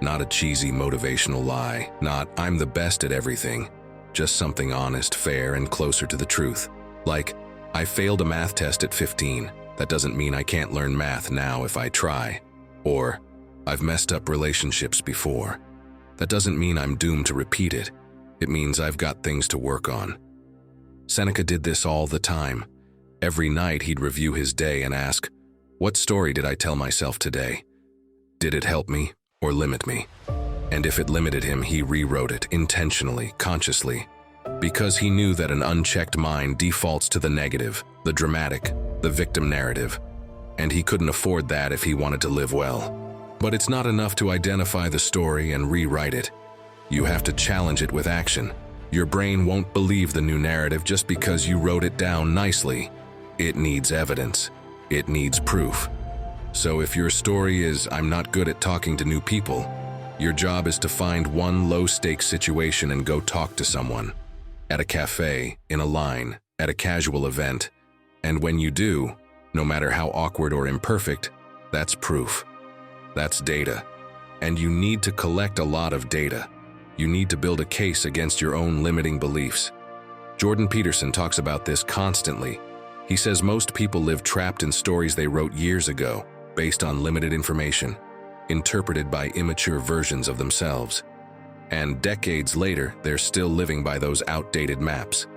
Not a cheesy motivational lie, not I'm the best at everything, just something honest, fair, and closer to the truth. Like, I failed a math test at 15. That doesn't mean I can't learn math now if I try. Or, I've messed up relationships before. That doesn't mean I'm doomed to repeat it. It means I've got things to work on. Seneca did this all the time. Every night he'd review his day and ask, what story did I tell myself today? Did it help me or limit me? And if it limited him, he rewrote it intentionally, consciously, because he knew that an unchecked mind defaults to the negative, the dramatic, the victim narrative, and he couldn't afford that if he wanted to live well. But it's not enough to identify the story and rewrite it. You have to challenge it with action. Your brain won't believe the new narrative just because you wrote it down nicely. It needs evidence. It needs proof. So if your story is, I'm not good at talking to new people, your job is to find one low-stakes situation and go talk to someone. At a cafe, in a line, at a casual event. And when you do, no matter how awkward or imperfect, that's proof. That's data. And you need to collect a lot of data. You need to build a case against your own limiting beliefs. Jordan Peterson talks about this constantly. He says most people live trapped in stories they wrote years ago, based on limited information, interpreted by immature versions of themselves. And decades later, they're still living by those outdated maps,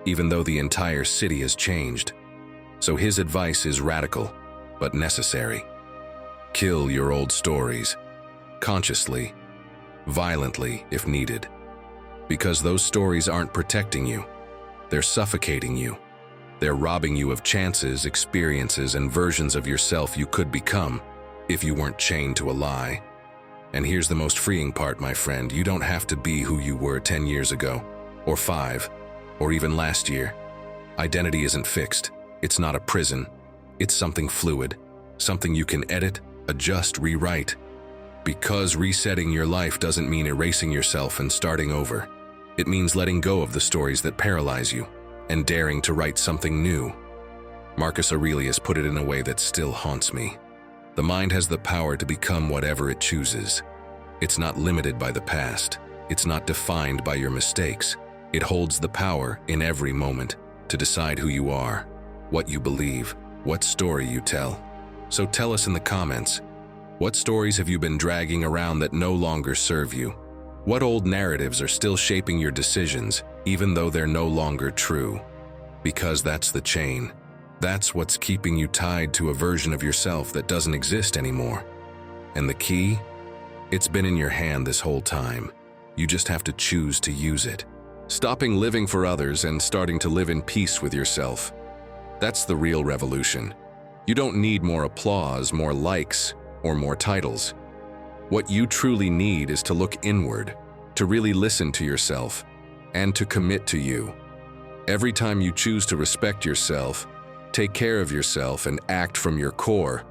even though the entire city has changed. So his advice is radical, but necessary. Kill your old stories, consciously, violently if needed. Because those stories aren't protecting you. They're suffocating you. They're robbing you of chances, experiences, and versions of yourself you could become if you weren't chained to a lie. And here's the most freeing part, my friend. You don't have to be who you were 10 years ago, or 5, or even last year. Identity isn't fixed. It's not a prison. It's something fluid, something you can edit, adjust, rewrite. Because resetting your life doesn't mean erasing yourself and starting over. It means letting go of the stories that paralyze you and daring to write something new. Marcus Aurelius put it in a way that still haunts me. The mind has the power to become whatever it chooses. It's not limited by the past. It's not defined by your mistakes. It holds the power in every moment to decide who you are, what you believe, what story you tell. So tell us in the comments, what stories have you been dragging around that no longer serve you? What old narratives are still shaping your decisions, even though they're no longer true? Because that's the chain. That's what's keeping you tied to a version of yourself that doesn't exist anymore. And the key? It's been in your hand this whole time. You just have to choose to use it. Stopping living for others and starting to live in peace with yourself. That's the real revolution. You don't need more applause, more likes, or more titles. What you truly need is to look inward, to really listen to yourself, and to commit to you. Every time you choose to respect yourself, take care of yourself, and act from your core,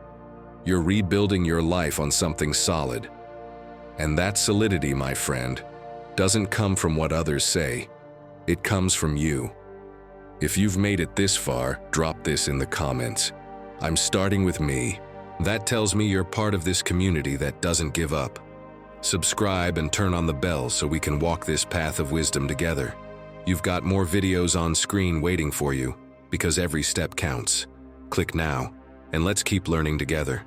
you're rebuilding your life on something solid. And that solidity, my friend, doesn't come from what others say. It comes from you. If you've made it this far, drop this in the comments. I'm starting with me. That tells me you're part of this community that doesn't give up. Subscribe and turn on the bell so we can walk this path of wisdom together. You've got more videos on screen waiting for you, because every step counts. Click now, and let's keep learning together.